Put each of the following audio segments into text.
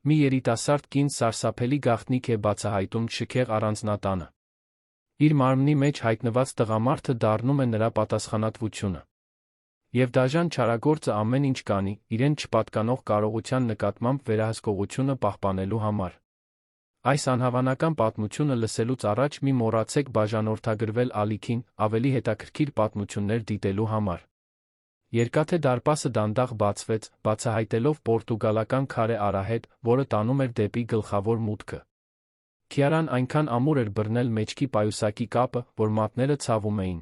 Մի երիտասարդ կին սարսափելի գաղտնիք է բացահայտում շքեղ առանձնատանը։ Իր մարմնի մեջ հայտնված տղամարդը դառնում է նրա պատասխանատվությունը։ Եվ դաժան չարագործը ամեն ինչ կանի, իրեն չպատկանող կարողության նկատմամբ վերահսկողությունը պահպանելու համար։ Այս անհավանական պատմությունը լսելուց առաջ մի մոռացեք բաժանորդագրվել ալիքին, ավելի հետաքրքիր պատմություններ դիտելու համար։ Երկաթե դարպասը դանդաղ բացվեց, բացահայտելով պորտուգալական քարե արահետ, որը տանում էր դեպի գլխավոր մուտքը։ Քիարան այնքան ամուր էր բռնել մեջքի պայուսակի կապը, որ մատները ցավում էին։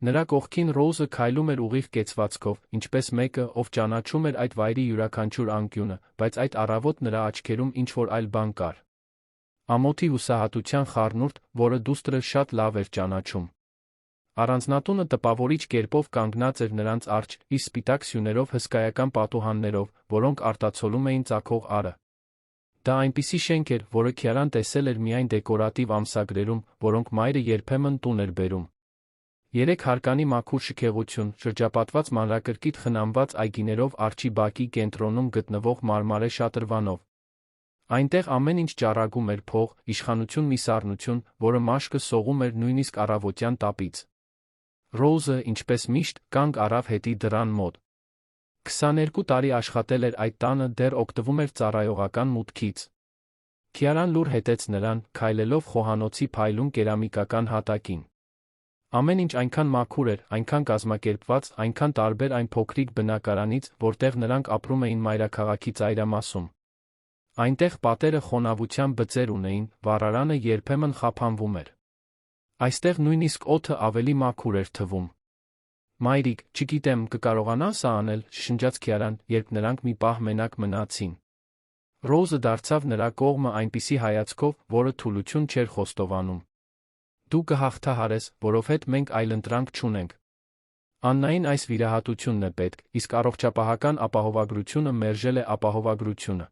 Նրա կողքին Ռոուզը քայլում էր ուղիղ կեցվածքով, ինչպես մեկը, ով ճանաչում էր այդ վայրի յուրաքանչյուր անկյունը, բայց այդ առավոտ նրա աչքերում ինչ-որ այլ բան կար։ Ամոթի հուսահատության խառնուրդ, որը դուստրը շատ լավ էր ճանաչում։ Առանձնատունը տպավորիչ կերպով կանգնած էր նրանց առջ, իր սպիտակ սյուներով հսկայական պատուհաններով, որոնք արտացոլում էին ծագող առը։ Դա այնպիսի շենք էր, որը Քիարան տեսել էր միայն դեկորատիվ ամսագրերում, որոնք մայրը երբեմն տուն էր բերում։ Երեք հարկանի մաքուր շքեղություն, շրջապատված մանրակրկիտ խնամված այգիներով արջի բակի կենտրոնում գտնվող մարմարե շատրվանով։ Այնտեղ ամեն ինչ ճառագում էր փող, իշխանություն մի սառնություն, որը մաշկը սողում էր նույնիսկ առավոտյան տապից։ Ռոուզը, ինչպես միշտ, կանգ առավ հետի դռան մոտ։ 22 տարի աշխատել էր այդ տանը, դեռ օգտվում էր ծառայողական մուտքից։ Քիարան լուր հետեց նրան, քայլելով խոհանոցի փայլուն կերամիկական հատակին։ Ամեն ինչ այնքան մաքուր էր, այնքան կազմակերպված, այնքան տարբեր այն փոքրիկ բնակարանից, որտեղ նրանք ապրում էին մայրաքաղաքի ծայրամասում։ Այնտեղ պատերը խոնավության բծեր ունեին, վառարանը երբեմն խափանվում էր։ Այստեղ նույնիսկ օդը ավելի մաքուր էր թվում։ Մայրիկ, չգիտեմ, կկարողանաս սա անել, շշնջաց Քիարան, երբ նրանք մի պահ մենակ մնացին։ Ռոուզը դարձավ նրա կողմը այնպիսի հայացքով, որը թուլություն չէր խոստովանում։ Դու կհաղթահարես, որովհետև մենք այլընտրանք չունենք։ Աննային այս վիրահատությունն է պետք, իսկ առողջապահական ապահովագրությունը մերժել է ապահովագրությունը։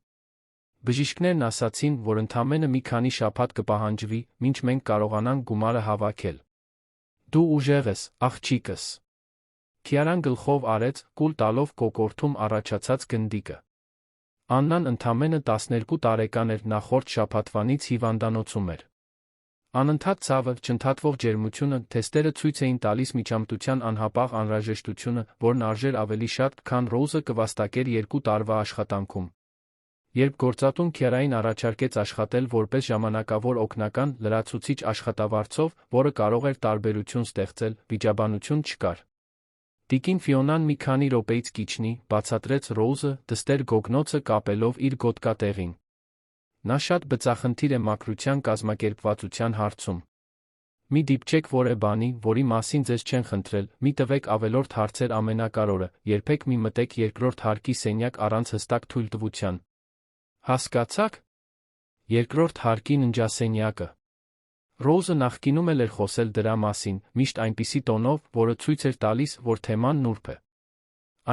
Բժիշկներն ասացին, որ ընդամենը մի քանի շաբաթ կպահանջվի, մինչ մենք կարողանանք գումարը հավաքել։ Դու ուժեղ ես, աղջիկս։ Քիարան գլխով արեց, կուլ տալով կոկորդում առաջացած գնդիկը։ Աննան ընդամենը 12 տարեկան էր, նախորդ շաբաթվանից հիվանդանոցում էր։ Անընդհատ ցավը, չընդհատվող ջերմությունը, թեստերը ցույց էին տալիս միջամտության անհապաղ անհրաժեշտությունը, որն արժեր ավելի շատ, քան Ռոուզը կվաստակեր 2 տարվա աշխատանքում։ Երբ գործատուն Քիարային առաջարկեց աշխատել որպես ժամանակավոր օգնական, լրացուցիչ աշխատավարձով, որը կարող էր տարբերություն ստեղծել, վիճաբանություն չկար։ Տիկին Ֆիոնան մի քանի րոպեից կիջնի, բացատրեց Ռոուզը, դստեր գոգնոցը կապելով իր գոտկատեղին։ Նա շատ բծախնդիր է մաքրության կազմակերպվածության հարցում։ Մի դիպչեք որևէ բանի, որի մասին ձեզ չեն խնդրել, մի տվեք ավելորդ հարցեր ամենակարևորը, երբեք մի մտեք երկրորդ հարկի սենյակ առանց հստակ թույլտվության։ Հասկացաք։ Երկրորդ հարկի ննջասենյակը։ Ռոուզը նախկինում էլ էր խոսել դրա մասին, միշտ այնպիսի տոնով, որը ցույց էր տալիս, որ թեման նուրբ է։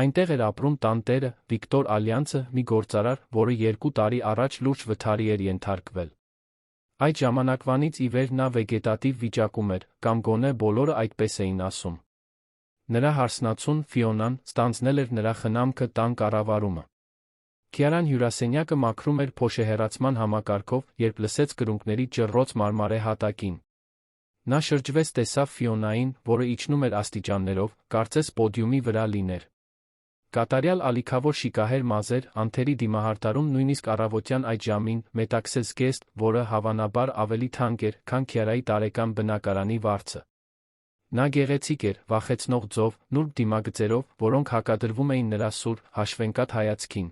Այնտեղ էր ապրում տանտերը, Վիկտոր Ալյանցը, մի գործարար, որը 2 տարի առաջ լուրջ վթարի էր ենթարկվել։ Այդ ժամանակվանից ի վեր նա վեգետատիվ վիճակում էր, կամ գոնե բոլորը այդպես էին ասում։ Նրա հարսնացուն Ֆիոնան ստանձնել էր նրա խնամքը տան կառավարումը։ Քիարան հյուրասենյակը մաքրում էր փոշեհեռացման համակարգով, երբ լսեց կրունկների ճռռոց մարմարե հատակին։ Նա շրջվեց, տեսավ Ֆիոնային, որը իջնում էր աստիճաններով, կարծես պոդիումի վրա լիներ։ Կատարյալ ալիքավոր շիկահեր մազեր, անթերի դիմահարտարում նույնիսկ առավոտյան այդ ժամին, մետաքսես գեստ, որը հավանաբար ավելի թանկ էր, քան Քիարայի տարեկան բնակարանի վարձը։ Նա գեղեցիկ էր, վախեցնող ձով, նուրբ դիմագծերով, որոնք հակադրվում էին նրա սուր, հաշվենկատ հայացքին։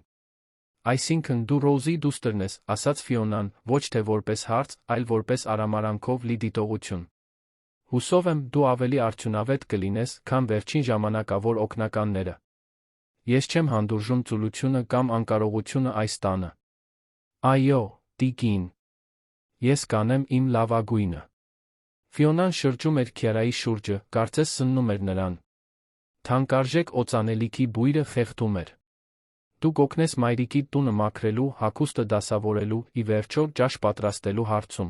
Այսինքն դու Ռոուզի դուստրն ես, ասաց Ֆիոնան, ոչ թե որպես հարց, այլ որպես արամարանքով լի դիտողություն։ Հուսով եմ, դու ավելի արդյունավետ կլինես, քան վերջին ժամանակավոր օգնականները։ Ես չեմ հանդուրժում ծուլությունը կամ անկարողությունը այս տանը։ Այո, տիկին։ Ես կանեմ իմ լավագույնը։ Ֆիոնան շրջում էր Քիարայի շուրջը, կարծես սննում էր նրան։ Թանկարժեք օծանելիքի բույրը խեղդում էր։ Դու կօգնես մայրիկի տունը մաքրելու, հագուստը դասավորելու, ի վերջո ճաշ պատրաստելու հարցում։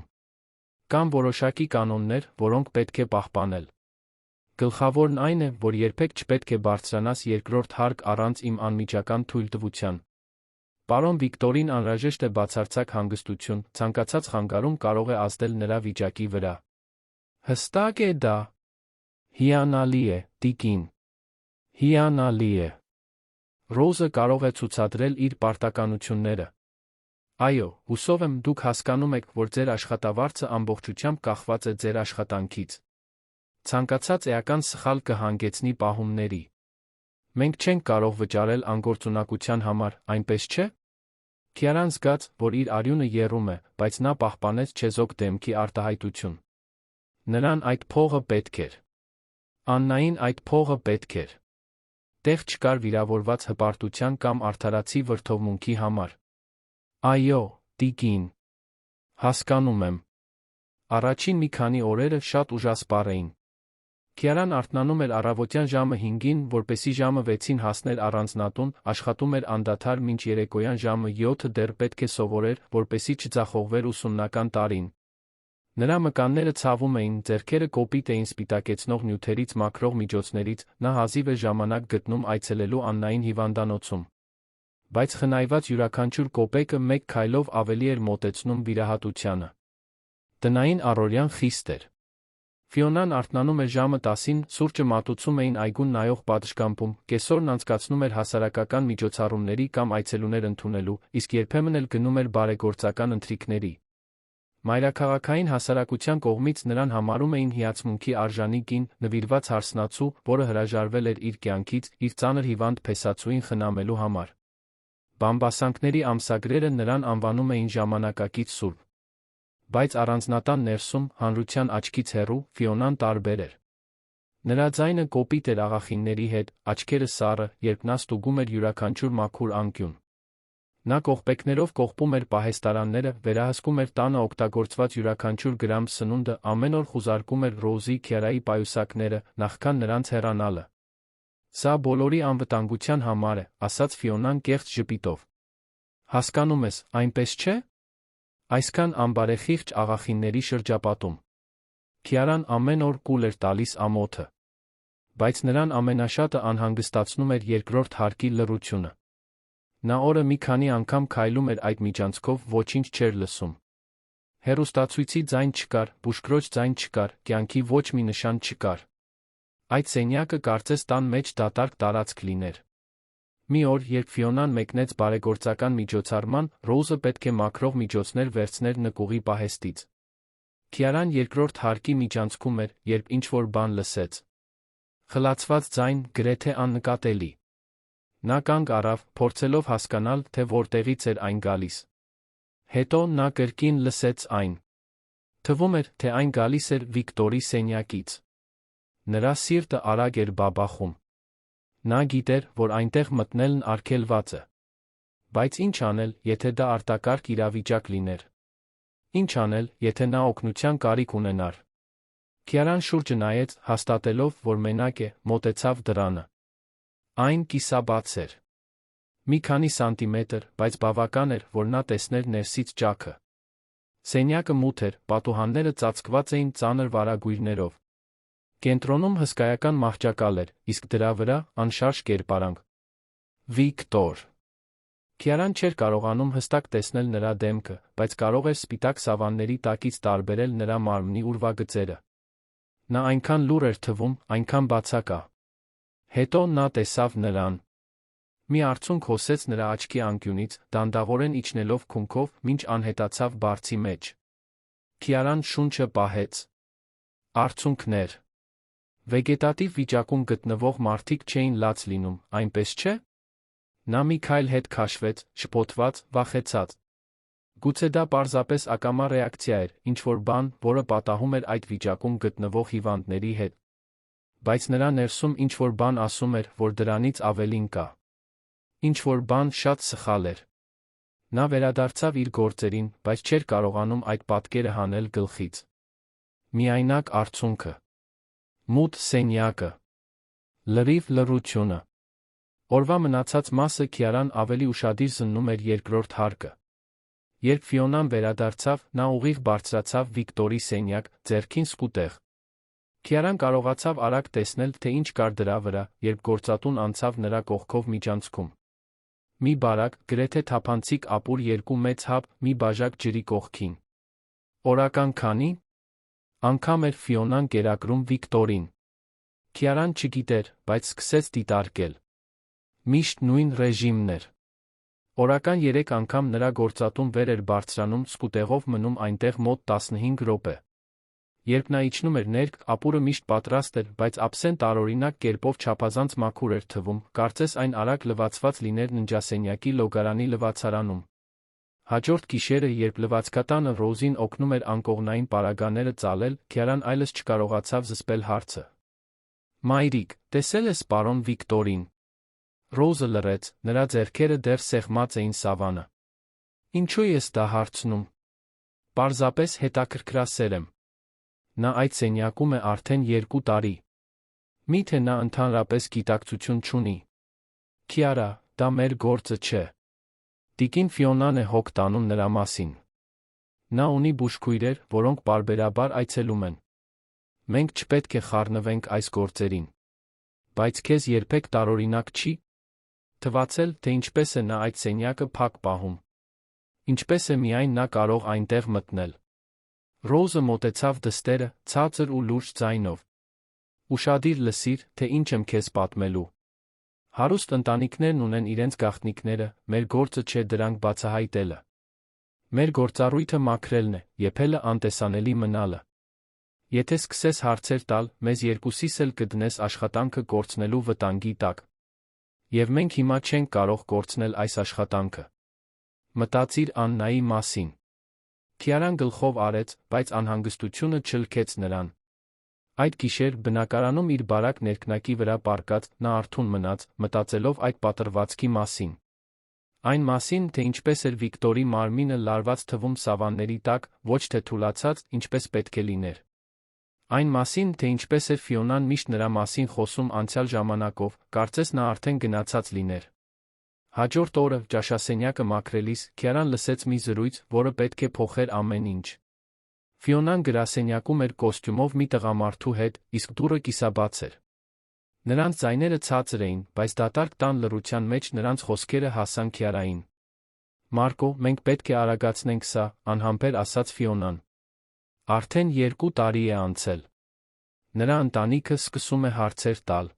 Կան որոշակի կանոններ, որոնք պետք է պահպանել։ Գլխավորն այն է, որ երբեք չպետք է բարձրանաս երկրորդ հարկ առանց իմ անմիջական թույլտվության։ Պարոն Վիկտորին անհրաժեշտ է բացարձակ հանգստություն, ցանկացած խանգարում կարող է ազդել նրա վիճակի վրա։ Հստակ է դա։ Հիանալի է, տիկին։ Հիանալի է։ Ռոզը կարող է ցուցադրել իր պարտականությունները։ Այո, հուսով եմ դուք հասկանում եք, որ ձեր աշխատավարձը ամբողջությամբ կախված է ձեր աշխատանքից։ Ցանկացած էական սխալ կհանգեցնի պահումների։ Մենք չենք կարող վճարել անգործունակության համար, այնպես չէ՞։ Քիարան զգաց, որ իր արյունը եռում է, բայց նա պահպանեց չեզոք դեմքի արտահայտություն։ Նրան այդ փողը պետք էր։ Աննային այդ փողը պետք էր։ Տեղ չկար վիրավորված հպարտության կամ արդարացի վրդովմունքի համար։ Այո, տիկին։ Հասկանում եմ։ Առաջին մի քանի օրերը շատ ուժասպառ էին։ Քիարան արթնանում էր առավոտյան ժամը 5-ին, որպեսզի ժամը 6-ին հասներ առանձնատուն, աշխատում էր անդադար մինչ երեկոյան ժամը 7 դեռ պետք է սովորեր, որպեսզի չձախողվեր ուսումնական տարին։ Նրա մկանները ցավում էին, ձեռքերը կոպիտ էին սպիտակեցնող նյութերից մաքրող միջոցներից, նա հազիվ է ժամանակ գտնում այցելելու Աննային հիվանդանոցում։ Բայց խնայված յուրաքանչյուր կոպեկը մեկ քայլով ավելի էր մոտեցնում վիրահատությանը։ Տնային առօրյան խիստ էր։ Ֆիոնան արթնանում էր ժամը 10-ին, սուրճը մատուցում էին այգուն նայող պատշգամբում, կեսօրն անցկացնում էր հասարակական միջոցառումների կամ այցելուներ ընդունելու, իսկ երբեմն էլ գնում էր բարեգործական ընթրիքների։ Մայրաքաղաքային հասարակության կողմից նրան համարում էին հիացմունքի արժանի կին, նվիրված հարսնացու, որը հրաժարվել էր իր կյանքից, իր ծանր հիվանդ փեսացուին խնամելու համար։ Բամբասանքների ամսագրերը նրան անվանում էին ժամանակակից սուրբ։ Բայց առանձնատան ներսում, հանրության աչքից հեռու, Ֆիոնան տարբեր էր։ Նրա ձայնը կոպիտ էր աղախինների հետ, աչքերը սառը, երբ նա ստուգում էր յուրաքանչյուր մաքուր անկյուն։ Նա կողպեքներով կողպում էր պահեստարանները, վերահսկում էր տանը օգտագործված յուրաքանչյուր գրամ սնունդը, ամեն օր խուզարկում էր Ռոզի, Քիարայի պայուսակները, նախքան նրանց հեռանալը։ Սա բոլորի անվտանգության համար է, ասաց Ֆիոնան կեղծ ժպիտով։ Հասկանում ես, այնպես չէ՞։ Այսքան անբարեխիղճ աղախինների շրջապատում։ Քիարան ամեն օր կուլ էր տալիս ամոթը։ Բայց նրան ամենաշատը անհանգստացնում էր երկրորդ հարկի լռությունը։ Նա օրը մի քանի անգամ քայլում էր այդ միջանցքով, ոչինչ չէր լսում։ Հեռուստացույցի ձայն չկար, բուժքրոջ ձայն չկար, կյանքի ոչ մի նշան չկար։ Այդ սենյակը կարծես տան մեջ դատարկ տարածք լիներ։ Մի օր, երբ Ֆիոնան մեկնեց բարեգործական միջոցառման, Ռոզը պետք է մաքրող միջոցներ վերցներ նկուղի պահեստից։ Քիարան երկրորդ հարկի միջանցքում էր, երբ ինչ-որ բան լսեց։ Խլացված ձայն, գրեթե աննկատելի։ Նա կանգ առավ, փորձելով հասկանալ, թե որտեղից էր այն գալիս։ Հետո նա կրկին լսեց այն։ Թվում էր, թե այն գալիս էր Վիկտորի սենյակից։ Նրա սիրտը արագ էր բաբախում։ Նա գիտեր, որ այնտեղ մտնելն արգելված է։ Բայց ինչ անել, եթե դա արտակարգ իրավիճակ լիներ։ Ինչ անել, եթե նա օգնության կարիք ունենար։ Քիարան շուրջը նայեց, հաստատելով, որ մենակ է, մոտեցավ դռանը։ Այն կիսաբաց էր։ Մի քանի սանտիմետր, բայց բավական էր, որ նա տեսներ ներսից ճաքը։ Սենյակը մութ էր, պատուհանները ծածկված էին ծանր վարագույրներով։ Կենտրոնում հսկայական մահճակալ էր, իսկ դրա վրա անշարժ կերպարանք։ Վիկտոր։ Քիարան չէր կարողանում հստակ տեսնել նրա դեմքը, բայց կարող էր սպիտակ սավանների տակից տարբերել նրա մարմնի ուրվագծերը։ Նա այնքան լուռ էր թվում, այնքան բացակա։ Հետո նա տեսավ նրան։ Մի արցունք հոսեց նրա աչքի անկյունից, դանդաղորեն իջնելով քունքով, մինչ անհետացավ բարձի մեջ։ Քիարան շունչը պահեց։ Արցունքներ։ Վեգետատիվ վիճակում գտնվող մարդիկ չէին լաց լինում, այնպես չէ՞։ Նա մի քայլ հետ քաշվեց, շփոթված, վախեցած։ Գուցե դա պարզապես ակամա ռեակցիա էր, ինչ-որ բան, որը պատահում էր այդ վիճակում գտնվող հիվանդների հետ։ Բայց նրա ներսում ինչ-որ բան ասում էր, որ դրանից ավելին կա։ Ինչ-որ բան շատ սխալ էր։ Նա վերադարձավ իր գործերին, բայց չէր կարողանում այդ պատկերը հանել գլխից։ Միայնակ արցունքը։ Մութ սենյակը։ Լրիվ լռությունը։ Օրվա մնացած մասը Քիարան ավելի ուշադիր զննում էր երկրորդ հարկը։ Երբ Ֆիոնան վերադարձավ, նա ուղիղ բարձրացավ Վիկտորի սենյակ, ձեռքին սկուտեղ։ Քիարան կարողացավ արագ տեսնել, թե ինչ կար դրա վրա, երբ գործատուն անցավ նրա կողքով միջանցքում։ մի բարակ, գրեթե թափանցիկ ապուր, 2 մեծ հապ, մի բաժակ ջրի կողքին։ Օրական քանի՞։ Անգամ էր Ֆիոնան կերակրում Վիկտորին։ Քիարան չգիտեր, բայց սկսեց դիտարկել։ Միշտ նույն ռեժիմն էր։ Օրական 3 անգամ նրա գործատուն վեր էր բարձրանում, սկուտեղով մնում այնտեղ մոտ 15 րոպե։ Երբ նա իջնում էր ներք, ապուրը միշտ պատրաստ էր, բայց ափսեն տարօրինակ կերպով չափազանց մաքուր էր թվում, կարծես այն արագ լվացված լիներ ննջասենյակի լոգարանի լվացարանում։ Հաջորդ գիշերը, երբ լվացքատանը Ռոզին օգնում էր անկողնային պարագաները ծալել, Քիարան այլևս չկարողացավ զսպել հարցը. «Մայրիկ, տեսել ես պարոն Վիկտորին»։ Ռոզը լռեց, նրա ձեռքերը դեռ սեղմած էին սավանը։ «Ինչու ես դա հարցնում»։ «Պարզապես հետաքրքրասեր եմ։ Նա այդ սենյակում է արդեն 2 տարի։ Միթե նա ընդհանրապես գիտակցություն չունի»։ «Քիարա, դա մեր գործը չէ։ Տիկին Ֆիոնան է հոգ տանում նրա մասին։ Նա ունի բուժքույրեր, որոնք պարբերաբար այցելում են։ Մենք չպետք է խառնվենք այս գործերին։ Բայց քեզ երբեք տարօրինակ չի թվացել, թե ինչպես է նա այդ սենյակը փակ պահում։ Ինչպես է միայն նա կարող այնտեղ մտնել»։ Ռոզը մոտեցավ դստերը, ցածր ու լուրջ ձայնով։ «Ուշադիր լսիր, թե ինչ եմ քեզ պատմելու։ Հարուստ ընտանիքներն ունեն իրենց գաղտնիքները, մեր գործը չէ դրանք բացահայտելը։ Մեր գործառույթը մաքրելն է, եփելը անտեսանելի մնալը։ Եթե սկսես հարցեր տալ, մեզ երկուսիս էլ կդնես աշխատանքը կորցնելու վտանգի տակ։ Եվ մենք հիմա չենք կարող կորցնել այս աշխատանքը։ Մտածիր Աննայի մասին»։ Քիարան գլխով արեց, բայց անհանգստությունը չլքեց նրան։ Այդ գիշեր, բնակարանում իր բարակ ներքնակի վրա պառկած, նա արթուն մնաց, մտածելով այդ պատռվածքի մասին։ Այն մասին, թե ինչպես էր Վիկտորի մարմինը լարված թվում սավանների տակ, ոչ թե թուլացած, ինչպես պետք է լիներ։ Այն մասին, թե ինչպես էր Ֆիոնան միշտ նրա մասին խոսում անցյալ ժամանակով, կարծես նա արդեն գնացած լիներ։ Հաջորդ օրը, ճաշասենյակը մաքրելիս, Քիարան լսեց մի զրույց, որը պետք է փոխեր ամեն ինչ։ Ֆիոնան գրասենյակում էր կոստյումով մի տղամարդու հետ, իսկ դուռը կիսաբաց էր։ Նրանց ձայները ցածր էին, բայց դատարկ տան լռության մեջ նրանց խոսքերը հասան Քիարային։ «Մարկո, մենք պետք է արագացնենք սա», անհամբեր ասաց Ֆիոնան։ Արդեն 2 տարի է անցել։ Նրա ընտանիքը սկսում է հարցեր տալ։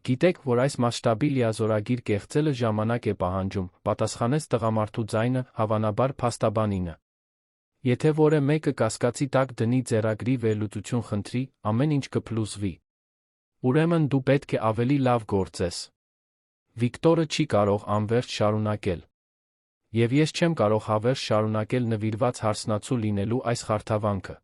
«Գիտեք, որ այս մասշտաբի լիազորագիր կեղծելը ժամանակ է պահանջում», պատասխանեց տղամարդու ձայնը, հավանաբար փաստաբանինը։ «Եթե որը մեկը կասկածի տակ դնի ձեռագրի վերլուծություն խնդրի, ամեն ինչ կփլուզվի։ Ուրեմն դու պետք է ավելի լավ գործես։ Վիկտորը չի կարող անվերջ շարունակել։ Եվ ես չեմ կարող հավերժ շարունակել նվիրված հարսնացու լինելու այս խարդավանքը։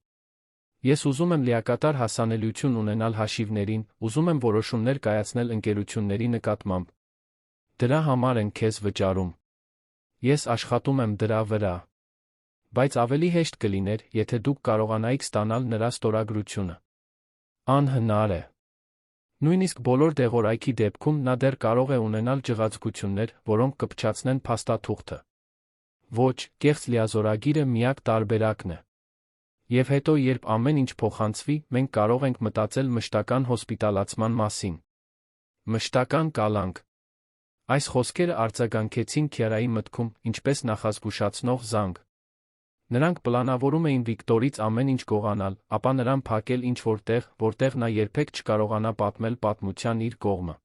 Ես ուզում եմ լիակատար հասանելիություն ունենալ հաշիվներին, ուզում եմ որոշումներ կայացնել ընկերությունների նկատմամբ։ Դրա համար են քեզ վճարում։ Ես աշխատում եմ դրա վրա։ Բայց ավելի հեշտ կլիներ, եթե դուք կարողանայիք ստանալ նրա ստորագրությունը։ Անհնար է։ Նույնիսկ բոլոր դեղորայքի դեպքում նա դեռ կարող է ունենալ ջղացկություններ, որոնք կփչացնեն փաստաթուղթը։ Ոչ, կեղծ լիազորագիրը միակ տարբերակն է։ Եվ հետո, երբ ամեն ինչ փոխանցվի, մենք կարող ենք մտածել մշտական հոսպիտալացման մասին։ Մշտական կալանք։ Այս խոսքերը արձագանքեցին Քիարայի մտքում, ինչպես նախազգուշացնող զանգ։ Նրանք պլանավորում էին Վիկտորից ամեն ինչ գողանալ, ապա նրան փակել ինչ-որ տեղ, որտեղ նա երբեք չկարողանա պատմել պատմության իր կողմը։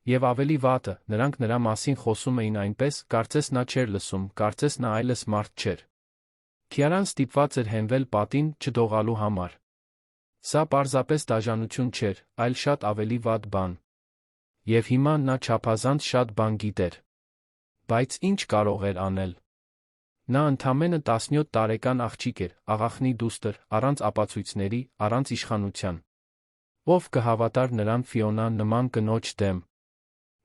Եվ ավելի վատը, նրանք նրա մասին խոսում էին այնպես, կարծես նա չէր լսում, կարծես նա այլս մարդ չէր։ Քիարան ստիպված էր հենվել պատին, չդողալու համար։ Սա պարզապես դաժանություն չէր, այլ շատ ավելի վատ բան։ Եվ հիմա նա չափազանց շատ բան գիտեր։ Բայց ինչ կարող էր անել։ Նա ընդամենը 17 տարեկան աղջիկ էր, աղախնի դուստր, առանց ապացույցների, առանց իշխանության։ Ով կհավատար նրան Ֆիոնա նման կնոջ դեմ։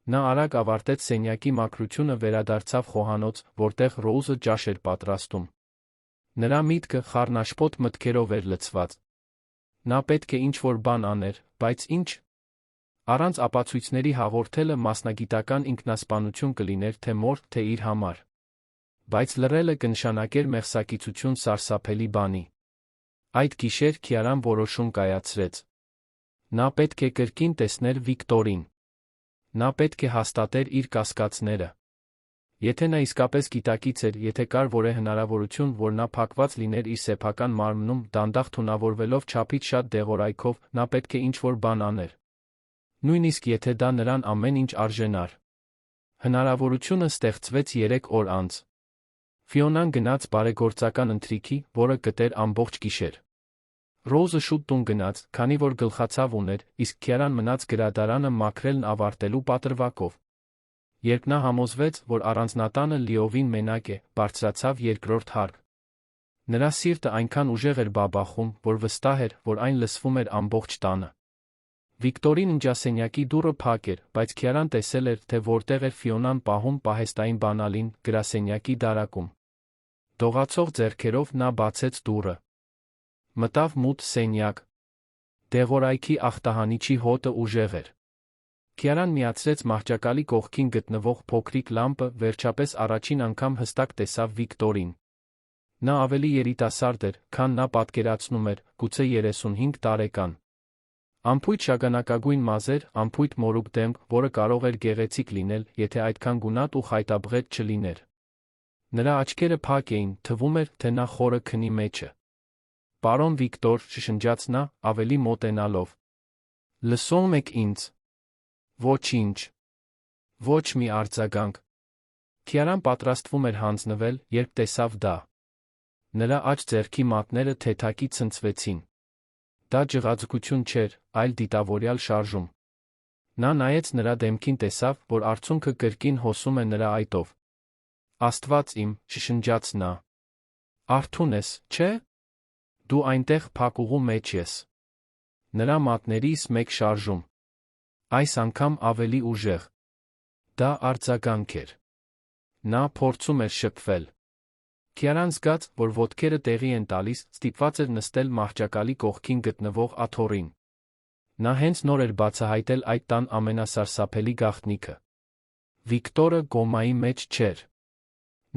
Նա արագ ավարտեց սենյակի մաքրությունը, վերադարձավ խոհանոց, որտեղ Ռոուզը ջաշ էր պատրաստում։ Նրա միտքը խառնաշփոթ մտքերով էր լցված։ Նա պետք է ինչ-որ բան աներ, բայց ինչ։ Առանց ապացույցների հաղորդելը մասնագիտական ինքնասպանություն կլիներ թե մոր, թե իր համար։ Բայց լռելը կնշանակեր մեղսակիցություն սարսափելի բանի։ Այդ գիշեր Քիարան որոշում կայացրեց։ Նա պետք է կրկին տեսներ Վիկտորին։ Նա պետք է հաստատեր իր կասկածները։ Եթե նա իսկապես գիտակից էր, եթե կար որևէ հնարավորություն, որ նա փակված լիներ իր սեփական մարմնում, դանդաղ թունավորվելով չափից շատ դեղորայքով, նա պետք է ինչ-որ բան աներ։ Նույնիսկ եթե դա նրան ամեն ինչ արժենար։ Հնարավորությունը ստեղծվեց 3 օր անց։ Ֆիոնան գնաց բարեգործական ընթրիքի, որը կտեր ամբողջ գիշեր։ Ռոուզը շուտ տուն գնաց, քանի որ գլխացավ ուներ, իսկ Քիարան մնաց գրադարանը մաքրելն ավարտելու պատրվակով։ Երբ նա համոզվեց, որ առանձնատանը լիովին մենակ է, բարձրացավ երկրորդ հարկ։ Նրա սիրտը այնքան ուժեղ էր բաբախում, որ վստահ էր, որ այն լսվում էր ամբողջ տանը։ Վիկտորին ննջասենյակի դուռը փակ էր, բայց Քիարան տեսել էր, թե որտեղ էր Ֆիոնան պահում պահեստային բանալին, գրասենյակի դարակում։ Դողացող ձեռքերով նա բացեց դուռը։ Մտավ մութ սենյակ։ Դեղորայքի ախտահանիչի հոտը ուժեղ էր։ Քիարան միացրեց մահճակալի կողքին գտնվող փոքրիկ լամպը, վերջապես առաջին անգամ հստակ տեսավ Վիկտորին։ Նա ավելի երիտասարդ էր, քան նա պատկերացնում էր, գուցե 35 տարեկան։ Անփույթ շագանակագույն մազեր, անփույթ մորուք դեմք, որը կարող էր գեղեցիկ լինել, եթե այդքան գունատ ու խայտաբղետ չլիներ։ Նրա աչքերը փակ էին, թվում էր, թե նա խորը քնի մեջ է։ Պարոն Վիկտոր, շշնջաց նա, ավելի մոտենալով։ Լսում եք ինձ։ Ոչինչ։ Ոչ մի արձագանք։ Քիարան պատրաստվում էր հանձնվել, երբ տեսավ դա։ Նրա աջ ձեռքի մատները թեթակի ցնցվեցին։ Դա ջղաձգություն չէր, այլ դիտավորյալ շարժում։ Նա նայեց նրա դեմքին, տեսավ, որ արցունքը կրկին հոսում է նրա այտով։ Աստված իմ, շշնջաց նա։ Արթուն ես, չէ՞։ Դու այնտեղ փակուղու մեջ ես։ Նրա մատներիս մեկ շարժում։ Այս անգամ ավելի ուժեղ։ Դա արձագանք էր։ Նա փորձում էր շփվել։ Քիարան զգաց, որ ոտքերը տեղի են տալիս, ստիպված էր նստել մահճակալի կողքին գտնվող աթոռին։ Նա հենց նոր էր բացահայտել այդ տան ամենասարսափելի գաղտնիքը։ Վիկտորը գոմայի մեջ չէր։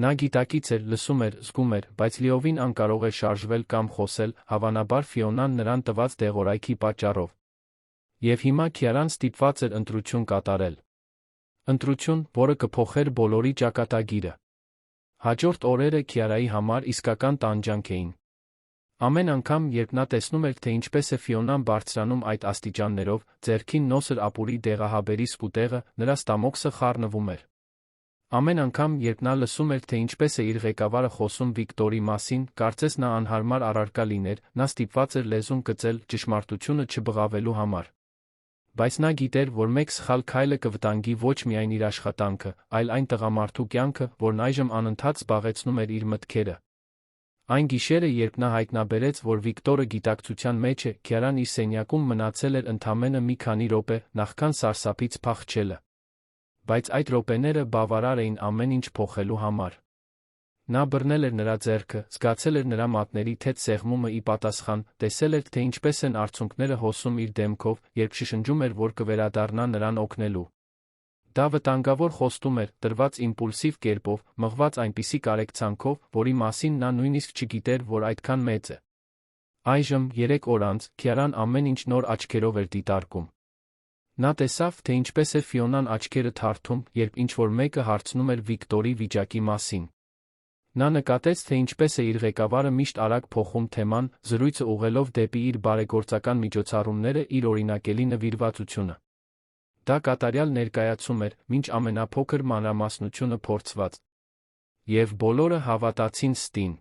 Նա գիտակից էր, լսում էր, զգում էր, բայց լիովին անկարող էր շարժվել կամ խոսել, հավանաբար Ֆիոնան նրան տված դեղորայքի պատճառով։ Եվ հիմա Քիարան ստիպված էր ընտրություն կատարել։ Ընտրություն, որը կփոխեր բոլորի ճակատագիրը։ Հաջորդ օրերը Քիարայի համար իսկական տանջանք էին։ Ամեն անգամ, երբ նա տեսնում էր, թե ինչպես է Ֆիոնան բարձրանում այդ աստիճաններով, ձեռքին նոսր ապուրի դեղահաբերի սկուտեղը, նրա ստամոքսը խառնվում էր։ Ամեն անգամ, երբ նա լսում էր, թե ինչպես է իր ղեկավարը խոսում Վիկտորի մասին, կարծես նա անհարմար առարկա լիներ, նա ստիպված էր լեզուն կծել ճշմարտությունը չբղավելու համար։ Բայց նա գիտեր, որ մեկ սխալ քայլը կվտանգի ոչ միայն իր աշխատանքը, այլ այն տղամարդու կյանքը, որն այժմ անընդհատ զբաղեցնում էր իր մտքերը։ Այն գիշերը, երբ նա հայտնաբերեց, որ Վիկտորը գիտակցության մեջ է, Քիարան իր սենյակում մնացել էր ընդամենը մի քանի րոպե, նախքան սարսափից փախչելը։ Բայց այդ րոպեները բավարար էին ամեն ինչ փոխելու համար։ Նա բռնել էր նրա ձեռքը, զգացել էր նրա մատների թեթ սեղմումը ի պատասխան, տեսել էր, թե ինչպես են արցունքները հոսում իր դեմքով, երբ շշնջում էր, որ կվերադառնա նրան օգնելու։ Դա վտանգավոր խոստում էր, տրված իմպուլսիվ կերպով, մղված այնպիսի կարեկցանքով, որի մասին նա նույնիսկ չգիտեր, որ այդքան մեծ է։ Այժմ, 3 օր անց, Քիարան ամեն ինչ նոր աչքերով էր դիտարկում։ Նա տեսավ, թե ինչպես է Ֆիոնան աչքերը թարթում, երբ ինչ-որ մեկը հարցնում էր Վիկտորի վիճակի մասին։ Նա նկատեց, թե ինչպես է իր ղեկավարը միշտ արագ փոխում թեման, զրույցը ուղղելով դեպի իր բարեգործական միջոցառումները, իր օրինակելի նվիրվածությունը։ Դա կատարյալ ներկայացում էր, մինչ ամենափոքր մանրամասնությունը փորձված։ Եվ բոլորը հավատացին ստին։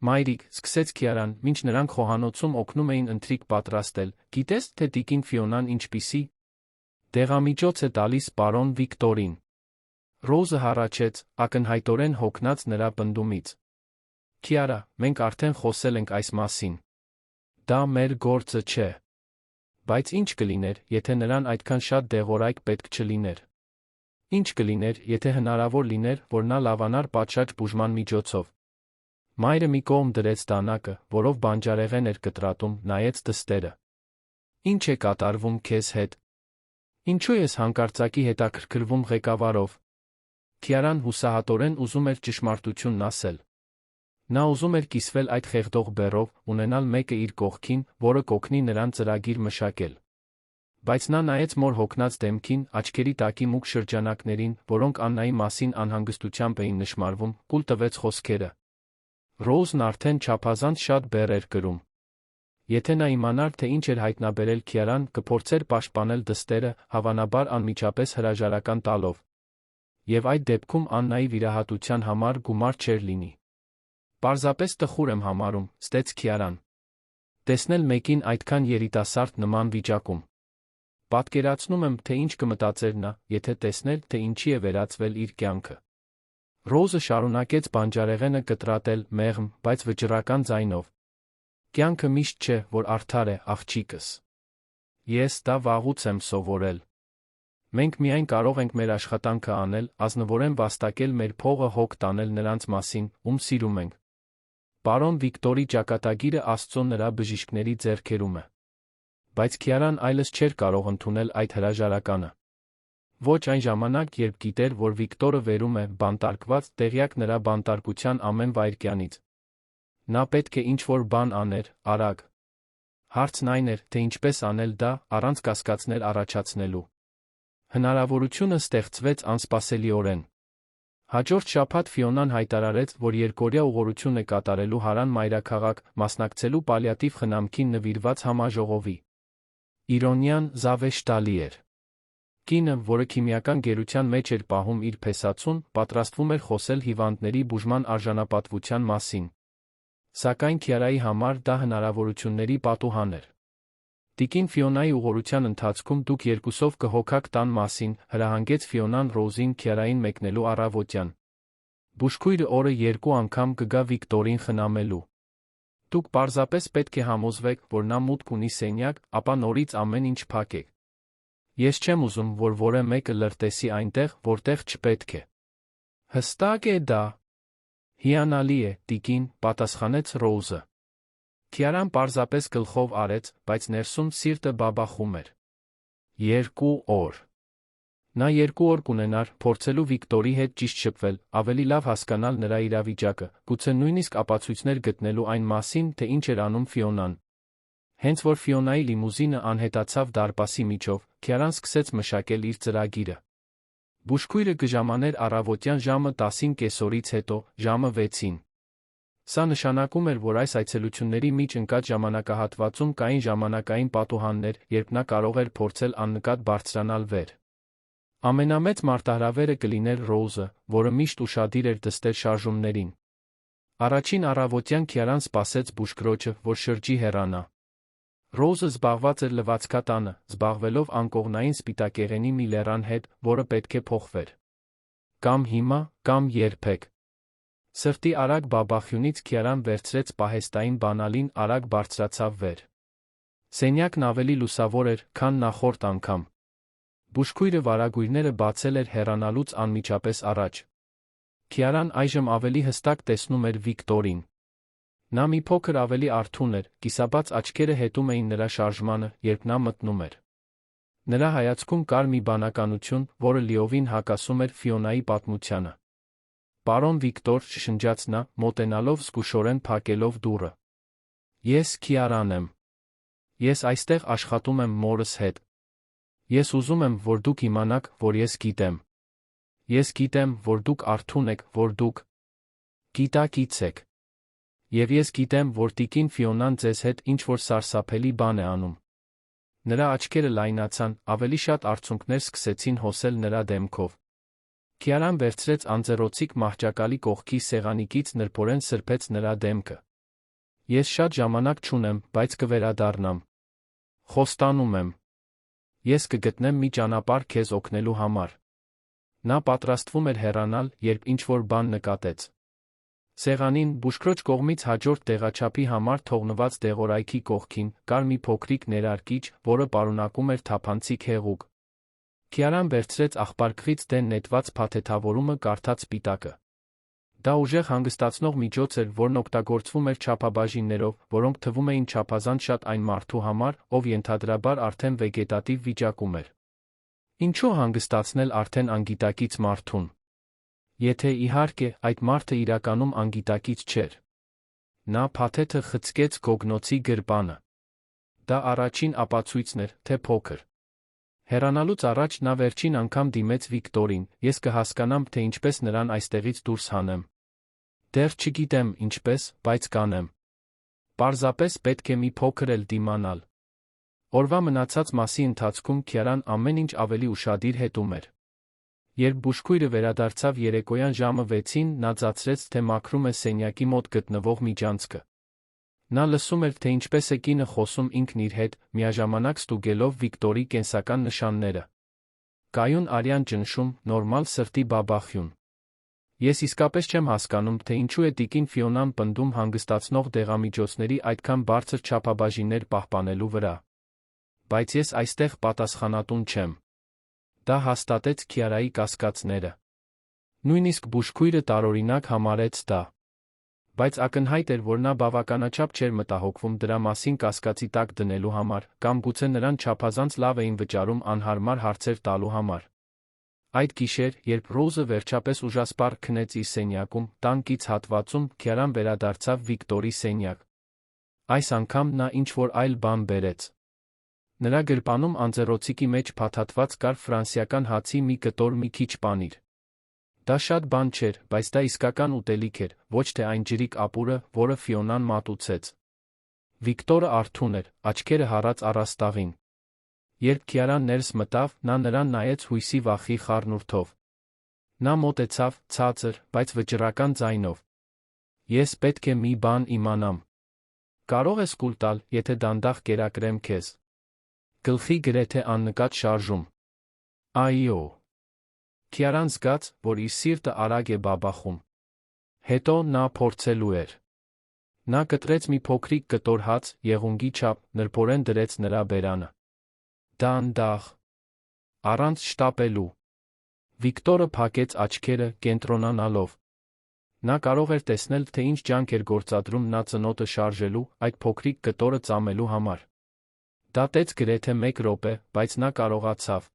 Մայրիկ, սկսեց Քիարան, մինչ նրանք խոհանոցում օգնում էին ընթրիք պատրաստել, գիտես, թե տիկին Ֆիոնան ինչպիսի դեղամիջոց է տալիս պարոն Վիկտորին։ Ռոուզը հառաչեց, ակնհայտորեն հոգնած նրա պնդումից։ Քիարա, մենք արդեն խոսել ենք այս մասին։ Դա մեր գործը չէ։ Բայց ինչ կլիներ, եթե նրան այդքան շատ դեղորայք պետք չլիներ։ Ինչ կլիներ, եթե հնարավոր լիներ, որ նա լավանար պատշաճ բուժման միջոցով։ Մայրը մի կողմ դրեց դանակը, որով բանջարեղեն էր կտրատում, նայեց դստերը։ Ինչ է կատարվում քեզ հետ։ Ինչու ես հանկարծակի հետաքրքրվում ղեկավարով։ Քիարան հուսահատորեն ուզում էր ճշմարտությունն ասել։ Նա ուզում էր կիսվել այդ խեղդող բեռով, ունենալ մեկը իր կողքին, որը կօգնի նրան ծրագիր մշակել։ Բայց նա նայեց մոր հոգնած դեմքին, աչքերի տակի մուգ շրջանակներին, որոնք Աննայի մասին անհանգստությամբ էին նշմարվում, կուլ տվեց խոսքերը. Ռոուզն արդեն չափազանց շատ բեռ էր կրում։ Եթե նա իմանար, թե ինչ էր հայտնաբերել Քիարան, կփորձեր պաշտպանել դստերը, հավանաբար անմիջապես հրաժարական տալով։ Եվ այդ դեպքում Աննայի վիրահատության համար գումար չէր լինի։ Պարզապես տխուր եմ համարում, ստեց Քիարան։ Տեսնել մեկին այդքան երիտասարդ նման վիճակում։ Պատկերացնում եմ, թե ինչ կմտածեր նա, եթե տեսներ, թե ինչի է վերածվել իր կյանքը։ Ռոուզը շարունակեց բանջարեղենը կտրատել մեղմ, բայց վճռական ձայնով։ Կյանքը միշտ չէ, որ արդար է, աղջիկս։ Ես դա վաղուց եմ սովորել։ Մենք միայն կարող ենք մեր աշխատանքը անել, ազնվորեն վաստակել մեր փողը հոգ տանել նրանց մասին, ում սիրում ենք։ Պարոն Վիկտորի ճակատագիրը Աստծո նրա բժիշկների ձեռքերում է։ Բայց Քիարան այլս չէր կարող ընդունել այդ հրաժարականը։ Ոչ այն ժամանակ, երբ գիտեր, որ Վիկտորը վերում է, բանտարկված, տեղյակ նրա բանտարկության ամեն վայրկյանից։ Նա պետք է ինչ-որ բան աներ, արագ։ Հարցն այն էր, թե ինչպես անել դա, առանց կասկածներ առաջացնելու։ Հնարավորությունը ստեղծվեց անսպասելիորեն։ Հաջորդ շաբաթ Ֆիոնան հայտարարեց, որ երկօրյա ուղղորություն է կատարելու Հարան մայրաքաղաք, մասնակցելու պալիատիվ խնամքին նվիրված համաժողովի։ Իրոնյան, զավեշտալի էր։ Կինը, որը քիմիական գերության մեջ էր պահում իր փեսացուն, պատրաստվում էր խոսել հիվանդների բուժման արժանապատվության մասին։ Սակայն Քիարայի համար դա հնարավորությունների պատուհան էր։ Տիկին Ֆիոնայի ուղղորության ընթացքում դուք երկուսով կհոգաք տան մասին, հրահանգեց Ֆիոնան Ռոուզին Քիարային մեկնելու առավոտյան։ Բուժքույրը օրը 2 անգամ կգա Վիկտորին խնամելու։ Դուք պարզապես պետք է համոզվեք, որ նա մուտք ունի սենյակ, ապա նորից ամեն ինչ փակեք։ Ես չեմ ուզում, որ որևէ մեկը լրտեսի այնտեղ, որտեղ չպետք է։ Հստակ է դա։ Հիանալի է, տիկին, պատասխանեց Ռոուզը։ Քիարան պարզապես գլխով արեց, բայց ներսում սիրտը բաբախում էր։ 2 օր։ Նա 2 օր կունենար, փորձելու Վիկտորի հետ ճիշտ շփվել, ավելի լավ հասկանալ նրա իրավիճակը, գուցե նույնիսկ ապացույցներ գտնելու այն մասին, թե ինչ էր անում Ֆիոնան։ Հենց որ Ֆիոնայի լիմուզինը անհետացավ դարպասի միջով, Քիարան սկսեց մշակել իր ծրագիրը։ Բուժքույրը կժամաներ առավոտյան ժամը 10-ին կեսօրից հետո, ժամը 6-ին։ Սա նշանակում էր, որ այս այցելությունների միջ ընկած ժամանակահատվածում կային ժամանակային պատուհաններ, երբ նա կարող էր փորձել աննկատ բարձրանալ վեր։ Ամենամեծ մարտահրավերը կլիներ Ռոուզը, որը միշտ ուշադիր էր դստեր շարժումներին։ Առաջին առավոտյան Քիարան սպասեց բուժքրոջը, որ շրջի հեռանա։ Ռոուզը զբաղված էր լվացքատանը, զբաղվելով անկողնային սպիտակեղենի մի լեռան հետ, որը պետք է փոխվեր։ Կամ հիմա, կամ երբեք։ Սրտի արագ բաբախյունից Քիարան վերցրեց պահեստային բանալին, արագ բարձրացավ վեր։ Սենյակն ավելի լուսավոր էր, քան նախորդ անգամ։ Բուժքույրը վարագույրները բացել էր հեռանալուց անմիջապես առաջ։ Քիարան այժմ ավելի հստակ տեսնում էր Վիկտորին։ Նա մի փոքր ավելի արթուն էր, կիսաբաց աչքերը հետում էին նրա շարժմանը, երբ նա մտնում էր։ Նրա հայացքում կար մի բանականություն, որը լիովին հակասում էր Ֆիոնայի պատմությանը։ Պարոն Վիկտոր, շշնջաց նա, մոտենալով զգուշորեն փակելով դուռը։ Ես Քիարան եմ։ Ես այստեղ աշխատում եմ մորս հետ։ Ես ուզում եմ, որ դուք իմանաք, որ ես գիտեմ։ Ես գիտեմ, որ դուք արթուն եք, որ դուք գիտակից եք։ Եվ ես գիտեմ, որ տիկին Ֆիոնան ձեզ հետ ինչ-որ սարսափելի բան է անում։ Նրա աչքերը լայնացան, ավելի շատ արցունքներ սկսեցին հոսել նրա դեմքով։ Քիարան վերցրեց անձեռոցիկ մահճակալի կողքի սեղանիկից նրբորեն սրբեց նրա դեմքը։ Ես շատ ժամանակ չունեմ, բայց կվերադառնամ։ Խոստանում եմ։ Ես կգտնեմ մի ճանապարհ քեզ օգնելու համար։ Նա պատրաստվում էր հեռանալ, երբ ինչ-որ բան նկատեց։ Սեղանին, բուժքրոջ կողմից հաջորդ տեղաչափի համար թողնված դեղորայքի կողքին, կար մի փոքրիկ ներարկիչ, որը պարունակում էր թափանցիկ հեղուկ։ Քիարան վերցրեց աղբարկղից դեն նետված փաթեթավորումը կարդաց սպիտակը։ Դա ուժեղ հանգստացնող միջոց էր, որն օգտագործվում էր չափաբաժիններով, որոնք թվում էին չափազանց շատ այն մարդու համար, ով ենթադրաբար արդեն վեգետատիվ վիճակում էր։ Ինչու հանգստացնել արդեն անգիտակից մարդուն։ Եթե իհարկե, այդ մարդը իրականում անգիտակից չէր։ Նա փաթեթը խցկեց գոգնոցի գրպանը։ Դա առաջին ապացույցն էր, թե փոքր Հեռանալուց առաջ նա վերջին անգամ դիմեց Վիկտորին, ես կհասկանամ, թե ինչպես նրան այստեղից դուրս հանեմ։ Դեռ չգիտեմ ինչպես, բայց կանեմ։ Պարզապես պետք է մի փոքր էլ դիմանալ։ Օրվա մնացած մասի ընթացքում Քիարան ամեն ինչ ավելի ուշադիր հետում էր։ Երբ բուժքույրը վերադարձավ երեկոյան ժամը 6-ին, նա ծացրեց, թե մաքրում է սենյակի մոտ գտնվող միջանցքը։ Նա լսում էր, թե ինչպես է կինը խոսում ինքն իր հետ, միաժամանակ ստուգելով Վիկտորի կենսական նշանները։ Կայուն արյան ճնշում, նորմալ սրտի բաբախյուն։ Ես իսկապես չեմ հասկանում, թե ինչու է տիկին Ֆիոնան պնդում հանգստացնող դեղամիջոցների այդքան բարձր չափաբաժիններ պահպանելու վրա։ Բայց ես այստեղ պատասխանատուն չեմ։ Դա հաստատեց Քիարայի կասկածները։ Նույնիսկ բուժքույրը տարօրինակ համարեց դա։ Բայց ակնհայտ էր, որ նա բավականաչափ չէր մտահոգվում դրա մասին կասկածի տակ դնելու համար, կամ գուցե նրան չափազանց լավ էին վճարում անհարմար հարցեր տալու համար։ Այդ գիշեր, երբ Ռոզը վերջապես ուժասպառ քնեց իր սենյակում, տանկից հատվածում, Քիարան վերադարձավ Վիկտորի սենյակ։ Այս անգամ նա ինչ-որ այլ բան բերեց։ Նրա գրպանում անձեռոցիկի մեջ փաթաթված կար ֆրանսիական հացի մի կտոր մի քիչ պանիր։ Դա շատ բան չէր, բայց դա իսկական ուտելիք էր, ոչ թե այն ջրիկ ապուրը, որը Ֆիոնան մատուցեց։ Վիկտորը արթուն էր, աչքերը հառած առաստաղին։ Երբ Քիարան ներս մտավ, նա նրան նայեց հույսի վախի խառնուրդով։ Նա մոտեցավ, ցածր, բայց վճռական ձայնով։ Ես պետք է մի բան իմանամ։ Կարող ես կուլ տալ, եթե դանդաղ կերակրեմ քեզ։ Գլխի գրեթե աննկատ շարժում։ Այո։ Քիարան զգաց, որ իր սիրտը արագ է բաբախում։ Հետո նա փորձելու էր։ Նա կտրեց մի փոքրիկ կտոր հաց, եղունգի չափ, նրբորեն դրեց նրա բերանը։ Դանդաղ։ Առանց շտապելու։ Վիկտորը փակեց աչքերը, կենտրոնանալով։ Նա կարող էր տեսնել, թե ինչ ջանք էր գործադրում նա ծնոտը շարժելու, այդ փոքրիկ կտորը ծամելու համար։ Դա տեց գրեթե 1 րոպե, բայց նա կարողացավ։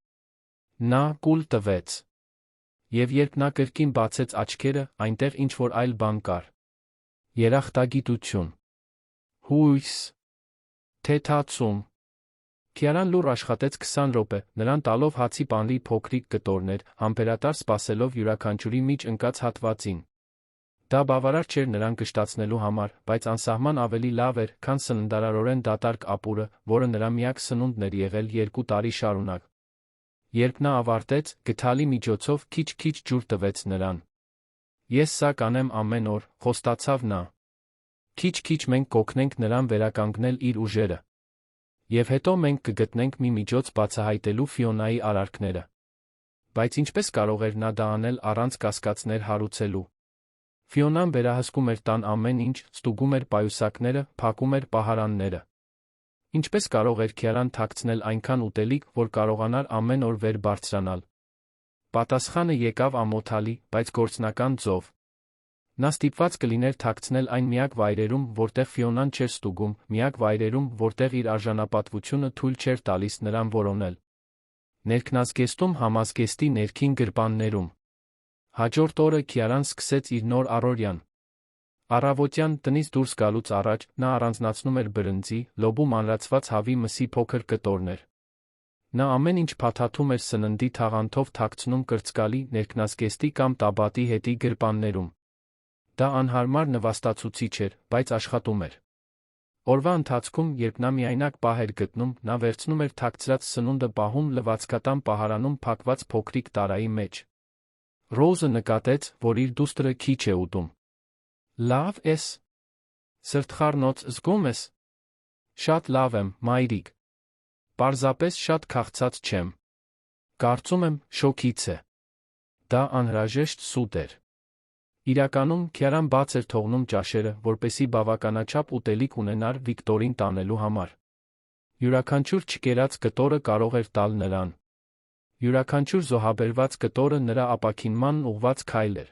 Նա կուլ տվեց։ Եվ երբ նա կրկին բացեց աչքերը, այնտեղ ինչ-որ այլ բան կար։ Երախտագիտություն։ Հույս։ Թեթացում։ Քիարան լուռ աշխատեց 20 րոպե, նրան տալով հացի պանրի փոքրիկ կտորներ, համբերատար սպասելով յուրաքանչյուրի մեջ ընկած հատվածին։ Դա բավարար չէր նրան կշտացնելու համար, բայց անսահման ավելի լավ էր, քան սննդարարորեն դատարկ ապուրը, որը նրա միակ սնունդն էր եղել 2 տարի շարունակ։ Երբ նա ավարտեց, գթալի միջոցով քիչ-քիչ ջուր տվեց նրան։ Ես սա կանեմ ամեն օր, խոստացավ նա։ Քիչ-քիչ մենք կօգնենք նրան վերականգնել իր ուժերը։ Եվ հետո մենք կգտնենք մի միջոց բացահայտելու Ֆիոնայի արարքները։ Բայց ինչպես կարող էր նա դա անել առանց կասկածներ հարուցելու։ Ֆիոնան վերահսկում էր տան ամեն ինչ, ստուգում էր պայուսակները, փակում էր պահարանները։ Ինչպես կարող էր Քիարան թաքցնել այնքան ուտելիք, որ կարողանար ամեն օր վեր բարձրանալ։ Պատասխանը եկավ ամոթալի, բայց գործնական ձով։ Նա ստիպված կլիներ թաքցնել այն միակ վայրերում, որտեղ Ֆիոնան չէր ստուգում, միակ վայրերում, որտեղ իր արժանապատվությունը թույլ չէր տալիս նրան որոնել։ Ներքնազգեստում համազգեստի ներքին գրպաններում։ Հաջորդ օրը Քիարան սկսեց իր նոր առօրյան։ Առավոտյան տնից դուրս գալուց առաջ նա առանձնացնում էր բրնձի, լոբու մանրացված հավի մսի փոքր կտորներ։ Նա ամեն ինչ փաթաթում էր սննդի թաղանթով թաքցնում կրծկալի, ներքնազգեստի կամ տաբատի հետի գրպաններում։ Դա անհարմար նվաստացուցիչ էր, բայց աշխատում էր։ Օրվա ընթացքում, երբ նա միայնակ պահ էր գտնում, նա վերցնում էր թաքցրած սնունդը պահում լվացկատան պահարանում փակված փոքրիկ տարայի մեջ։ Ռոզը նկատեց, որ իր դուստրը քիչ է ուտում։ Լավ ես։ Սրտխառնոց զգում ես։ Շատ լավ եմ, մայրիկ։ Պարզապես շատ քաղցած չեմ։ Կարծում եմ, շոկից է։ Դա անհրաժեշտ սուտ էր։ Իրականում, Քիարան բաց էր թողնում ճաշերը, որպեսզի բավականաչափ ուտելիք ունենար Վիկտորին տանելու համար։ Յուրաքանչյուր չկերած կտորը կարող էր տալ նրան։ Յուրաքանչյուր զոհաբերված կտորը նրա ապաքինմանն ուղղված քայլ էր։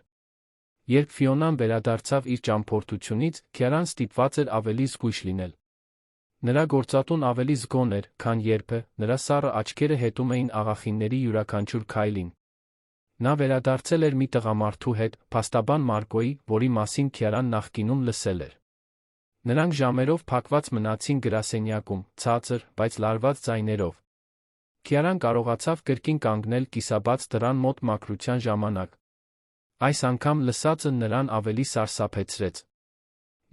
Երբ Ֆիոնան վերադարձավ իր ճամփորդությունից, Քիարան ստիպված էր ավելի զգույշ լինել։ Նրա գործատուն ավելի զգոն էր, քան երբը, նրա սառը աչքերը հետում էին աղախինների յուրաքանչյուր քայլին։ Նա վերադարձել էր մի տղամարդու հետ, փաստաբան Մարկոյի, որի մասին Քիարան նախկինում լսել էր։ Նրանք ժամերով փակված մնացին գրասենյակում, ցածր, բայց լարված ձայներով։ Քիարան կարողացավ կրկին կանգնել կիսաբաց դռան մոտ մաքրության ժամանակ։ Այս անգամ լսածը նրան ավելի սարսափեցրեց։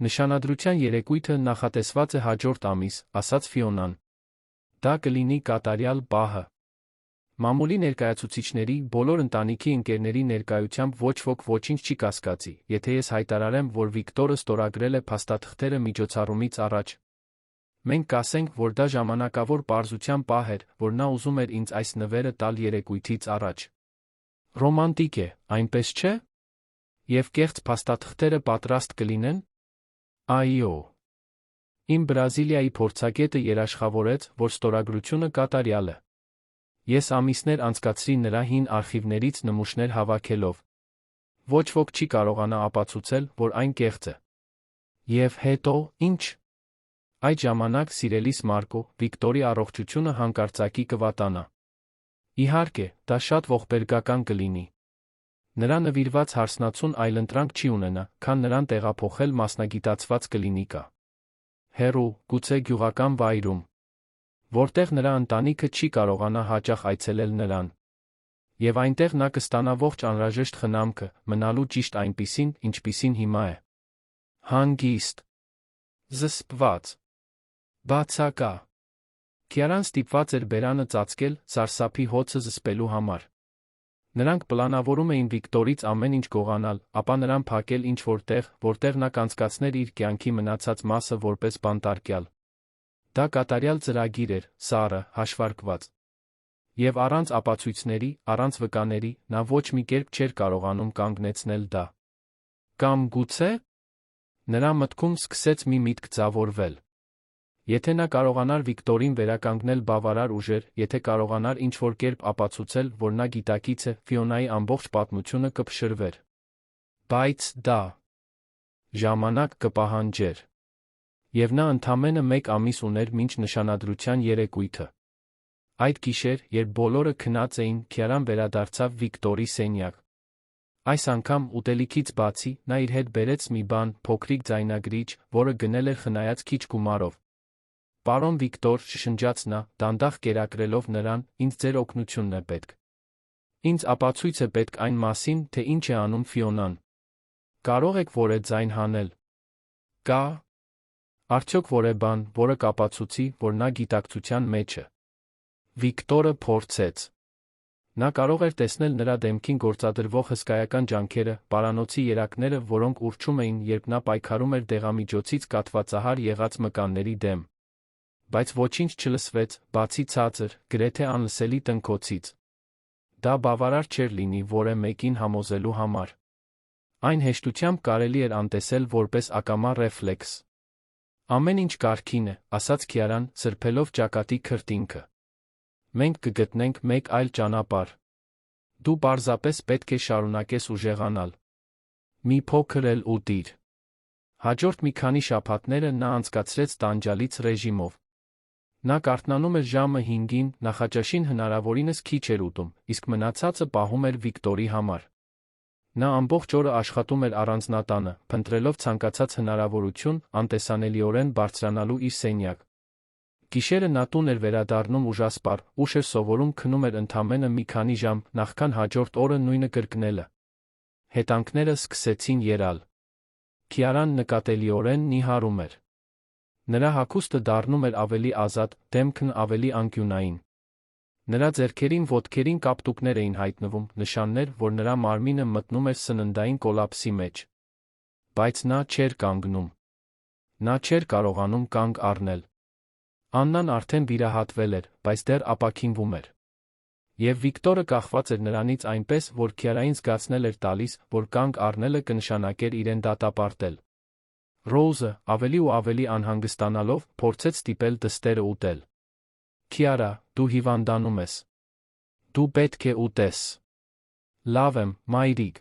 Նշանադրության երեկույթը նախատեսված է հաջորդ ամիս, ասաց Ֆիոնան։ Դա կլինի կատարյալ պահը։ Մամուլի ներկայացուցիչների, բոլոր ընտանիքի ընկերների ներկայությամբ ոչ ոք ոչինչ չի կասկածի, եթե ես հայտարարեմ, որ Վիկտորը ստորագրել է փաստաթղթերը միջոցառումից առաջ։ Մենք կասենք, որ դա ժամանակավոր պարզության պահ էր, որ նա ուզում էր ինձ այս նվերը տալ երեկույթից առաջ։ Ռոմանտիկ է, այնպես չէ՞։ Եվ կեղծ փաստաթղթերը պատրաստ կլինեն։ Այո։ Իմ Բրազիլիայի փորձագետը երաշխավորեց, որ ստորագրությունը կատարյալ է։ Ես ամիսներ անցկացրի նրա հին արխիվներից նմուշներ հավաքելով։ Ոչ ոք չի կարողանա ապացուցել, որ այն կեղծ է։ Եվ հետո, ինչ։ Այդ ժամանակ, սիրելիս Մարկո, Վիկտորի առողջությունը հանկարծակի կվատանա։ Իհարկե, դա շատ ողբերգական կլինի։ Նրա նվիրված հարսնացուն այլընտրանք չի ունենա, քան նրան տեղափոխել մասնագիտացված կլինիկա։ Հեռու, գուցե գյուղական վայրում, որտեղ նրա ընտանիքը չի կարողանա հաճախ այցելել նրան։ Եվ այնտեղ նա կստանա ողջ անհրաժեշտ խնամքը, մնալու ճիշտ այնպիսին, ինչպիսին հիմա է։ Հանգիստ, զսպված, բացակա։ Քիարան ստիպված էր բերանը ծածկել, սարսափի հոցը զսպելու համար։ Նրանք պլանավորում էին Վիկտորից ամեն ինչ գողանալ, ապա նրան փակել ինչ-որ տեղ, որտեղ նա կանցկացներ իր կյանքի մնացած մասը որպես բանտարկյալ։ Դա կատարյալ ծրագիր էր, սառը, հաշվարկված։ Եվ առանց ապացույցների, առանց վկաների, նա ոչ մի կերպ չէր կարողանում կանգնեցնել դա։ Կամ գուցե… Նրա մտքում սկսեց մի միտք ձավորվել։ Եթե նա կարողանար Վիկտորին վերականգնել բավարար ուժեր, եթե կարողանար ինչ-որ կերպ ապացուցել, որ նա գիտակից է, Ֆիոնայի ամբողջ պատմությունը կփշրվեր։ Բայց դա… ժամանակ կպահանջեր։ Եվ նա ընդամենը 1 ամիս ուներ մինչ նշանադրության երեկույթը։ Այդ գիշեր, երբ բոլորը քնած էին, Քիարան վերադարձավ Վիկտորի սենյակ։ Այս անգամ, ուտելիքից բացի, նա իր հետ բերեց մի բան, փոքրիկ ձայնագրիչ, որը գնել էր խնայած քիչ գումարով։ Պարոն Վիկտոր, շշնջաց նա, դանդաղ կերակրելով նրան, ինձ ձեր օգնությունն է պետք։ Ինձ ապացույց է պետք այն մասին, թե ինչ է անում Ֆիոնան։ Կարող եք որևէ ձայն հանել։ Կա… Արդյոք որևէ բան, որը կապացուցի, որ նա գիտակցության մեջ է։ Վիկտորը փորձեց։ Նա կարող էր տեսնել նրա դեմքին գործադրվող հսկայական ջանքերը, պարանոցի երակները, որոնք ուռչում էին, երբ նա պայքարում էր դեղամիջոցից կաթվածահար եղած մկանների դեմ։ Բայց ոչինչ չլսվեց, բացի ցածր, գրեթե անլսելի տնքոցից։ Դա բավարար չէր լինի որևէ մեկին համոզելու համար։ Այն հեշտությամբ կարելի էր անտեսել որպես ակամա ռեֆլեքս։ Ամեն ինչ կարգին է, ասաց Քիարան, սրբելով ճակատի քրտինքը։ Մենք կգտնենք մեկ այլ ճանապարհ։ Դու պարզապես պետք է շարունակես ուժեղանալ։ Մի փոքր էլ ուտիր։ Հաջորդ մի քանի շաբաթները նա անցկացրեց տանջալից ռեժիմով։ Նա կարթնանում էր ժամը 5-ին, նախաճաշին հնարավորինս քիչ էր ուտում, իսկ մնացածը պահում էր Վիկտորի համար։ Նա ամբողջ օրը աշխատում էր առանձնատանը, փնտրելով ցանկացած հնարավորություն, անտեսանելիորեն բարձրանալու իր սենյակ։ Գիշերը նա տուն էր վերադառնում ուժասպառ, ուշ էր սովորում, քնում էր ընդամենը մի քանի ժամ, նախքան հաջորդ օրը նույնը կրկնելը։ Հետանքները սկսեցին եռալ։ Քիարան նկատելիորեն նիհարում էր։ Նրա հագուստը դառնում էր ավելի ազատ, դեմքն ավելի անկյունային։ Նրա ձեռքերին, ոտքերին կապտուկներ էին հայտնվում, նշաններ, որ նրա մարմինը մտնում էր սննդային կոլապսի մեջ։ Բայց նա չէր կանգնում։ Նա չէր կարողանում կանգ առնել։ Աննան արդեն վիրահատվել էր, բայց դեռ ապաքինվում էր։ Եվ Վիկտորը կախված էր նրանից այնպես, որ Քիարային զգացնել էր տալիս, որ կանգ առնելը կնշանակեր իրեն դատապարտել։ Ռոուզը, ավելի ու ավելի անհանգստանալով, փորձեց ստիպել դստերը ուտել։ Քիարա, դու հիվանդանում ես։ Դու պետք է ուտես։ Լավ եմ, մայրիկ։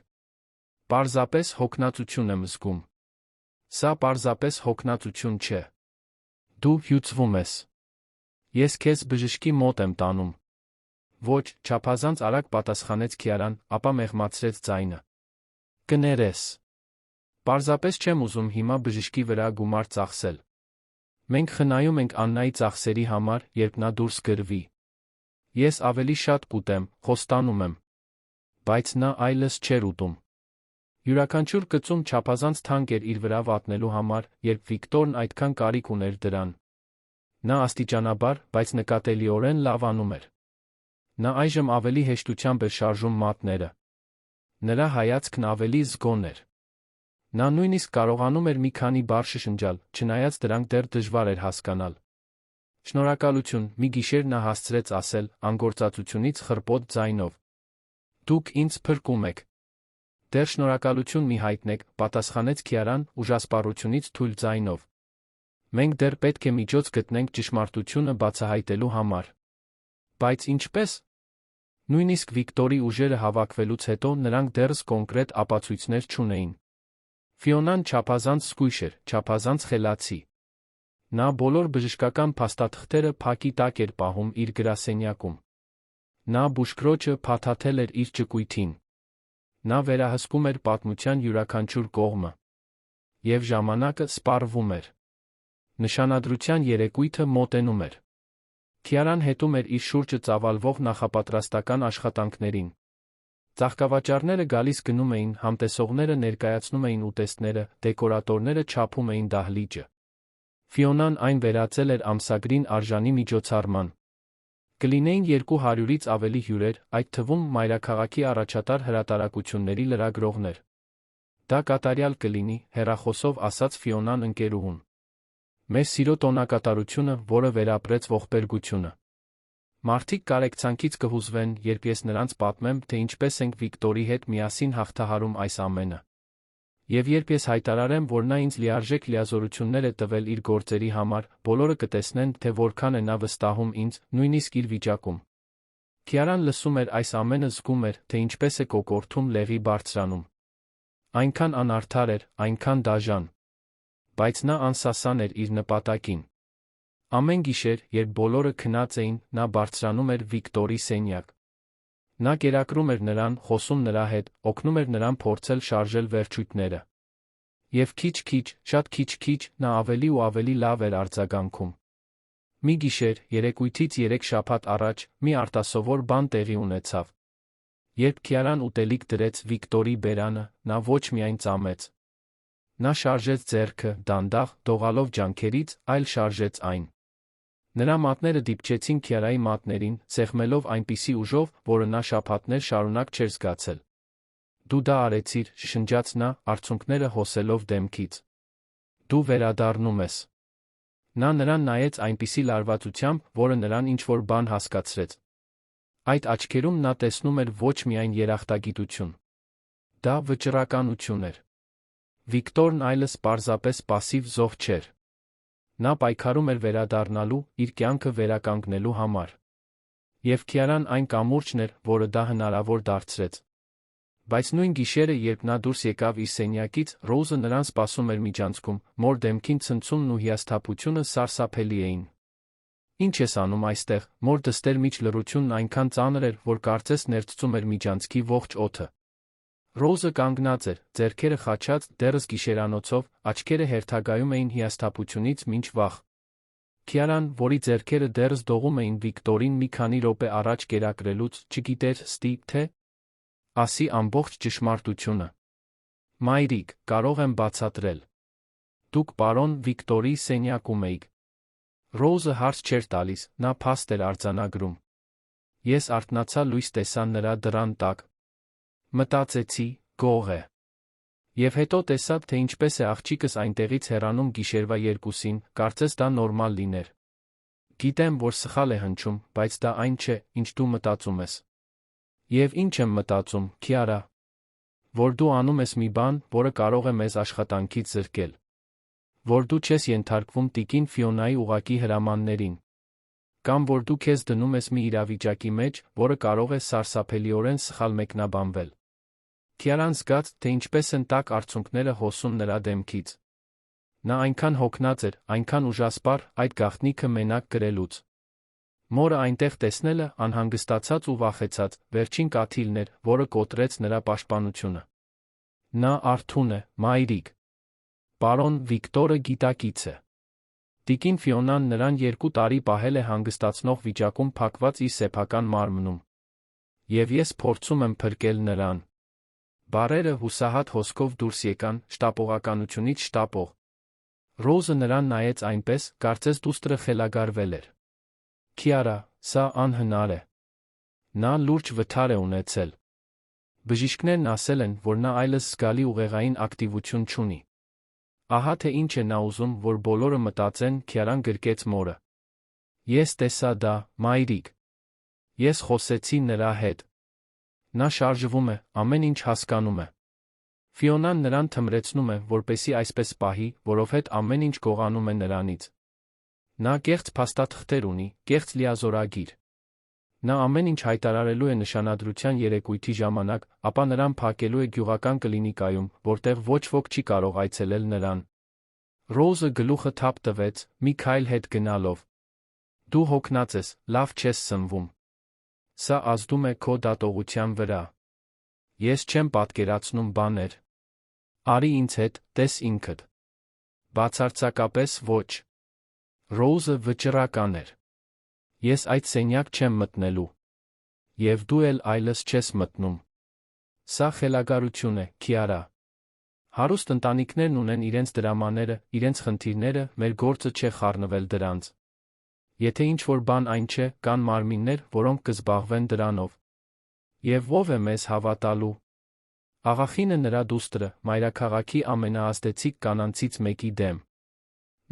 Պարզապես հոգնածություն եմ զգում։ Սա պարզապես հոգնածություն չէ։ Դու հյուծվում ես։ Ես քեզ բժշկի մոտ եմ տանում։ Ոչ, չափազանց արագ պատասխանեց Քիարան, ապա մեղմացրեց ձայնը։ Կներես։ Պարզապես չեմ ուզում հիմա բժշկի վրա գումար ծախսել։ Մենք խնայում ենք Աննայի ծախսերի համար, երբ նա դուրս գրվի։ Ես ավելի շատ կուտեմ, խոստանում եմ։ Բայց նա այլս չէր ուտում։ Յուրաքանչյուր կծում չափազանց թանկ էր իր վրա վատնելու համար, երբ Վիկտորն այդքան կարիք ուներ դրան։ Նա աստիճանաբար, բայց նկատելիորեն լավանում էր։ Նա այժմ ավելի հեշտությամբ էր շարժում մատները։ Նրա հայացքն ավելի զգոն էր։ Նա նույնիսկ կարողանում էր մի քանի բառ շշնջալ, չնայած դրանք դեռ դժվար էր հասկանալ։ Շնորհակալություն, մի գիշեր նա հասցրեց ասել, անգործածությունից խռպոտ ձայնով։ Դուք ինձ փրկում եք։ Դեռ շնորհակալություն մի հայտնեք, պատասխանեց Քիարան, ուժասպառությունից թույլ ձայնով։ Մենք դեռ պետք է միջոց գտնենք ճշմարտությունը բացահայտելու համար։ Բայց ինչպես։ Նույնիսկ Վիկտորի ուժերը հավաքվելուց հետո նրանք դեռս կոնկրետ ապացույցներ չունեին։ Ֆիոնան չափազանց զգույշ էր, չափազանց խելացի։ Նա բոլոր բժշկական փաստաթղթերը փակի տակ էր պահում իր գրասենյակում։ Նա բուժքրոջը փաթաթել էր իր ճկույթին։ Նա վերահսկում էր պատմության յուրաքանչյուր կողմը։ Եվ ժամանակը սպառվում էր։ Նշանադրության երեկույթը մոտենում էր։ Քիարան հետում էր իր շուրջը ծավալվող նախապատրաստական աշխատանքներին։ Ծաղկավաճառները գալիս գնում էին, համտեսողները ներկայացնում էին ուտեստները, դեկորատորները չափում էին դահլիճը։ Ֆիոնան այն վերածել էր ամսագրին արժանի միջոցառման։ Կլինեին 200-ից ավելի հյուրեր, այդ թվում մայրաքաղաքի առաջատար հրատարակությունների լրագրողներ։ Դա կատարյալ կլինի, հեռախոսով ասաց Ֆիոնան ընկերուհուն։ Մեր սիրո տոնակատարությունը, որը վերապրեց ողբերգությունը։ Մարդիկ կարեկցանքից կհուզվեն, երբ ես նրանց պատմեմ, թե ինչպես ենք Վիկտորի հետ միասին հաղթահարում այս ամենը։ Եվ երբ ես հայտարարեմ, որ նա ինձ լիարժեք լիազորություններ է տվել իր գործերի համար, բոլորը կտեսնեն, թե որքան է նա վստահում ինձ, նույնիսկ իր վիճակում։ Քիարան լսում էր այս ամենը, զգում էր, թե ինչպես է կոկորդում լեղի բարձրանում։ Այնքան անարդար էր, այնքան դաժան։ Բայց նա անսասան էր իր նպատակին։ Ամեն գիշեր, երբ բոլորը քնած էին, նա բարձրանում էր Վիկտորի սենյակ։ Նա կերակրում էր նրան, խոսում նրա հետ, օգնում էր նրան փորձել շարժել վերջույթները։ Եվ քիչ-քիչ, շատ քիչ-քիչ, նա ավելի ու ավելի լավ էր արձագանքում։ Մի գիշեր, երեկույթից 3 շաբաթ առաջ, մի արտասովոր բան տեղի ունեցավ։ Երբ Քիարան ուտելիք դրեց Վիկտորի բերանը, նա ոչ միայն ծամեց։ Նա շարժեց ձեռքը, դանդաղ, դողալով ջանքերից, այլ շարժեց այն։ Նրա մատները դիպչեցին Քիարայի մատներին, սեղմելով այնպիսի ուժով, որը նա շաբաթներ շարունակ չէր զգացել։ Դու դա արեցիր, շշնջաց նա, արցունքները հոսելով դեմքից։ Դու վերադառնում ես։ Նա նրան նայեց այնպիսի լարվածությամբ, որը նրան ինչ-որ բան հասկացրեց։ Այդ աչքերում նա տեսնում էր ոչ միայն երախտագիտություն։ Դա վճռականություն էր։ Վիկտորն այլս պարզապես պասիվ զոհ չէր։ Նա պայքարում էր վերադառնալու, իր կյանքը վերականգնելու համար։ Եվ Քիարան այն կամուրջն էր, որը դա հնարավոր դարձրեց։ Բայց նույն գիշերը, երբ նա դուրս եկավ իր սենյակից, Ռոուզը նրան սպասում էր միջանցքում, մոր դեմքին ցնցումն ու հիասթափությունը սարսափելի էին։ Ինչ ես անում այստեղ, մոր դստեր միջ լռությունն այնքան ծանր էր, որ կարծես ներծծում էր միջանցքի ողջ օդը։ Ռոուզը կանգնած էր, ձեռքերը խաչած, դեռս գիշերանոցով, աչքերը հերթագայում էին հիասթափությունից մինչ վախ։ Քիարան, որի ձեռքերը դեռս դողում էին Վիկտորին մի քանի րոպե առաջ կերակրելուց, չգիտեր ստի, թե ասի ամբողջ ճշմարտությունը։ Մայրիկ, կարող եմ բացատրել։ Դուք պարոն Վիկտորի սենյակում էիք։ Ռոուզը հարց չէր տալիս, նա փաստ էր արձանագրում։ Ես արթնացա, լույս տեսա նրա դռան տակ։ Մտածեցի, գող է։ Եվ հետո տեսա, թե ինչպես է աղջիկս այնտեղից հեռանում գիշերվա 2-ին, կարծես դա նորմալ լիներ։ Գիտեմ, որ սխալ է հնչում, բայց դա այն չէ, ինչ դու մտածում ես։ Եվ ինչ եմ մտածում, Քիարա։ Որ դու անում ես մի բան, որը կարող է մեզ աշխատանքից զրկել։ Որ դու չես ենթարկվում տիկին Ֆիոնայի ուղղակի հրամաններին։ Կամ որ դու քեզ դնում ես մի իրավիճակի մեջ, որը կարող է սարսափելիորեն սխալ մեկնաբանվել։ Քիարան զգաց, թե ինչպես են տաք արցունքները հոսում նրա դեմքից։ Նա այնքան հոգնած էր, այնքան ուժասպառ, այդ գաղտնիքը մենակ գրելուց։ Մորը այնտեղ տեսնելը, անհանգստացած ու վախեցած, վերջին կաթիլն էր, որը կոտրեց նրա պաշտպանությունը։ Նա արթուն է, մայրիկ։ Պարոն Վիկտորը գիտակից է։ Տիկին Ֆիոնան նրան 2 տարի պահել է հանգստացնող վիճակում փակված իր սեփական մարմնում։ Եվ ես փորձում եմ փրկել նրան։ Բառերը հուսահատ հոսքով դուրս եկան, շտապողականությունից շտապող։ Ռոզը նրան նայեց այնպես, կարծես դուստրը խելագարվել էր։ Քիարա, սա անհնար է։ Նա լուրջ վթար է ունեցել։ Բժիշկներն ասել են, որ նա այլս զգալի ուղեղային ակտիվություն չունի։ Ահա թե ինչ է նա ուզում, որ բոլորը մտածեն, Քիարան գրկեց մորը։ Ես տեսա դա, մայրիկ։ Ես խոսեցի նրա հետ։ Նա շարժվում է, ամեն ինչ հասկանում է։ Ֆիոնան նրան թմրեցնում է, որպեսզի այսպես պահի, որովհետև ամեն ինչ գողանում է նրանից։ Նա կեղծ փաստաթղթեր ունի, կեղծ լիազորագիր։ Նա ամեն ինչ հայտարարելու է նշանադրության երեկույթի ժամանակ, ապա նրան փակելու է գյուղական կլինիկայում, որտեղ ոչ ոք չի կարող այցելել նրան։ Ռոզը գլուխը թափ տվեց, մի քայլ հետ գնալով։ Դու հոգնած ես, լավ չես սնվում։ Սա ազդում է քո դատողության վրա։ Ես չեմ պատկերացնում բաներ։ Արի ինձ հետ, տես ինքդ։ Բացարձակապես ոչ։ Ռոզը վճռական էր։ Ես այդ սենյակ չեմ մտնելու։ Եվ դու էլ այլս չես մտնում։ Սա խելագարություն է, Քիարա։ Հարուստ ընտանիքներն ունեն իրենց դրամաները, իրենց խնդիրները, մեր գործը չէ խառնվել դրանց։ Եթե ինչ-որ բան այն չէ, կան մարմիններ, որոնք կզբաղվեն դրանով։ Եվ ով է մեզ հավատալու։ Աղախինը նրա դուստրը, մայրաքաղաքի ամենաազդեցիկ կանանցից մեկի դեմ։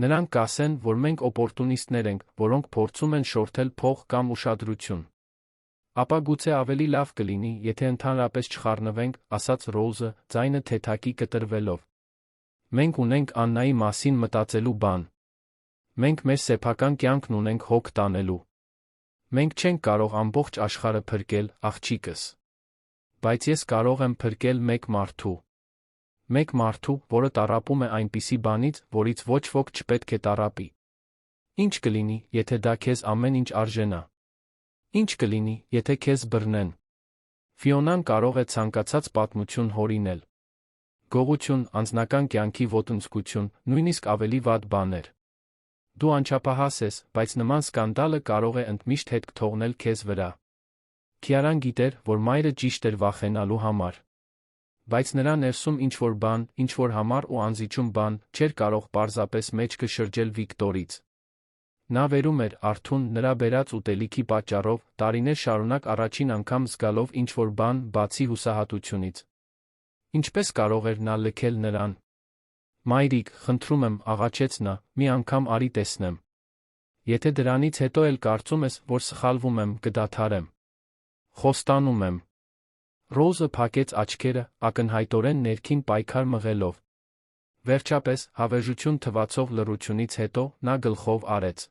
Նրանք կասեն, որ մենք օպորտունիստներ ենք, որոնք փորձում են շորթել փող կամ ուշադրություն։ Ապա գուցե ավելի լավ կլինի, եթե ընդհանրապես չխառնվենք, ասաց Ռոզը, ձայնը թեթակի կտրվելով։ Մենք ունենք Աննայի մասին մտածելու բան։ Մենք մեր սեփական կյանքն ունենք հոգ տանելու։ Մենք չենք կարող ամբողջ աշխարհը փրկել, աղջիկս։ Բայց ես կարող եմ փրկել մեկ մարդու։ Մեկ մարդու, որը տառապում է այնպիսի բանից, որից ոչ ոք չպետք է տառապի։ Ինչ կլինի, եթե դա քեզ ամեն ինչ արժենա։ Ինչ կլինի, եթե քեզ բռնեն։ Ֆիոնան կարող է ցանկացած պատմություն հորինել։ Գողություն, անձնական կյանքի ոտնձգություն, նույնիսկ ավելի վատ բաներ։ Դու անչափահաս ես, բայց նման սկանդալը կարող է ընդմիշտ հետք թողնել քեզ վրա։ Քիարան գիտեր, որ մայրը ճիշտ էր վախենալու համար։ Բայց նրա ներսում ինչ-որ բան, ինչ-որ համառ ու անզիջում բան, չէր կարող պարզապես մեջքը շրջել Վիկտորից։ Նա վերում էր արթուն նրա բերած ուտելիքի պատճառով, տարիներ շարունակ առաջին անգամ զգալով ինչ-որ բան, բացի հուսահատությունից։ Ինչպես կարող էր նա լքել նրան։ Մայրիկ, խնդրում եմ, աղաչեց նա, մի անգամ արի տեսնեմ։ Եթե դրանից հետո էլ կարծում ես, որ սխալվում եմ, կդադարեմ։ Խոստանում եմ։ Ռոզը փակեց աչքերը, ակնհայտորեն ներքին պայքար մղելով։ Վերջապես, հավերժություն թվացող լռությունից հետո, նա գլխով արեց։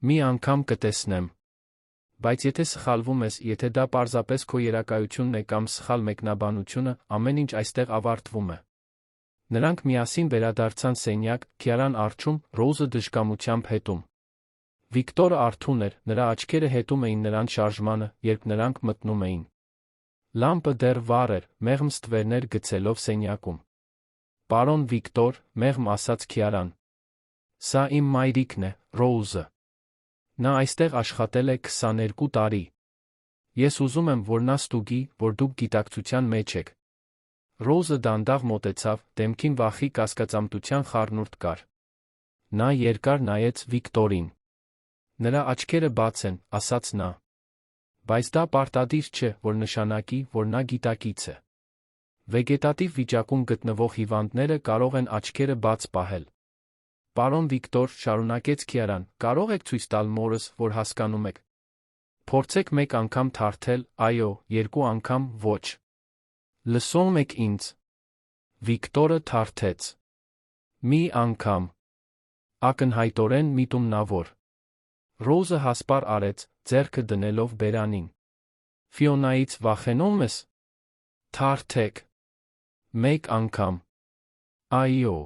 Մի անգամ կտեսնեմ։ Բայց եթե սխալվում ես, եթե դա պարզապես քո երակայությունն է կամ սխալ մեկնաբանությունը, ամեն ինչ այստեղ ավարտվում է։ Նրանք միասին վերադարձան սենյակ, Քիարան առջում, Ռոզը դժկամությամբ հետում։ Վիկտորը արթուն էր, նրա աչքերը հետում էին նրան շարժմանը, երբ նրանք մտնում էին։ Լամպը դեռ վառ էր, մեղմ ստվերներ գցելով սենյակում։ Պարոն Վիկտոր, մեղմ ասաց Քիարան։ Սա իմ մայրիկն է, Ռոուզը։ Նա այստեղ աշխատել է 22 տարի։ Ես ուզում եմ, որ նա ստուգի, որ դուք գիտակցության մեջ եք։ Ռոուզը դանդաղ մոտեցավ, դեմքին վախի կասկածամտության խառնուրդ կար։ Նա երկար նայեց Վիկտորին։ Նրա աչքերը բաց են, ասաց նա։ Բայց դա պարտադիր չէ, որ նշանակի, որ նա գիտակից է։ Վեգետատիվ վիճակում գտնվող հիվանդները կարող են աչքերը բաց պահել։ Պարոն Վիկտոր, շարունակեց Քիարան, կարող եք ցույց տալ մորս, որ հասկանում եք։ Փորձեք մեկ անգամ թարթել, այո, երկու անգամ ոչ։ Լսում եք ինձ։ Վիկտորը թարթեց։ Մի անգամ։ Ակնհայտորեն միտումնավոր։ Ռոզը հասպար արեց, ձեռքը դնելով բերանին։ Ֆիոնայից վախենում ես։ Թարթեք։ Մեկ անգամ։ Այո։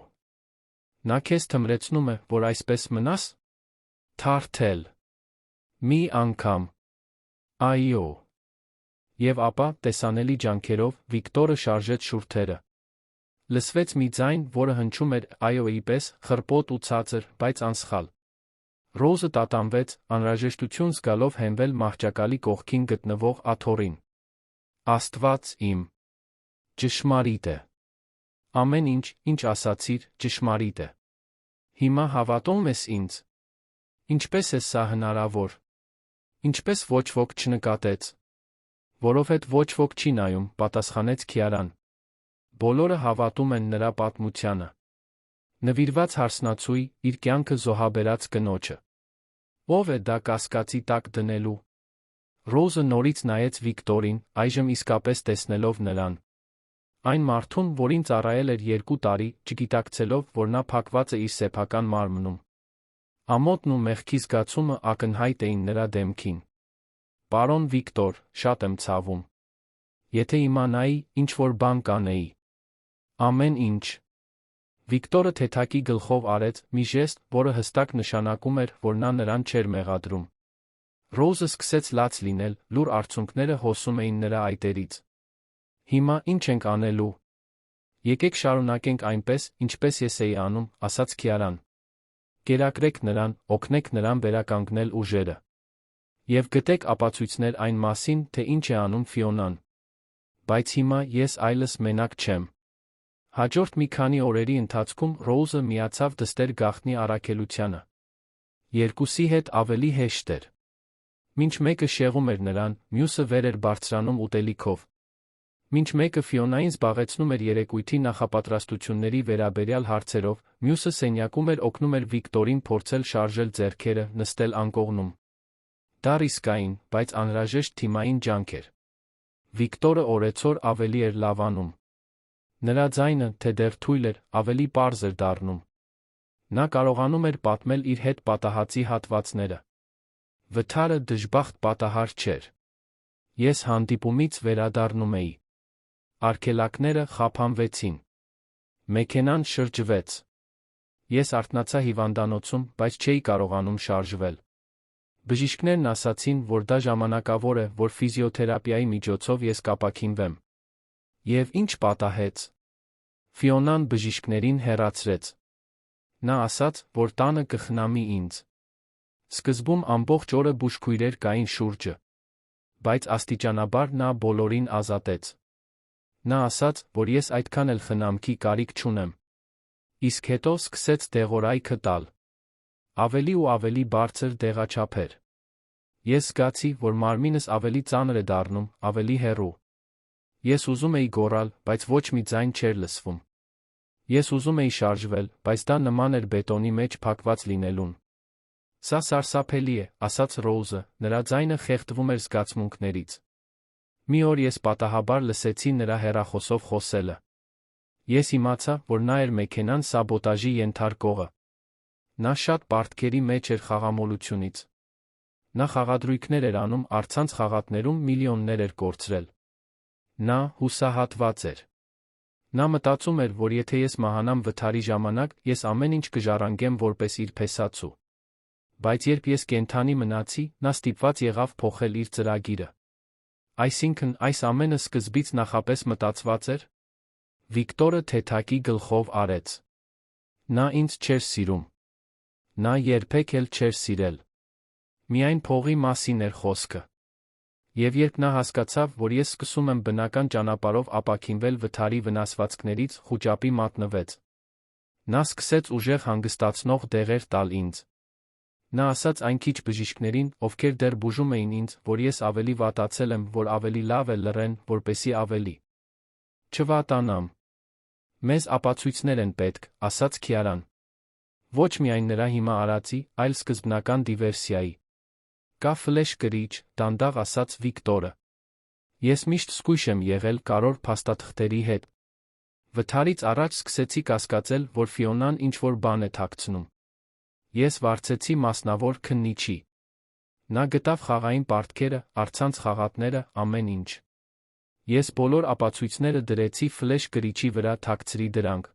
Նա քեզ թմրեցնում է, որ այսպես մնաս։ Թարթել։ Մի անգամ։ Այո։ Եվ ապա, տեսանելի ջանքերով, Վիկտորը շարժեց շուրթերը։ Լսվեց մի ձայն, որը հնչում էր այոյի պես, խռպոտ ու ցածր, բայց անսխալ։ Ռոզը տատանվեց, անհրաժեշտություն զգալով հենվել մահճակալի կողքին գտնվող աթոռին։ Աստված իմ, ճշմարիտ է։ Ամեն ինչ, ինչ ասացիր, ճշմարիտ է։ Հիմա հավատո՞ւմ ես ինձ։ Ինչպես է սա հնարավոր։ Ինչպես ոչ ոք չնկատեց։ Որովհետև ոչ ոք չի նայում, պատասխանեց Քիարան։ Բոլորը հավատում են նրա պատմությանը։ Նվիրված հարսնացուի, իր կյանքը զոհաբերած կնոջը։ Ո՞վ է դա կասկածի տակ դնելու։ Ռոզը նորից նայեց Վիկտորին, այժմ իսկապես տեսնելով նրան։ Այն մարդուն, որին ծառայել էր 2 տարի, չգիտակցելով, որ նա փակված է իր սեփական մարմնում։ Ամոթն ու մեղքի զգացումը ակնհայտ էին նրա դեմքին։ Պարոն Վիկտոր, շատ եմ ցավում։ Եթե իմանայի, ինչ-որ բան կանեի։ Ամեն ինչ։ Վիկտորը թեթակի գլխով արեց մի ժեստ, որը հստակ նշանակում էր, որ նա նրան չէր մեղադրում։ Ռոզը սկսեց լաց լինել, լուր արցունքները հոսում էին նրա այտերից։ Հիմա ինչ ենք անելու։ Եկեք շարունակենք այնպես, ինչպես ես էի անում, ասաց Քիարան։ Կերակրեք նրան, օգնեք նրան վերականգնել ուժերը։ Եվ գտեք ապացույցներ այն մասին, թե ինչ է անում Ֆիոնան։ Բայց հիմա ես այլս մենակ չեմ։ Հաջորդ մի քանի օրերի ընթացքում Ռոուզը միացավ դստեր գաղտնի առաքելությանը։ Երկուսի հետ ավելի հեշտ էր։ Մինչ մեկը շեղում էր նրան, մյուսը վեր էր բարձրանում ուտելիքով։ Մինչ մեկը Ֆիոնային զբաղեցնում էր երեկույթի նախապատրաստությունների վերաբերյալ հարցերով, մյուսը սենյակում էր օգնում էր Վիկտորին փորձել շարժել ձեռքերը, նստել անկողնում։ Դա ռիսկային, բայց անհրաժեշտ թիմային ջանք էր։ Վիկտորը օրեցօր ավելի էր լավանում։ Նրա ձայնը, թե դեռ թույլ էր, ավելի պարզ էր դառնում։ Նա կարողանում էր պատմել իր հետ պատահածի հատվածները։ Վթարը դժբախտ պատահար չէր։ Ես հանդիպումից վերադառնում էի։ Արգելակները խափանվեցին։ Մեքենան շրջվեց։ Ես արթնացա հիվանդանոցում, բայց չէի կարողանում շարժվել։ Բժիշկներն ասացին, որ դա ժամանակավոր է, որ ֆիզիոթերապիայի միջոցով ես կապաքինվեմ։ Եվ ինչ պատահեց։ Ֆիոնան բժիշկներին հեռացրեց։ Նա ասաց, որ տանը կխնամի ինձ։ Սկզբում ամբողջ օրը բուժքույրեր կային շուրջը։ Բայց աստիճանաբար նա բոլորին ազատեց։ Նա ասաց, որ ես այդքան էլ խնամքի կարիք չունեմ։ Իսկ հետո սկսեց դեղորայքը տալ։ Ավելի ու ավելի բարձր դեղաչափեր։ Ես զգացի, որ մարմինս ավելի ծանր է դառնում, ավելի հեռու։ Ես ուզում էի գոռալ, բայց ոչ մի ձայն չէր լսվում։ Ես ուզում էի շարժվել, բայց դա նման էր բետոնի մեջ փակված լինելուն։ Սա սարսափելի է, ասաց Ռոուզը, նրա ձայնը խեղդվում էր զգացմունքներից։ Մի օր ես պատահաբար լսեցի նրա հեռախոսով խոսելը։ Ես իմացա, որ նա էր մեքենան սաբոտաժի ենթարկողը։ Նա շատ պարտքերի մեջ էր խաղամոլությունից։ Նա խաղադրույքներ էր անում առցանց խաղատներում միլիոններ էր կորցրել։ Նա հուսահատված էր։ Նա մտածում էր, որ եթե ես մահանամ վթարի ժամանակ, ես ամեն ինչ կժառանգեմ որպես իր փեսացու։ Բայց երբ ես կենդանի մնացի, նա ստիպված եղավ փոխել իր ծրագիրը։ Այսինքն, այս ամենը սկզբից նախապես մտածված էր։ Վիկտորը թեթակի գլխով արեց։ Նա ինձ չէր սիրում։ Նա երբեք էլ չէր սիրել։ Միայն փողի մասին էր խոսքը։ Եվ երբ նա հասկացավ, որ ես սկսում եմ բնական ճանապարհով ապաքինվել վթարի վնասվածքներից, խուճապի մատնվեց։ Նա սկսեց ուժեղ հանգստացնող դեղեր տալ ինձ։ Նա ասաց այն քիչ բժիշկներին, ովքեր դեռ բուժում էին ինձ, որ ես ավելի վատացել եմ, որ ավելի լավ է լռեն, որպեսզի ավելի չվատանամ։ Մեզ ապացույցներ են պետք, ասաց Քիարան։ Ոչ միայն նրա հիմա արածի, այլ սկզբնական դիվերսիայի։ Կա ֆլեշ կրիչ, դանդաղ ասաց Վիկտորը։ Ես միշտ զգույշ եմ եղել կարևոր փաստաթղթերի հետ։ Վթարից առաջ սկսեցի կասկածել, որ Ֆիոնան ինչ-որ բան է թաքցնում։ Ես վարձեցի մասնավոր քննիչի։ Նա գտավ խաղային պարտքերը, առցանց խաղատները, ամեն ինչ։ Ես բոլոր ապացույցները դրեցի ֆլեշ կրիչի վրա, թաքցրի դրանք։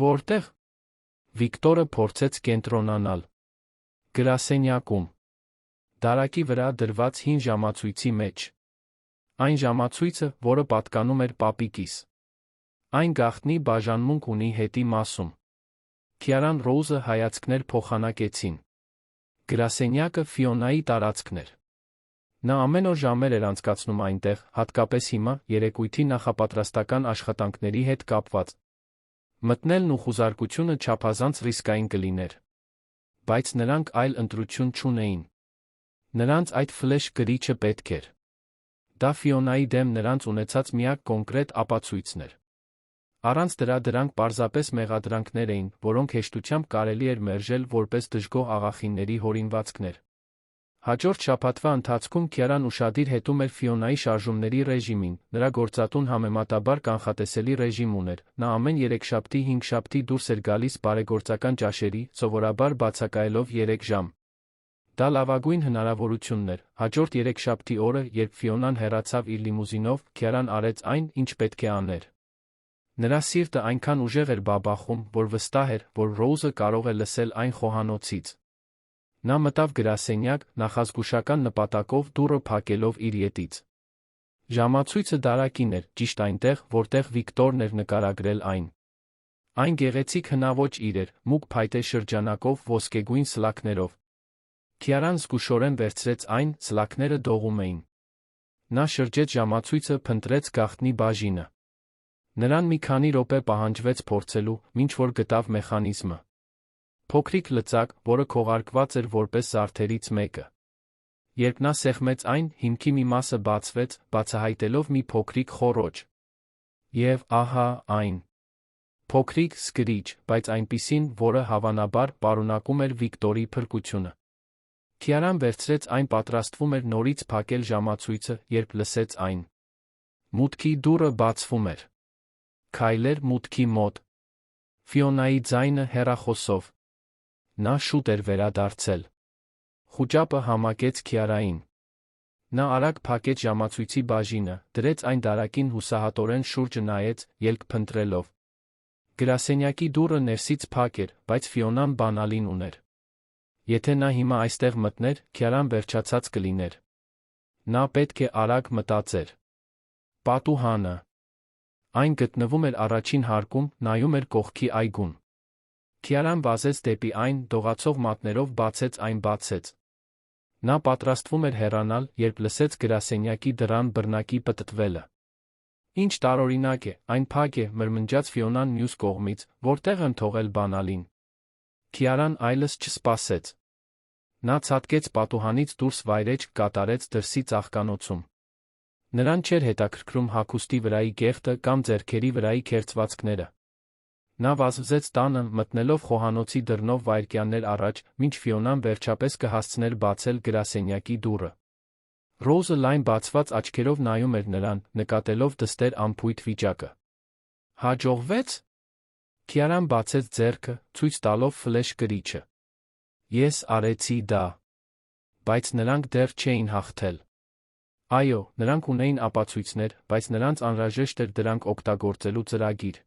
Որտեղ։ Վիկտորը փորձեց կենտրոնանալ։ Գրասենյակում։ Դարակի վրա դրված հին ժամացույցի մեջ։ Այն ժամացույցը, որը պատկանում էր պապիկիս։ Այն գաղտնի բաժանմունք ունի հետի մասում։ Քիարան Ռոուզը հայացքներ փոխանակեցին։ Գրասենյակը Ֆիոնայի տարածքն էր։ Նա ամեն օր ժամեր էր անցկացնում այնտեղ, հատկապես հիմա, երեկույթի նախապատրաստական աշխատանքների հետ կապված։ Մտնելն ու խուզարկությունը չափազանց ռիսկային կլիներ։ Բայց նրանք այլ ընտրություն չունեին։ Նրանց այդ ֆլեշ գրիչը պետք էր։ Դա Ֆիոնայի դեմ նրանց ունեցած միակ կոնկրետ ապացույցն էր։ Առանց դրա դրանք պարզապես մեղադրանքներ էին, որոնք հեշտությամբ կարելի էր մերժել որպես դժգոհ աղախինների հորինվածքներ։ Հաջորդ շաբաթվա ընթացքում Քիարան ուշադիր հետում էր Ֆիոնայի շարժումների ռեժիմին, նրա գործատուն համեմատաբար կանխատեսելի ռեժիմ ուներ, նա ամեն երեքշաբթի-հինգշաբթի դուրս էր գալիս բարեգործական ճաշերի, սովորաբար բացակայելով 3 ժամ։ Դա լավագույն հնարավորությունն էր։ Հաջորդ երեքշաբթի օրը, երբ Ֆիոնան հեռացավ իր լիմուզինով, Քիարան արեց այն, ինչ պետք է աներ։ Նրա սիրտը այնքան ուժեղ էր բաբախում, որ վստահ էր, որ Ռոուզը կարող է լսել այն խոհանոցից։ Նա մտավ գրասենյակ, նախազգուշական նպատակով դուռը փակելով իր ետից։ Ժամացույցը դարակին էր, ճիշտ այնտեղ, որտեղ Վիկտորն էր նկարագրել այն։ Այն գեղեցիկ հնաոճ իր էր, մուգ փայտե շրջանակով ոսկեգույն սլաքներով։ Քիարան զգուշորեն վերցրեց այն, սլաքները դողում էին։ Նա շրջեց ժամացույցը, փնտրեց գաղտնի բաժինը։ Նրան մի քանի րոպե պահանջվեց փորձելու, մինչ որ գտավ մեխանիզմը։ Փոքրիկ լծակ, որը քողարկված էր որպես զարդերից մեկը։ Երբ նա սեղմեց այն, հիմքի մի մասը բացվեց, բացահայտելով մի փոքրիկ խոռոչ։ Եվ ահա այն։ Փոքրիկ սկրիչ, բայց այնպիսին, որը հավանաբար պարունակում էր Վիկտորի փրկությունը։ Քիարան վերցրեց այն, պատրաստվում էր նորից փակել ժամացույցը, երբ լսեց այն։ Մուտքի դուռը բացվում էր։ Քայլեր մուտքի մոտ։ Ֆիոնայի ձայնը հեռախոսով։ Նա շուտ էր վերադարձել։ Խուճապը համակեց Քիարային։ Նա արագ փակեց ժամացույցի բաժինը, դրեց այն դարակին հուսահատորեն շուրջը նայեց, ելք փնտրելով։ Գրասենյակի դուռը ներսից փակ էր, բայց Ֆիոնան բանալին ուներ։ Եթե նա հիմա այստեղ մտներ, Քիարան վերջացած կլիներ։ Նա պետք է արագ մտածեր։ Պատուհանը։ Այն գտնվում էր առաջին հարկում, նայում էր կողքի այգուն։ Քիարան վազեց դեպի այն, դողացող մատներով բացեց այն բացեց։ Նա պատրաստվում էր հեռանալ, երբ լսեց գրասենյակի դռան բռնակի պտտվելը։ Ինչ տարօրինակ է, այն փակ է, մրմնջաց Ֆիոնան մյուս կողմից, որտեղ եմ թողել բանալին։ Քիարան այլս չսպասեց։ Նա ցատկեց պատուհանից դուրս վայրէջք կատարեց դրսի ծաղկանոցում։ Նրան չէր հետաքրքրում հագուստի վրայի գեղտը կամ ձեռքերի վրայի քերծվածքները։ Նա վազվզեց տանը, մտնելով խոհանոցի դռնով վայրկյաններ առաջ, մինչ Ֆիոնան վերջապես կհասցներ բացել գրասենյակի դուռը։ Ռոուզը լայն բացված աչքերով նայում էր նրան, նկատելով դստեր անփույթ վիճակը։ Հաջողվեց։ Քիարան բացեց ձեռքը, ցույց տալով ֆլեշ գրիչը։ Ես արեցի դա։ Բայց նրանք դեռ չէին հաղթել։ Այո, նրանք ունեին ապացույցներ, բայց նրանց անհրաժեշտ էր դրանք օգտագործելու ծրագիր։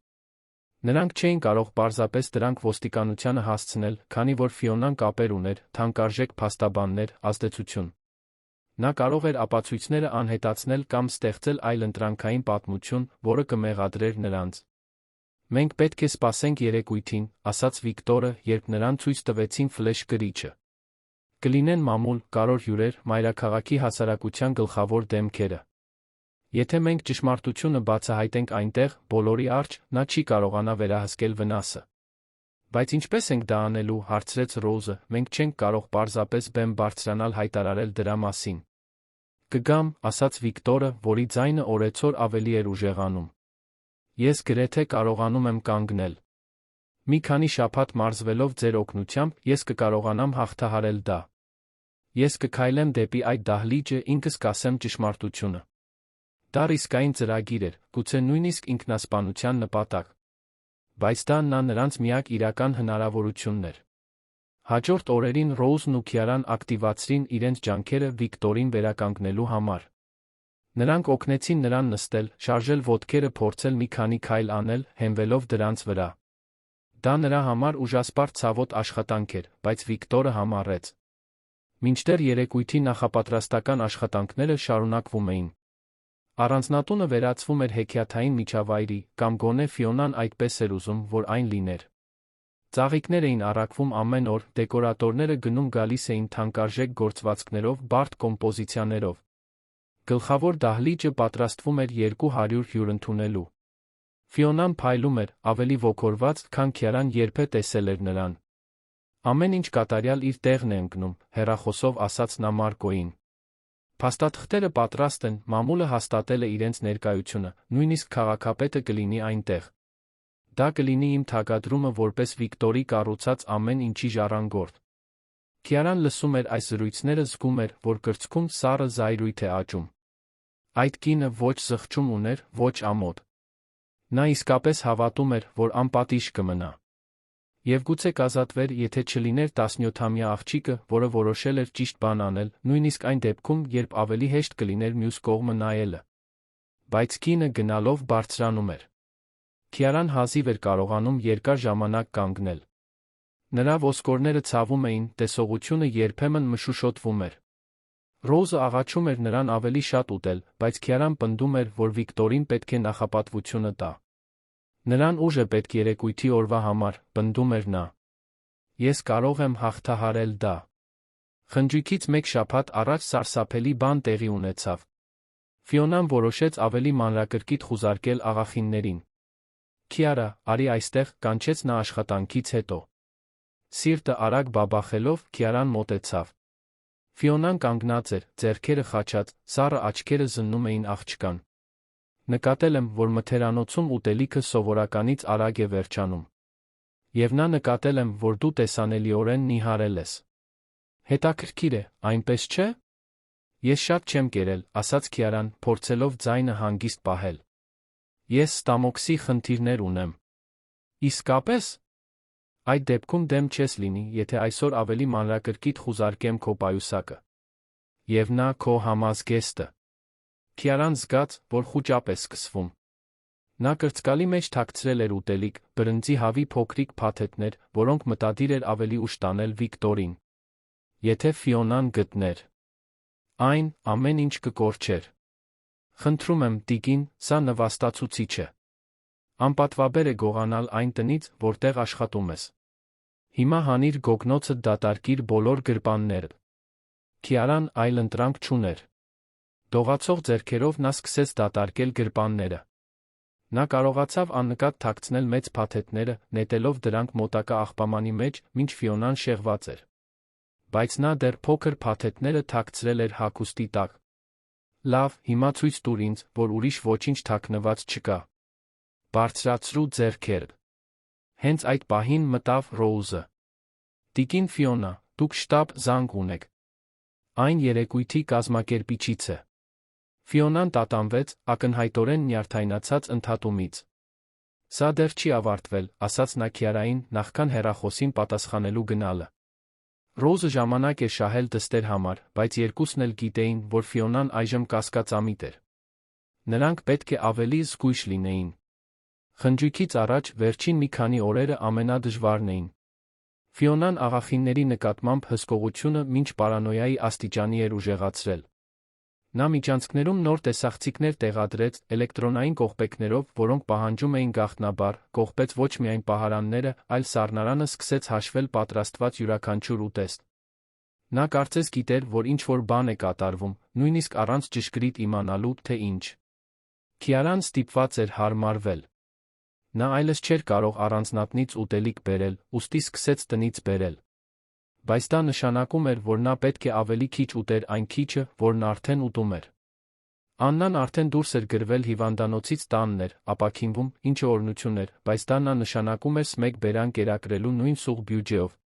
Նրանք չէին կարող պարզապես դրանք ոստիկանությանը հասցնել, քանի որ Ֆիոնան կապեր ուներ, թանկարժեք փաստաբաններ, ազդեցություն։ Նա կարող էր ապացույցները անհետացնել կամ ստեղծել այլընտրանքային պատմություն, որը կմեղադրեր նրանց։ Մենք պետք է սպասենք երեկույթին, ասաց Վիկտորը, երբ նրան ցույց տվեցին ֆլեշ գրիչը։ Կլինեն մամուլ, կարոր հյուրեր, մայրաքաղաքի հասարակության գլխավոր դեմքերը։ Եթե մենք ճշմարտությունը բացահայտենք այնտեղ, բոլորի առջ, նա չի կարողանա վերահսկել վնասը։ Բայց ինչպես ենք դա անելու, հարցրեց Ռոուզը, մենք չենք կարող պարզապես բեմ բարձրանալ հայտարարել դրա մասին։ Կգամ, ասաց Վիկտորը, որի ձայնը օրեցօր ավելի էր ուժեղանում։ Ես գրեթե կարողանում եմ կանգնել։ Մի քանի շաբաթ մարզվելով ձեր օգնությամբ, ես կկարողանամ հաղթահարել դա։ Ես կքայլեմ դեպի այդ դահլիճը, ինքս կասեմ ճշմարտությունը։ Դա ռիսկային ծրագիր էր, գուցե նույնիսկ ինքնասպանության նպատակ։ Բայց դա նրանց միակ իրական հնարավորությունն էր։ Հաջորդ օրերին Ռոուզն ու Քիարան ակտիվացրին իրենց ջանքերը Վիկտորին վերականգնելու համար։ Նրանք օգնեցին նրան նստել, շարժել ոտքերը, փորձել մի քանի քայլ անել, հենվելով դրանց վրա։ Դա նրա համար ուժասպառ ցավոտ աշխատանք էր, բայց Վիկտորը համառեց։ Մինչդեռ երեկույթի նախապատրաստական աշխատանքները շարունակվում էին։ Առանձնատունը վերածվում էր հեքիաթային միջավայրի, կամ գոնե Ֆիոնան այդպես էր ուզում, որ այն լիներ։ Ծաղիկներ էին առաքվում ամեն օր, դեկորատորները գնում-գալիս էին թանկարժեք գործվածքներով, բարդ կոմպոզիցիաներով։ Գլխավոր դահլիճը պատրաստվում էր 200 հյուր ընդունելու։ Ֆիոնան փայլում էր, ավելի ոգորված, քան Քիարան երբե տեսել էր նրան։ Ամեն ինչ կատարյալ իր տեղն է ընկնում, հեռախոսով ասաց նա Մարկոյին։ Փաստաթղթերը պատրաստ են, մամուլը հաստատել է իրենց ներկայությունը, նույնիսկ քաղաքապետը կլինի այնտեղ։ Դա կլինի իմ թագադրումը որպես Վիկտորի կառուցած ամեն ինչի ժառանգորդ։ Քիարան լսում էր այս զրույցները, զգում էր, որ կրծքում սառը զայրույթ է աճում։ Այդ կինը ոչ զղջում ուներ, ոչ ամոթ։ Նա իսկապես հավատում էր, որ անպատիժ կմնա։ Եվ գուցե կազատվեր, եթե չլիներ 17-ամյա աղջիկը, որը որոշել էր ճիշտ բան անել, նույնիսկ այն դեպքում, երբ ավելի հեշտ կլիներ մյուս կողմը նայելը։ Բայց կինը գնալով բարձրանում էր։ Քիարան հազիվ էր կարողանում երկար ժամանակ կանգնել։ Նրա ոսկորները ցավում էին, տեսողությունը երբեմն մշուշոտվում էր։ Ռոզը աղաչում էր նրան ավելի շատ ուտել, բայց Քիարան պնդում էր, որ Վիկտորին պետք է նախապատվությունը տա։ Նրան ուժ է պետք երեկույթի օրվա համար, պնդում էր նա։ Ես կարող եմ հաղթահարել դա։ Խնջույքից մեկ շաբաթ առաջ սարսափելի բան տեղի ունեցավ։ Ֆիոնան որոշեց ավելի մանրակրկիտ խուզարկել աղախիններին։ Քիարա, արի այստեղ, կանչեց նա աշխատանքից հետո։ Սիրտը արագ բաբախելով, Քիարան մոտեցավ։ Ֆիոնան կանգնած էր, ձեռքերը խաչած, սառը աչքերը զննում էին աղջկան։ Նկատել եմ, որ մթերանոցում ուտելիքը սովորականից արագ է վերջանում։ Եվ նա նկատել եմ, որ դու տեսանելիորեն նիհարել ես։ Հետաքրքիր է, այնպես չէ՞։ Ես շատ չեմ կերել, ասաց Քիարան, փորձելով ձայնը հանգիստ պահել։ Ես ստամոքսի խնդիրներ ունեմ։ Իսկապես։ Այդ դեպքում դեմ չես լինի, եթե այսօր ավելի մանրակրկիտ խուզարկեմ քո պայուսակը։ Եվ նա քո համազգեստը։ Քիարան զգաց, որ խուճապ է սկսվում։ Նա կրծկալի մեջ թաքցրել էր ուտելիք, բրնձի հավի փոքրիկ փաթեթներ, որոնք մտադիր էր ավելի ուշ տանել Վիկտորին։ Եթե Ֆիոնան գտներ այն, ամեն ինչ կկորչեր։ Խնդրում եմ, տիկին, սա նվաստացուցիչ է։ Անպատվաբեր է գողանալ այն տնից, որտեղ աշխատում ես։ Հիմա հանիր գոգնոցդ, դատարկիր բոլոր գրպանները։ Քիարան այլընտրանք չուներ։ Դողացող ձեռքերով նա սկսեց դատարկել գրպանները։ Նա կարողացավ աննկատ թաքցնել մեծ փաթեթները, նետելով դրանք մոտակա աղբամանի մեջ, մինչ Ֆիոնան շեղված էր։ Բայց նա դեռ փոքր փաթեթները թաքցրել էր հագուստի տակ։ Լավ, հիմա ցույց տուր ինձ, որ ուրիշ ոչինչ թաքնված չկա։ Բարձրացրու ձեռքերդ։ Հենց այդ պահին մտավ Ռոուզը։ Տիկին Ֆիոնա, դուք շտապ զանգ ունեք։ Այն երեկույթի կազմակերպիչից է։ Ֆիոնան տատանվեց, ակնհայտորեն նյարդայնացած ընդհատումից։ Սա դեռ չի ավարտվել, ասաց նա Քիարային, նախքան հեռախոսին պատասխանելու գնալը։ Ռոզը ժամանակ էր շահել դստեր համար, բայց երկուսն էլ գիտեին, որ Ֆիոնան այժմ կասկածամիտ էր։ Նրանք պետք է ավելի զգույշ լինեին։ Խնջույքից առաջ վերջին մի քանի օրերը ամենադժվարն էին։ Ֆիոնան աղախինների նկատմամբ հսկողությունը մինչ պարանոյայի աստիճանի էր ուժեղացրել։ Նա միջանցքներում նոր տեսախցիկներ տեղադրեց, էլեկտրոնային կողպեքներով, որոնք պահանջում էին գաղտնաբար, կողպեց ոչ միայն պահարանները, այլ սառնարանը սկսեց հաշվել պատրաստված յուրաքանչյուր ուտեստ։ Նա կարծես գիտեր, որ ինչ-որ բան է կատարվում, նույնիսկ առանց ճշգրիտ իմանալու, թե ինչ։ Քիարան ստիպված էր հարմարվել։ Նա այլևս չէր կարող առանձնատնից ուտելիք բերել, ուստի սկսեց տնից բերել։ Բայց դա նշանակում էր, որ նա պետք է ավելի քիչ ուտեր այն քիչը, որն արդեն ուտում էր։ Աննան արդեն դուրս էր գրվել հիվանդանոցից տանն էր, ապաքինվում, ինչը օրհնություն էր, բայց դա նա նշանակում էր մեկ բերան կերակրելու նույն սուղ բյուջեով։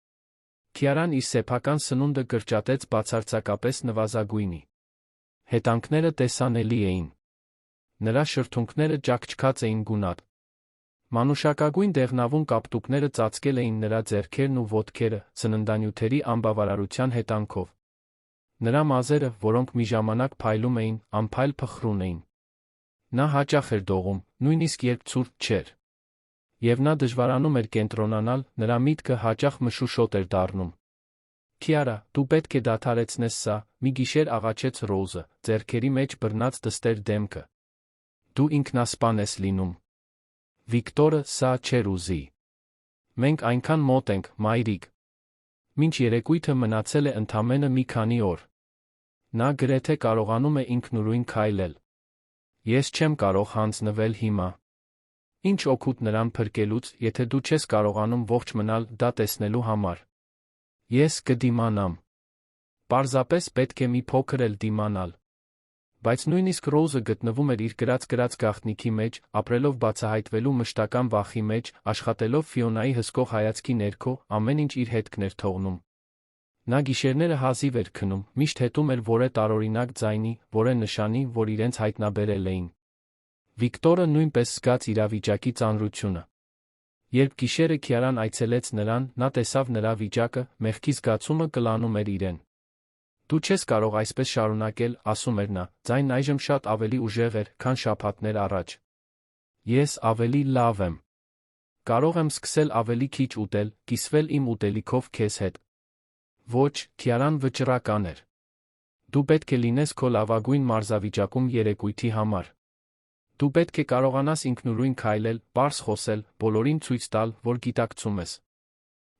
Քիարան իր սեփական սնունդը կրճատեց բացարձակապես նվազագույնի։ Հետանքները տեսանելի էին։ Նրա շրթունքները ճաքճքած էին գունատ։ Մանուշակագույն դեղնավուն կապտուկները ծածկել էին նրա ձեռքերն ու ոտքերը, սննդանյութերի անբավարարության հետանքով։ Նրա մազերը, որոնք մի ժամանակ փայլում էին, անփայլ փխրուն էին։ Նա հաճախ էր դողում, նույնիսկ երբ ցուրտ չէր։ Եվ նա դժվարանում էր կենտրոնանալ, նրա միտքը հաճախ մշուշոտ էր դառնում։ Քիարա, դու պետք է դադարեցնես սա, մի գիշեր աղաչեց Ռոուզը, ձեռքերի մեջ բռնած դստեր դեմքը։ Դու ինքնասպան ես լինում։ Վիկտորը սա չէր ուզի։ Մենք այնքան մոտ ենք, մայրիկ։ Մինչ երեկույթը մնացել է ընդամենը մի քանի օր։ Նա գրեթե կարողանում է ինքնուրույն քայլել։ Ես չեմ կարող հանձնվել հիմա։ Ինչ օգուտ նրան փրկելուց, եթե դու չես կարողանում ողջ մնալ դա տեսնելու համար։ Ես կդիմանամ։ Պարզապես պետք է մի փոքր էլ դիմանալ։ Բայց նույնիսկ Ռոուզը գտնվում էր իր գրած գաղտնիքի մեջ, ապրելով բացահայտվելու մշտական վախի մեջ, աշխատելով Ֆիոնայի հսկող հայացքի ներքո, ամեն ինչ իր հետքն էր թողնում։ Նա գիշերները հազիվ էր քնում, միշտ հետում էր որե տարօրինակ ձայնի, որե նշանի, որ իրենց հայտնաբերել էին։ Վիկտորը նույնպես զգաց իրավիճակի ծանրությունը։ Երբ գիշերը Քիարան այցելեց նրան, նա տեսավ նրա վիճակը, մեղքի զգացումը կլանում էր իրեն։ Դու չես կարող այսպես շարունակել, ասում էր նա, ձայնն այժմ շատ ավելի ուժեղ էր, քան շաբաթներ առաջ։ Ես ավելի լավ եմ։ Կարող եմ սկսել ավելի քիչ ուտել, կիսվել իմ ուտելիքով քեզ հետ։ Ոչ, Քիարան վճռական էր։ Դու պետք է լինես քո լավագույն մարզավիճակում երեկույթի համար։ Դու պետք է կարողանաս ինքնուրույն քայլել, պարզ խոսել, բոլորին ցույց տալ, որ գիտակցում ես։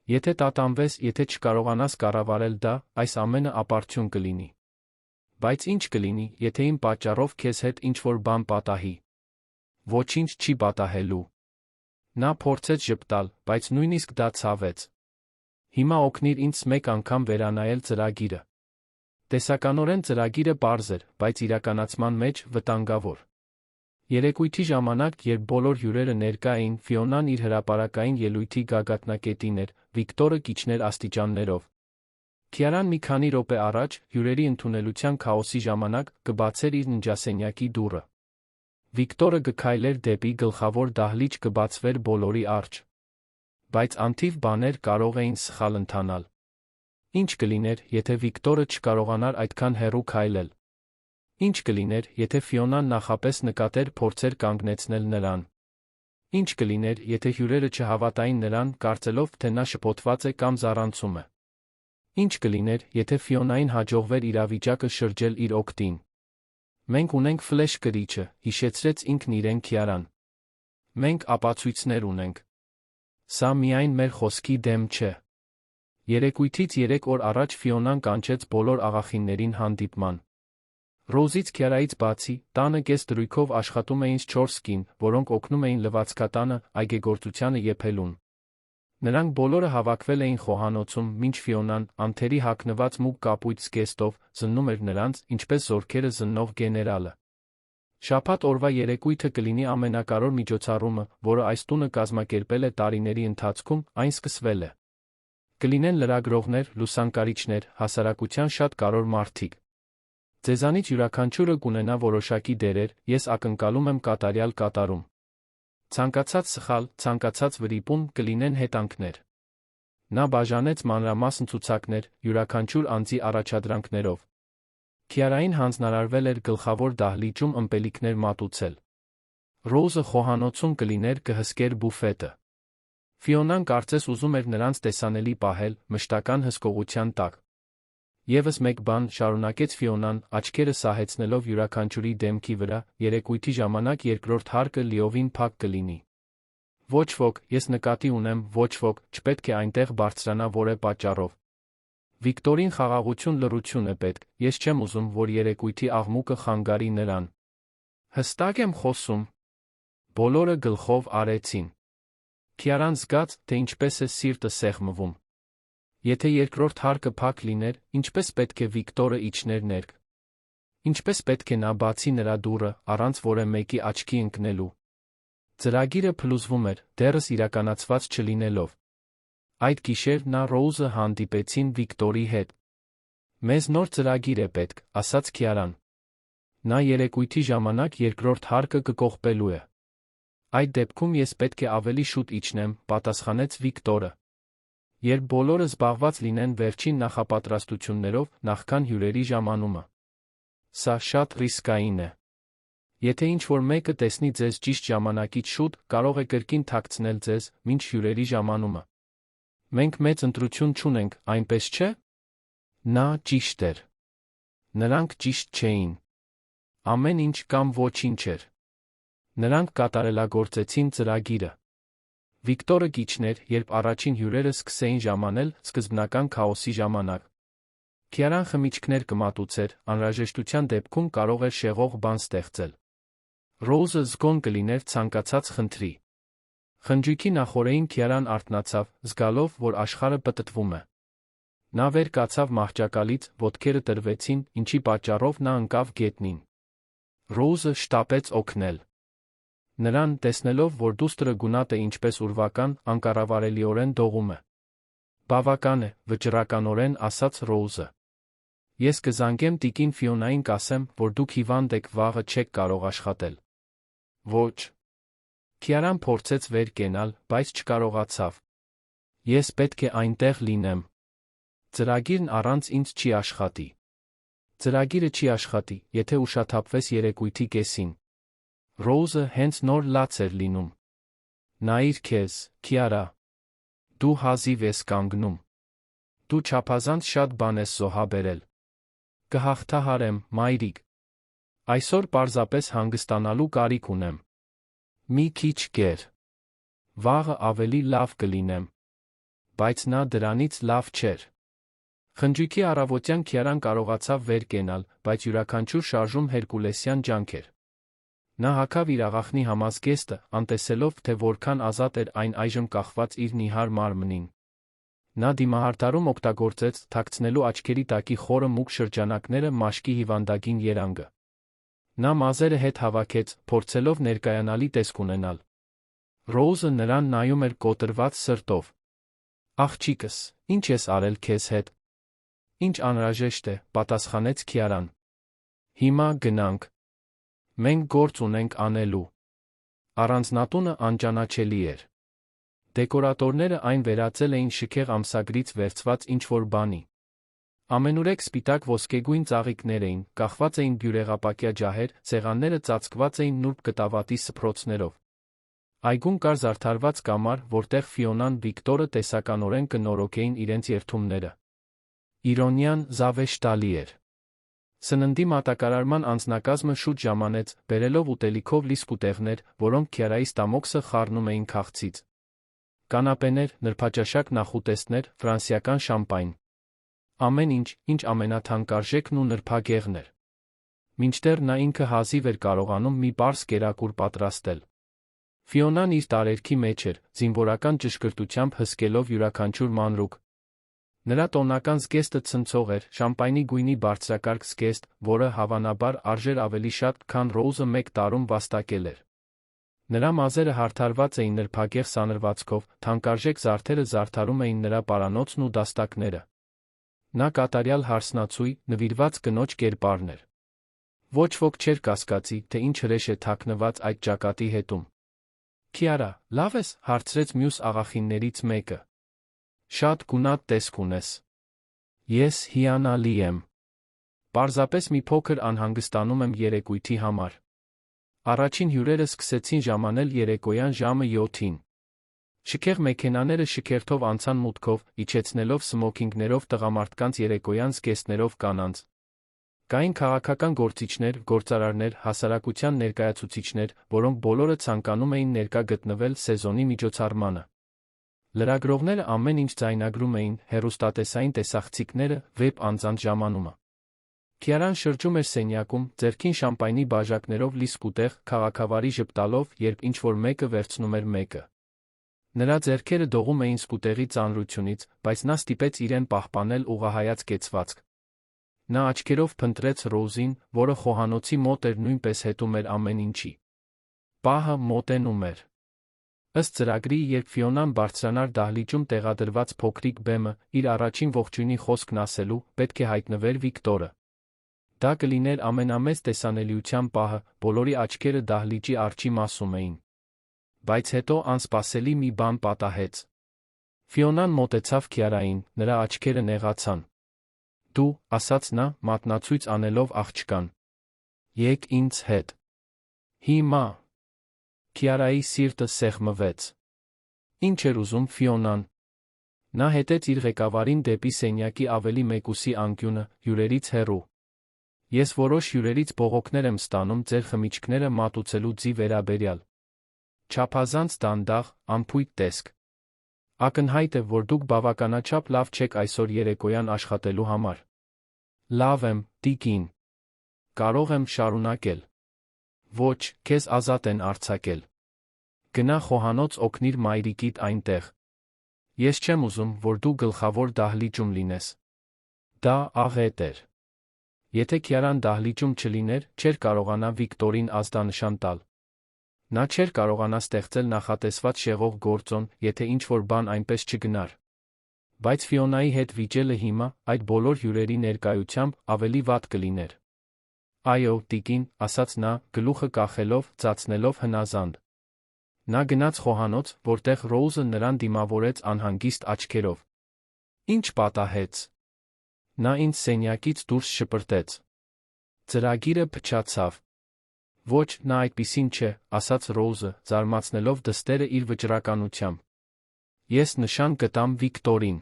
Եթե տատանվես, եթե չկարողանաս կառավարել դա, այս ամենը ապարդյուն կլինի։ Բայց ինչ կլինի, եթե իմ պատճառով քեզ հետ ինչ-որ բան պատահի։ Ոչինչ չի պատահելու։ Նա փորձեց ժպտալ, բայց նույնիսկ դա ցավեց։ Հիմա օգնիր ինձ մեկ անգամ վերանայել ծրագիրը։ Տեսականորեն ծրագիրը պարզ էր, բայց իրականացման մեջ վտանգավոր։ Երեկույթի ժամանակ, երբ բոլոր հյուրերը ներկա էին, Ֆիոնան իր հրապարակային ելույթի գագաթնակետին էր, Վիկտորը կիջներ աստիճաններով։ Քիարան մի քանի րոպե առաջ, հյուրերի ընդունելության քաոսի ժամանակ, կբացեր իր ննջասենյակի դուռը։ Վիկտորը գքայլեր դեպի գլխավոր դահլիճ կբացվեր բոլորի առջ։ Բայց անթիվ բաներ կարող էին սխալ ընթանալ։ Ինչ կլիներ, եթե Վիկտորը չկարողանար այդքան հեռու քայլել։ Ինչ կլիներ, եթե Ֆիոնան նախապես նկատեր փորձեր կանգնեցնել նրան։ Ինչ կլիներ, եթե հյուրերը չհավատային նրան, կարծելով, թե նա շփոթված է կամ զառանցում է։ Ինչ կլիներ, եթե Ֆիոնային հաջողվեր իրավիճակը շրջել իր օգտին։ Մենք ունենք ֆլեշ կրիչը, հիշեցրեց ինքն իրեն Քիարան։ Մենք ապացույցներ ունենք։ Սա միայն մեր խոսքի դեմ չէ։ Երեկույթից 3 օր առաջ Ֆիոնան կանչեց բոլոր աղախիններին հանդիպման։ Ռոուզից Քիարայից բացի, տանը կես դրույքով աշխատում էին 4 կին, որոնք օգնում էին լվացքատանը, այգեգործությանը եփելուն։ Նրանք բոլորը հավաքվել էին խոհանոցում, մինչ Ֆիոնան, անթերի հագնված մուգ կապույտ զգեստով, զննում էր նրանց, ինչպես զորքերը զննող գեներալը։ Շաբաթ օրվա երեկույթը կլինի ամենակարևոր միջոցառումը, որը այս տունը կազմակերպել է տարիների ընթացքում, այն սկսվել է։ Կլինեն լրագրողներ, լուսանկարիչներ, հասարակության շատ կարևոր մարդիկ։ Ձեզանից յուրաքանչյուրը կունենա որոշակի դերեր, ես ակնկալում եմ կատարյալ կատարում։ Ցանկացած սխալ, ցանկացած վրիպում կլինեն հետանքներ։ Նա բաժանեց մանրամասն ցուցակներ, յուրաքանչյուր անձի առաջադրանքներով։ Քիարային հանձնարարվել էր գլխավոր դահլիճում ըմպելիքներ մատուցել։ Ռոուզը խոհանոցում կլիներ կհսկեր բուֆետը։ Ֆիոնան կարծես ուզում էր նրանց տեսանելի պահել, մշտական հսկողության տակ։ Եվս մեկ բան, շարունակեց Ֆիոնան, աչքերը սահեցնելով յուրաքանչյուրի դեմքի վրա, երեկույթի ժամանակ երկրորդ հարկը լիովին փակ կլինի։ Ոչ ոք, ես նկատի ունեմ, ոչ ոք, չպետք է այնտեղ բարձրանա որևէ պատճառով։ Վիկտորին խաղաղություն լռություն է պետք, ես չեմ ուզում, որ երեկույթի աղմուկը խանգարի նրան։ Հստակ եմ խոսում։ Բոլորը գլխով արեցին։ Քիարան զգաց, թե ինչպես է սիրտը սեղմվում։ Եթե երկրորդ հարկը փակ լիներ, ինչպես պետք է Վիկտորը իջներ ներք։ Ինչպես պետք է նա բացի նրա դուռը, առանց որևէ մեկի աչքի ընկնելու։ Ծրագիրը փլուզվում էր, դեռս իրականացված չլինելով։ Այդ գիշեր նա Ռոուզը հանդիպեցին Վիկտորի հետ։ Մեզ նոր ծրագիր է պետք, ասաց Քիարան։ Նա երեկույթի ժամանակ երկրորդ հարկը կկողպելու է։ Այդ դեպքում ես պետք է ավելի շուտ իջնեմ, պատասխանեց Վիկտորը։ Երբ բոլորը զբաղված լինեն վերջին նախապատրաստություններով, նախքան հյուրերի ժամանումը։ Սա շատ ռիսկային է։ Եթե ինչ-որ մեկը տեսնի ձեզ ճիշտ ժամանակից շուտ, կարող է կրկին թաքցնել ձեզ, մինչ հյուրերի ժամանումը։ Մենք մեծ ընտրություն չունենք, այնպես չէ՞։ Նա ճիշտ էր։ Նրանք ճիշտ չէին։ Ամեն ինչ կամ ոչինչ էր։ Նրանք կատարելագործեցին ծրագիրը։ Վիկտորը կիջներ, երբ առաջին հյուրերը սկսեին ժամանել սկզբնական քաոսի ժամանակ։ Քիարան խմիչքներ կմատուցեր, անհրաժեշտության դեպքում կարող էր շեղող բան ստեղծել։ Ռոուզը զգոն կլիներ ցանկացած խնդրի։ Խնջույքի նախօրեին Քիարան արթնացավ, զգալով, որ աշխարհը պտտվում է։ Նա վեր կացավ մահճակալից, ոտքերը տրվեցին, ինչի պատճառով նա ընկավ գետնին։ Ռոուզը շտապեց օգնել նրան, տեսնելով, որ դուստրը գունատը ինչպես ուրվական, անկառավարելիորեն դողում է։ Բավական է, վճռականորեն ասաց Ռոուզը։ Ես կզանգեմ տիկին Ֆիոնային կասեմ, որ դուք հիվանդ եք, վաղը չեք կարող աշխատել։ Ոչ։ Քիարան փորձեց վեր կենալ, բայց չկարողացավ։ Ես պետք է այնտեղ լինեմ։ Ծրագիրն առանց ինձ չի աշխատի։ Ծրագիրը չի աշխատի, եթե ուշաթափվես երեկույթի կեսին։ Ռոուզը հենց նոր լաց էր լինում։ Նայիր քեզ, Քիարա։ Դու հազիվ ես կանգնում։ Դու չափազանց շատ բան ես զոհաբերել։ Կհաղթահարեմ, մայրիկ։ Այսօր պարզապես հանգստանալու կարիք ունեմ։ Մի քիչ գեր։ Վաղը ավելի լավ կլինեմ։ Բայց նա դրանից լավ չէր։ Խնջույքի առավոտյան Քիարան կարողացավ վեր կենալ, բայց յուրաքանչյուր շարժում հերկուլեսյան ջանք էր։ Նա հագավ իր աղախնի համազգեստը, անտեսելով, թե որքան ազատ էր այն այժմ կախված իր նիհար մարմնին։ Նա դիմահարդարում օգտագործեց, թաքցնելու աչքերի տակի խորը մուգ շրջանակները մաշկի հիվանդագին երանգը։ Նա մազերը հետ հավաքեց, փորձելով ներկայանալի տեսք ունենալ։ Ռոուզը նրան նայում էր կոտրված սրտով։ Աղջիկս, ինչ ես արել քեզ հետ։ Ինչ անհրաժեշտ է, պատասխանեց Քիարան։ Հիմա գնանք։ Մենք գործ ունենք անելու։ Առանձնատունը անճանաչելի էր։ Դեկորատորները այն վերածել էին շքեղ ամսագրից վերցված ինչ-որ բանի։ Ամենուրեք սպիտակ ոսկեգույն ծաղիկներ էին, կախված էին բյուրեղապակյա ջահեր, սեղանները ծածկված էին նուրբ կտավատի սփռոցներով։ Այգում կար զարդարված կամար, որտեղ Ֆիոնան, Վիկտորը տեսականորեն կնորոգեին իրենց երդումները։ Իրոնիան զավեշտալի էր։ Սննդի մատակարարման անձնակազմը շուտ ժամանեց, բերելով ուտելիքով լիսկ ուտեղներ, որոնք Քիարայի ստամոքսը խառնում էին քաղցից։ Կանապեներ, նրբաճաշակ նախուտեստներ, ֆրանսիական շամպայն։ Ամեն ինչ, ինչ ամենաթանկարժեքն ու նրբագեղն էր։ Մինչդեռ նա ինքը հազիվ էր կարողանում մի պարզ կերակուր պատրաստել։ Ֆիոնան իր տարերքի մեջ էր, զինվորական ճշգրտությամբ հսկելով յուրաքանչյուր մանրուք։ Նրա տոնական զգեստը ցնցող էր, շամպայնի գույնի բարձրակարգ զգեստ, որը, հավանաբար, արժեր ավելի շատ, քան Ռոուզը մեկ տարում վաստակել էր։ Նրա մազերը հարդարված էին նրբագեղ սանրվածքով, թանկարժեք զարդերը զարդարում էին նրա պարանոցն ու դաստակները։ Նա կատարյալ հարսնացուի, նվիրված կնոջ կերպարն էր։ Ոչ ոք չէր կասկածի, թե ինչ հրեշ է թաքնված այդ ճակատի հետում։ Քիարա, լավ ես, հարցրեց մյուս աղախիններից մեկը։ Շատ գունատ տեսք ունես։ Ես հիանալի եմ։ Պարզապես մի փոքր անհանգստանում եմ երեկույթի համար։ Առաջին հյուրերը սկսեցին ժամանել երեկոյան ժամը 7-ին։ Շքեղ մեքենաները շքերթով անցան մուտքով, իջեցնելով սմոքինգներով տղամարդկանց երեկոյան զգեստներով կանանց։ Կային քաղաքական գործիչներ, գործարարներ, հասարակության ներկայացուցիչներ, որոնք բոլորը ցանկանում էին ներկա գտնվել սեզոնի միջոցառմանը։ Լրագրողները ամեն ինչ ձայնագրում էին, հեռուստատեսային տեսախցիկները, վեբ անձանց ժամանումը։ Քիարան շրջում էր սենյակում, ձեռքին շամպայնի բաժակներով լիսկ ուտեղ, քաղաքավարի ժպտալով, երբ ինչ-որ մեկը վերցնում էր մեկը։ Նրա ձեռքերը դողում էին սկուտեղի ծանրությունից, բայց նա ստիպեց իրեն պահպանել ուղղահայաց կեցվածք։ Նա աչքերով փնտրեց Ռոուզին, որը խոհանոցի մոտ էր, նույնպես հետում էր ամեն ինչի։ Պահը մոտենում էր։ Ըստ ծրագրի, երբ Ֆիոնան բարձրանար դահլիճում տեղադրված փոքրիկ բեմը, իր առաջին ողջույնի խոսքն ասելու, պետք է հայտնվեր Վիկտորը։ Դա կլիներ ամենամեծ տեսանելիության պահը, բոլորի աչքերը դահլիճի արջի մասում էին։ Բայց հետո անսպասելի մի բան պատահեց։ Ֆիոնան մոտեցավ Քիարային, նրա աչքերը նեղացան։ Դու, ասաց նա, մատնացույց անելով աղջկան։ Եկ ինձ հետ։ Հիմա։ Քիարայի սիրտը սեղմվեց։ Ինչ էր ուզում Ֆիոնան։ Նա հետեց իր ղեկավարին դեպի սենյակի ավելի մեկուսի անկյունը, հյուրերից հեռու։ Ես որոշ հյուրերից բողոքներ եմ ստանում ձեր խմիչքները մատուցելու ձի վերաբերյալ։ Չափազանց դանդաղ, անփույթ տեսք։ Ակնհայտ է, որ դուք բավականաչափ լավ չեք այսօր երեկոյան աշխատելու համար։ Լավ եմ, տիկին։ Կարող եմ շարունակել։ Ոչ, քեզ ազատ են արձակել։ Գնա խոհանոց օգնիր մայրիկիդ այնտեղ։ Ես չեմ ուզում, որ դու գլխավոր դահլիճում լինես։ Դա աղետ էր։ Եթե Քիարան դահլիճում չլիներ, չէր կարողանա Վիկտորին ազդանշան տալ։ Նա չէր կարողանա ստեղծել նախատեսված շեղող գործոն, եթե ինչ-որ բան այնպես չգնար։ Բայց Ֆիոնայի հետ վիճելը հիմա, այդ բոլոր հյուրերի ներկայությամբ, ավելի վատ կլիներ։ Այո, տիկին, ասաց նա, գլուխը կախելով, ծածնելով հնազանդ։ Նա գնաց խոհանոց, որտեղ Ռոուզը նրան դիմավորեց անհանգիստ աչքերով։ Ինչ պատահեց։ Նա ինձ սենյակից դուրս շպրտեց։ Ծրագիրը փչացավ։ Ոչ, նա այդպիսին չէ, ասաց Ռոուզը, զարմացնելով դստերը իր վճռականությամբ։ Ես նշան գտամ Վիկտորին։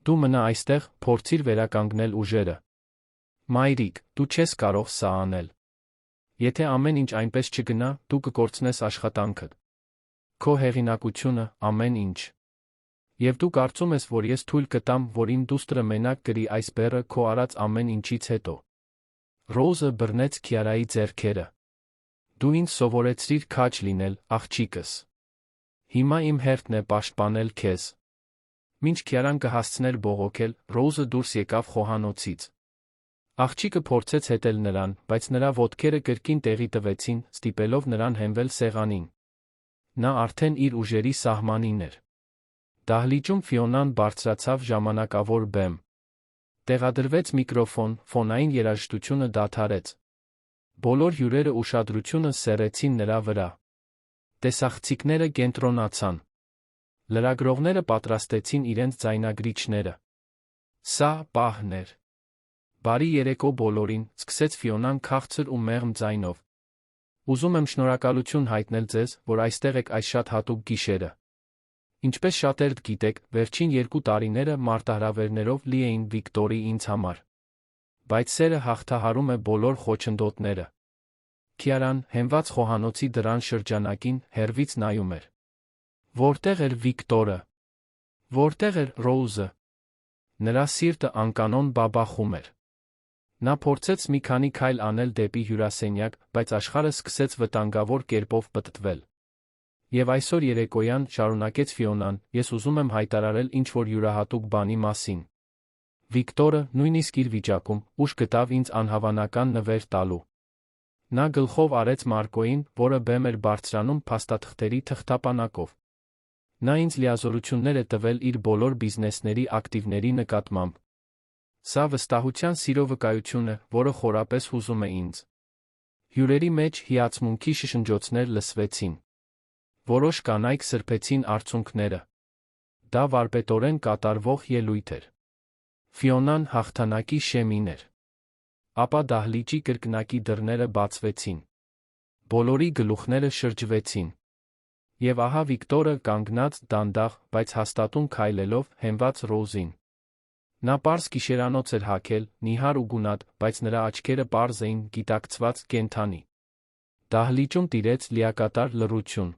Դու մնա այստեղ, փորձիր վերականգնել ուժերը։ Մայրիկ, դու չես կարող սա անել։ Եթե ամեն ինչ այնպես չգնա, դու կկորցնես աշխատանքդ։ Քո հեղինակությունը, ամեն ինչ։ Եվ դու կարծում ես, որ ես թույլ կտամ, որ իմ դուստրը մենակ գրի այս բեռը քո արած ամեն ինչից հետո։ Ռոուզը բռնեց Քիարայի ձեռքերը։ Դու ինձ սովորեցրիր քաջ լինել, աղջիկս։ Հիմա իմ հերթն է պաշտպանել քեզ։ Մինչ Քիարան կհասցներ բողոքել, Ռոուզը դուրս եկավ խոհանոցից։ Աղջիկը փորձեց հետել նրան, բայց նրա ոտքերը կրկին տեղի տվեցին, ստիպելով նրան հենվել սեղանին։ Նա արդեն իր ուժերի սահմանին էր։ Դահլիճում Ֆիոնան բարձրացավ ժամանակավոր բեմ։ Տեղադրվեց միկրոֆոն, ֆոնային երաժշտությունը դադարեց։ Բոլոր հյուրերը ուշադրությունը սեռեցին նրա վրա։ Տեսախցիկները կենտրոնացան։ Լրագրողները պատրաստեցին իրենց ձայնագրիչները։ Սա պահն էր։ Բարի երեկո բոլորին, սկսեց Ֆիոնան քաղցր ու մեղմ ձայնով։ Ուզում եմ շնորհակալություն հայտնել ձեզ, որ այստեղ եք այս շատ հատուկ գիշերը։ Ինչպես շատերդ գիտեք, վերջին 2 տարիները մարտահրավերներով լի էին Վիկտորի ինձ համար։ Բայց սերը հաղթահարում է բոլոր խոչընդոտները։ Քիարան, հենված խոհանոցի դռան շրջանակին, հեռվից նայում էր։ Որտեղ էր Վիկտորը։ Որտեղ էր Ռոուզը։ Նրա սիրտը անկանոն բաբախում էր։ Նա փորձեց մի քանի քայլ անել դեպի հյուրասենյակ, բայց աշխարհը սկսեց վտանգավոր կերպով պտտվել։ Եվ այսօր երեկոյան, շարունակեց Ֆիոնան, ես ուզում եմ հայտարարել ինչ-որ յուրահատուկ բանի մասին։ Վիկտորը, նույնիսկ իր վիճակում, ուժ գտավ ինձ անհավանական նվեր տալու։ Նա գլխով արեց Մարկոյին, որը բեմ էր բարձրանում փաստաթղթերի թղթապանակով։ Նա ինձ լիազորություններ է տվել իր բոլոր բիզնեսների ակտիվների նկատմամբ։ Սա վստահության սիրո վկայություն է, որը խորապես հուզում է ինձ։ Հյուրերի մեջ հիացմունքի շշնջոցներ լսվեցին։ Որոշ կանայք սրբեցին արցունքները։ Դա վարպետորեն կատարվող ելույթ էր։ Ֆիոնան հաղթանակի շեմին էր։ Ապա դահլիճի կրկնակի դռները բացվեցին։ Բոլորի գլուխները շրջվեցին։ Եվ ահա Վիկտորը կանգնած դանդաղ, բայց հաստատուն քայլելով, հենված Ռոուզին։ Նա պարզ գիշերանոց էր հագել, նիհար ու գունատ, բայց նրա աչքերը պարզ էին, գիտակցված, կենդանի։ Դահլիճում տիրեց լիակատար լռություն։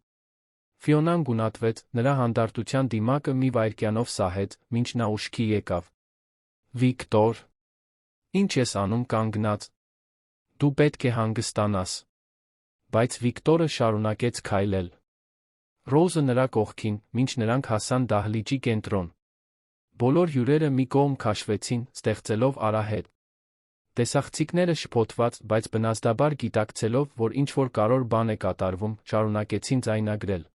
Ֆիոնան գունատվեց, նրա հանդարտության դիմակը մի վայրկյանով սահեց, մինչ նա ուշքի եկավ։ Վիկտոր, ի՞նչ ես անում կանգնած։ Դու պետք է հանգստանաս։ Բայց Վիկտորը շարունակեց քայլել։ Ռոուզը նրա կողքին, մինչ նրանք հասան դահլիճի կենտրոն։ Բոլոր հյուրերը մի կողմ քաշվեցին, ստեղծելով արահետ։ Տեսախցիկները շփոթված, բայց բնազդաբար գիտակցելով, որ ինչ-որ կարևոր բան է կատարվում, շարունակեցին ձայնագրել։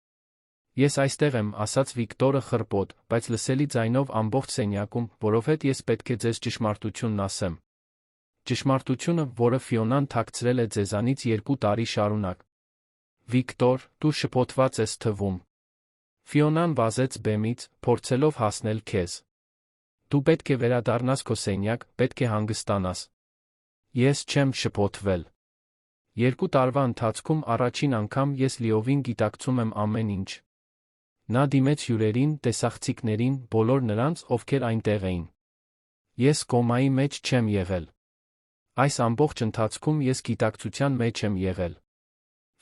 Ես այստեղ եմ, ասաց Վիկտորը խռպոտ, բայց լսելի ձայնով ամբողջ սենյակում, որովհետև ես պետք է ձեզ ճշմարտությունն ասեմ։ Ճշմարտությունը, որը Ֆիոնան թաքցրել է ձեզանից 2 տարի շարունակ։ Վիկտոր, դու շփոթված ես թվում։ Ֆիոնան վազեց բեմից, փորձելով հասնել քեզ։ Դու պետք է վերադառնաս քո սենյակ, պետք է հանգստանաս։ Ես չեմ շփոթվել։ 2 տարվա ընթացքում առաջին անգամ ես լիովին գիտակցում եմ ամեն ինչ։ Նա դիմեց հյուրերին, տեսախցիկներին, բոլոր նրանց, ովքեր այնտեղ էին։ Ես կոմայի մեջ չեմ եղել։ Այս ամբողջ ընթացքում ես գիտակցության մեջ եմ եղել։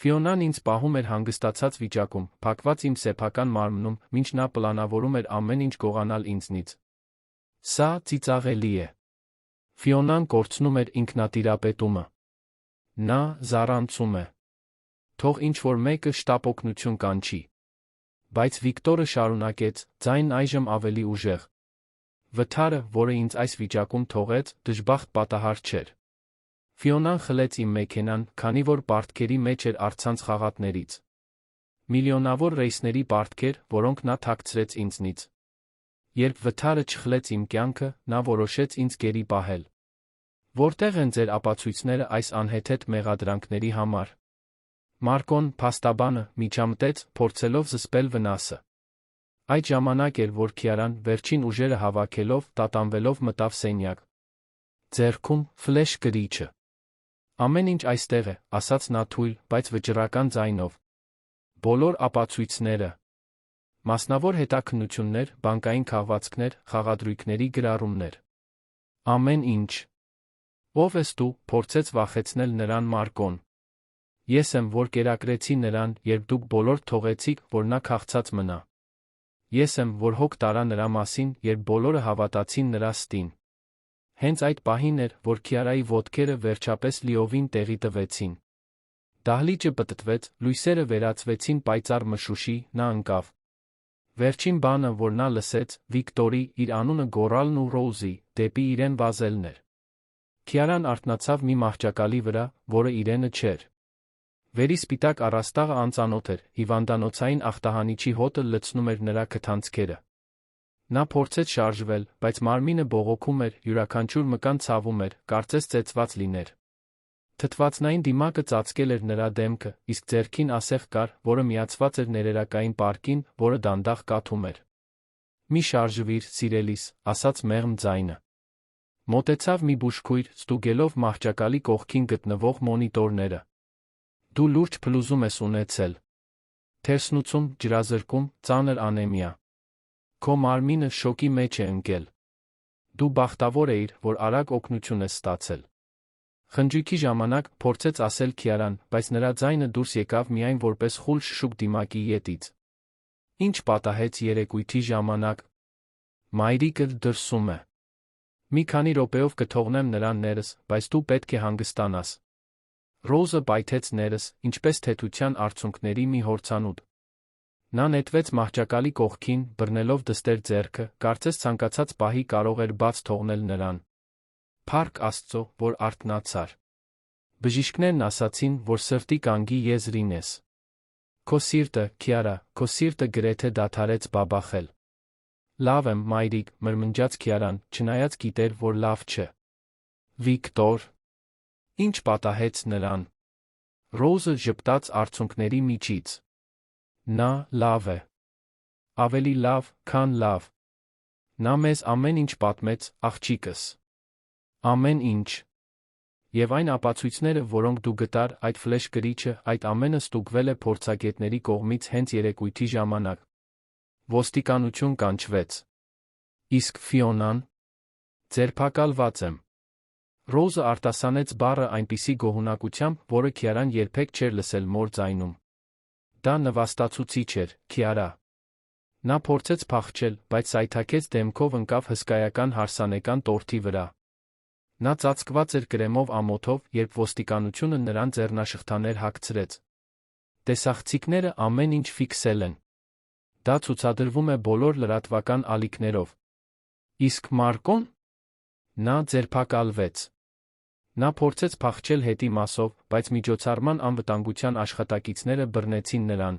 Ֆիոնան ինձ պահում էր հանգստացած վիճակում, փակված իմ սեփական մարմնում, մինչ նա պլանավորում էր ամեն ինչ գողանալ ինձնից։ Սա ծիծաղելի է։ Ֆիոնան կորցնում էր ինքնատիրապետումը։ Նա զառանցում է։ Թող ինչ-որ մեկը շտապօգնություն կանչի։ Բայց Վիկտորը շարունակեց, ձայնն այժմ ավելի ուժեղ։ Վթարը, որը ինձ այս վիճակում թողեց, դժբախտ պատահար չէր։ Ֆիոնան խլեց իմ մեքենան, քանի որ պարտքերի մեջ էր առցանց խաղատներից։ Միլիոնավոր ռեյսների պարտքեր, որոնք նա թաքցրեց ինձնից։ Երբ վթարը չխլեց իմ կյանքը, նա որոշեց ինձ գերի պահել։ Որտեղ են ձեր ապացույցները այս անհեթեթ մեղադրանքների համար։ Մարկոն, փաստաբանը, միջամտեց, փորձելով զսպել վնասը։ Այդ ժամանակ էր, որ Քիարան, վերջին ուժերը հավաքելով, տատանվելով մտավ սենյակ։ Ձեռքում ֆլեշ կրիչը։ Ամեն ինչ այստեղ է, ասաց նա թույլ, բայց վճռական ձայնով։ Բոլոր ապացույցները։ Մասնավոր հետաքննություններ, բանկային քաղվածքներ, խաղադրույքների գրառումներ։ Ամեն ինչ։ Ո՞վ ես դու, փորձեց վախեցնել նրան Մարկոն։ Ես եմ, որ կերակրեցի նրան, երբ դուք բոլոր թողեցիք, որ նա քաղցած մնա։ Ես եմ, որ հոգ տարա նրա մասին, երբ բոլորը հավատացին նրա ստին։ Հենց այդ պահին էր, որ Քիարայի ոտքերը վերջապես լիովին տեղի տվեցին։ Դահլիճը պտտվեց, լույսերը վերածվեցին պայծառ մշուշի, նա ընկավ։ Վերջին բանը, որ նա լսեց, Վիկտորի, իր անունը գոռալն ու Ռոուզի, դեպի իրեն վազելն էր։ Քիարան արթնացավ մի մահճակալի վրա, որը իրենը չէր։ Վերի սպիտակ առաստաղը անծանոթ էր, հիվանդանոցային ախտահանիչի հոտը լցնում էր նրա քթանցքերը։ Նա փորձեց շարժվել, բայց մարմինը բողոքում էր, յուրաքանչյուր մկան ցավում էր, կարծես ծեծված լիներ։ Թթվածնային դիմակը ծածկել էր նրա դեմքը, իսկ ձեռքին ասեղ կար, որը միացված էր ներերակային պարկին, որը դանդաղ կաթում էր։ Մի շարժվիր, սիրելիս, ասաց մեղմ ձայնը։ Մոտեցավ մի բուժքույր, ստուգելով մահճակալի կողքին գտնվող մոնիտորները։ Դու լուրջ փլուզում ես ունեցել։ Թերսնուցում, ջրազրկում, ծանր անեմիա։ Քո մարմինը շոկի մեջ է ընկել։ Դու բախտավոր էիր, որ արագ օգնություն ես ստացել։ Խնջույքի ժամանակ փորձեց ասել Քիարան, բայց նրա ձայնը դուրս եկավ միայն որպես խուլ շշուկ դիմակի ետից։ Ինչ պատահեց երեկույթի ժամանակ։ Մայրիկը դրսում է։ Մի քանի րոպեով կթողնեմ նրան ներս, բայց դու պետք է հանգստանաս։ Ռոուզը պայթեց ներս, ինչպես թեթության արցունքների մի հորցանուտ։ Նա նետվեց մահճակալի կողքին, բռնելով դստեր ձեռքը, կարծես ցանկացած պահի կարող էր բաց թողնել նրան։ Փառք Աստծո, որ արթնացար։ Բժիշկներն ասացին, որ սրտի կանգի եզրին ես։ Քո սիրտը, Քիարա, քո սիրտը գրեթե դադարեց բաբախել։ Լավ եմ, մայրիկ, մրմնջաց Քիարան, չնայած գիտեր, որ լավ չէ։ Վիկտոր։ Ինչ պատահեց նրան։ Ռոուզը ժպտաց արցունքների միջից։ Նա լավ է։ Ավելի լավ, քան լավ։ Նա մեզ ամեն ինչ պատմեց, աղջիկս։ Ամեն ինչ։ Եվ այն ապացույցները, որոնք դու գտար, այդ ֆլեշ կրիչը, այդ ամենը ստուգվել է փորձագետների կողմից հենց երեկույթի ժամանակ։ Ոստիկանություն կանչվեց։ Իսկ Ֆիոնան։ Ձերբակալված եմ։ Ռոուզը արտասանեց բառը այնպիսի գոհունակությամբ, որը Քիարան երբեք չէր լսել մոր ձայնում։ Դա նվաստացուցիչ էր, Քիարա։ Նա փորձեց փախչել, բայց սայթաքեց դեմքով ընկավ հսկայական հարսանեկան տորթի վրա։ Նա ծածկված էր կրեմով ամոթով, երբ ոստիկանությունը նրան ձեռնաշղթաներ հագցրեց։ Տեսախցիկները ամեն ինչ ֆիքսել են։ Դա ցուցադրվում է բոլոր լրատվական ալիքներով։ Իսկ Մարկոն։ Նա ձերբակալվեց։ Նա փորձեց փախչել հետի մասով, բայց միջոցառման անվտանգության աշխատակիցները բռնեցին նրան։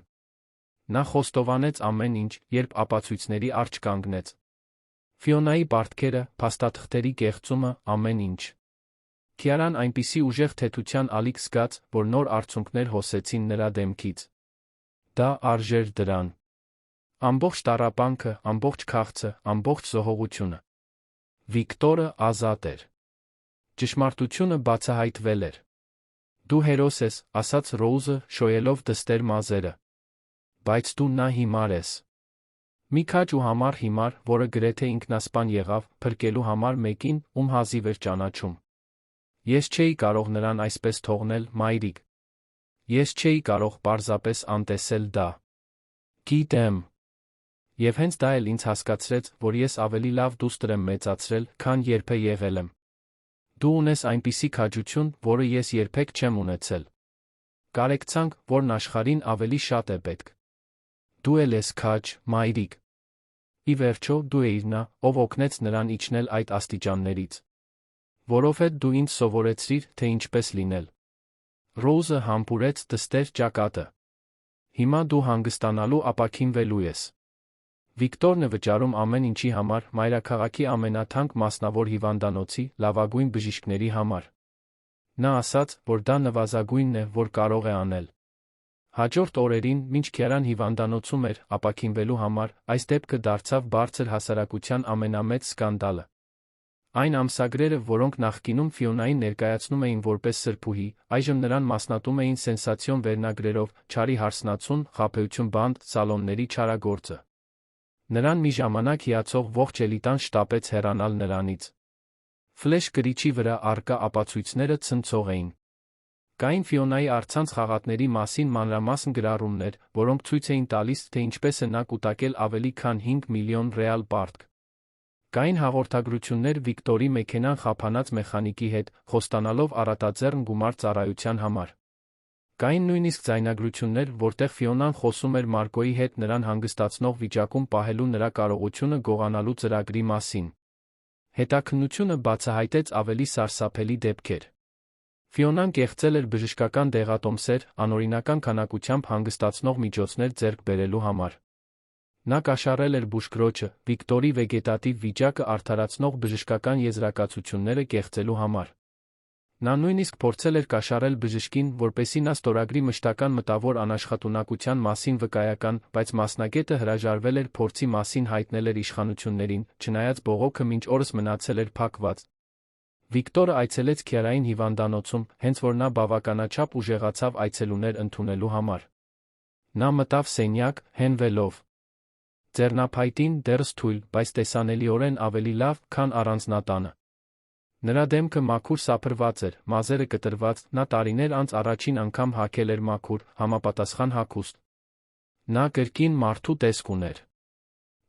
Նա խոստովանեց ամեն ինչ, երբ ապացույցների առջ կանգնեց։ Ֆիոնայի պարտքերը, փաստաթղթերի կեղծումը, ամեն ինչ։ Քիարան այնպիսի ուժեղ թեթության ալիք զգաց, որ նոր արցունքներ հոսեցին նրա դեմքից։ Դա արժեր դրան։ Ամբողջ տառապանքը, ամբողջ քաղցը, ամբողջ զոհողությունը։ Վիկտորը ազատ էր։ Ճշմարտությունը բացահայտվել էր։ Դու հերոս ես, ասաց Ռոուզը, շոյելով դստեր մազերը։ Բայց դու նա հիմար ես։ Մի քաջ ու համառ հիմար, որը գրեթե ինքնասպան եղավ, փրկելու համար մեկին, ում հազիվ էր ճանաչում։ Ես չէի կարող նրան այսպես թողնել, մայրիկ։ Ես չէի կարող պարզապես անտեսել դա։ Գիտեմ։ Եվ հենց դա էլ ինձ հասկացրեց, որ ես ավելի լավ դուստր եմ մեծացրել, քան երբեք եղել եմ։ Դու ունես այնպիսի քաջություն, որը ես երբեք չեմ ունեցել։ Կարեկցանք, որն աշխարհին ավելի շատ է պետք։ Դու էլ ես քաջ, մայրիկ։ Ի վերջո, դու էիր նա, ով օգնեց նրան իջնել այդ աստիճաններից։ Որովհետև դու ինձ սովորեցրիր, թե ինչպես լինել։ Ռոուզը համբուրեց դստեր ճակատը։ Հիմա դու հանգստանալու ապաքինվելու ես։ Վիկտորն է վճարում ամեն ինչի համար, մայրաքաղաքի ամենաթանկ մասնավոր հիվանդանոցի, լավագույն բժիշկների համար։ Նա ասաց, որ դա նվազագույնն է, որ կարող է անել։ Հաջորդ օրերին, մինչ Քիարան հիվանդանոցում էր ապաքինվելու համար, այս դեպքը դարձավ բարձր հասարակության ամենամեծ սկանդալը։ Այն ամսագրերը, որոնք նախկինում Ֆիոնային ներկայացնում էին որպես սրբուհի, այժմ նրան մասնատում էին սենսացիոն վերնագրերով, չարի հարսնացուն, խաբեություն բանտ, սալոնների չարագործը։ Նրան մի ժամանակ հիացող ողջ էլիտան շտապեց հեռանալ նրանից։ Ֆլեշ գրիչի վրա առկա ապացույցները ցնցող էին։ Կային Ֆիոնայի առցանց խաղատների մասին մանրամասն գրառումներ, որոնք ցույց էին տալիս, թե ինչպես է նա կուտակել ավելի քան 5 միլիոն ռեալ պարտք։ Կային հաղորդագրություններ Վիկտորի մեքենան խափանած մեխանիկի հետ, խոստանալով առատաձեռն գումար ծառայության համար։ Կային նույնիսկ ձայնագրություններ, որտեղ Ֆիոնան խոսում էր Մարկոյի հետ նրան հանգստացնող վիճակում պահելու նրա կարողությունը գողանալու ծրագրի մասին։ Հետաքննությունը բացահայտեց ավելի սարսափելի դեպքեր։ Ֆիոնան կեղծել էր բժշկական դեղատոմսեր, անօրինական քանակությամբ հանգստացնող միջոցներ ձեռք բերելու համար։ Նա կաշառել էր բուժքրոջը, Վիկտորի վեգետատիվ վիճակը արդարացնող բժշկական եզրակացությունները կեղծելու համար։ Նա նույնիսկ փորձել էր կաշառել բժշկին, որպեսզի նա ստորագրի մշտական մտավոր անաշխատունակության մասին վկայական, բայց մասնագետը հրաժարվել էր փորձի մասին հայտնել էր իշխանություններին, չնայած բողոքը մինչ օրս մնացել էր փակված։ Վիկտորը այցելեց Քիարային հիվանդանոցում, հենց որ նա բավականաչափ ուժեղացավ այցելուներ ընդունելու համար։ Նա մտավ սենյակ, հենվելով։ Ձեռնափայտին դեռս թույլ, բայց տեսանելիորեն ավելի լավ, քան առանձնատանը։ Նրա դեմքը մաքուր սափրված էր, մազերը կտրված, նա տարիներ անց առաջին անգամ հագել էր մաքուր, համապատասխան հագուստ։ Նա կրկին մարդու տեսք ուներ։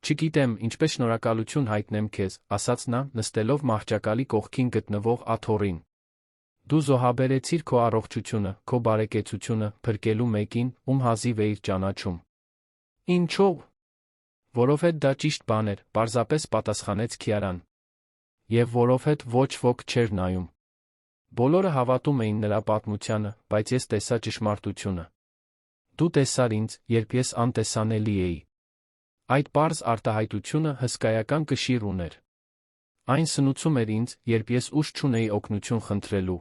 Չգիտեմ, ինչպես շնորհակալություն հայտնեմ քեզ, ասաց նա, նստելով մահճակալի կողքին գտնվող աթոռին։ Դու զոհաբերեցիր քո առողջությունը, քո բարեկեցությունը, փրկելու մեկին, ում հազիվ էիր ճանաչում։ Ինչո՞վ։ Որովհետև դա ճիշտ բան էր, պարզապես պատասխանեց Քիարան։ Եվ որովհետև ոչ ոք չէր նայում։ Բոլորը հավատում էին նրա պատմությանը, բայց ես տեսա ճշմարտությունը։ Դու տեսար ինձ, երբ ես անտեսանելի էի։ Այդ պարզ արտահայտությունը հսկայական կշիռ ուներ։ Այն սնուցում էր ինձ, երբ ես ուժ չունեի օգնություն խնդրելու։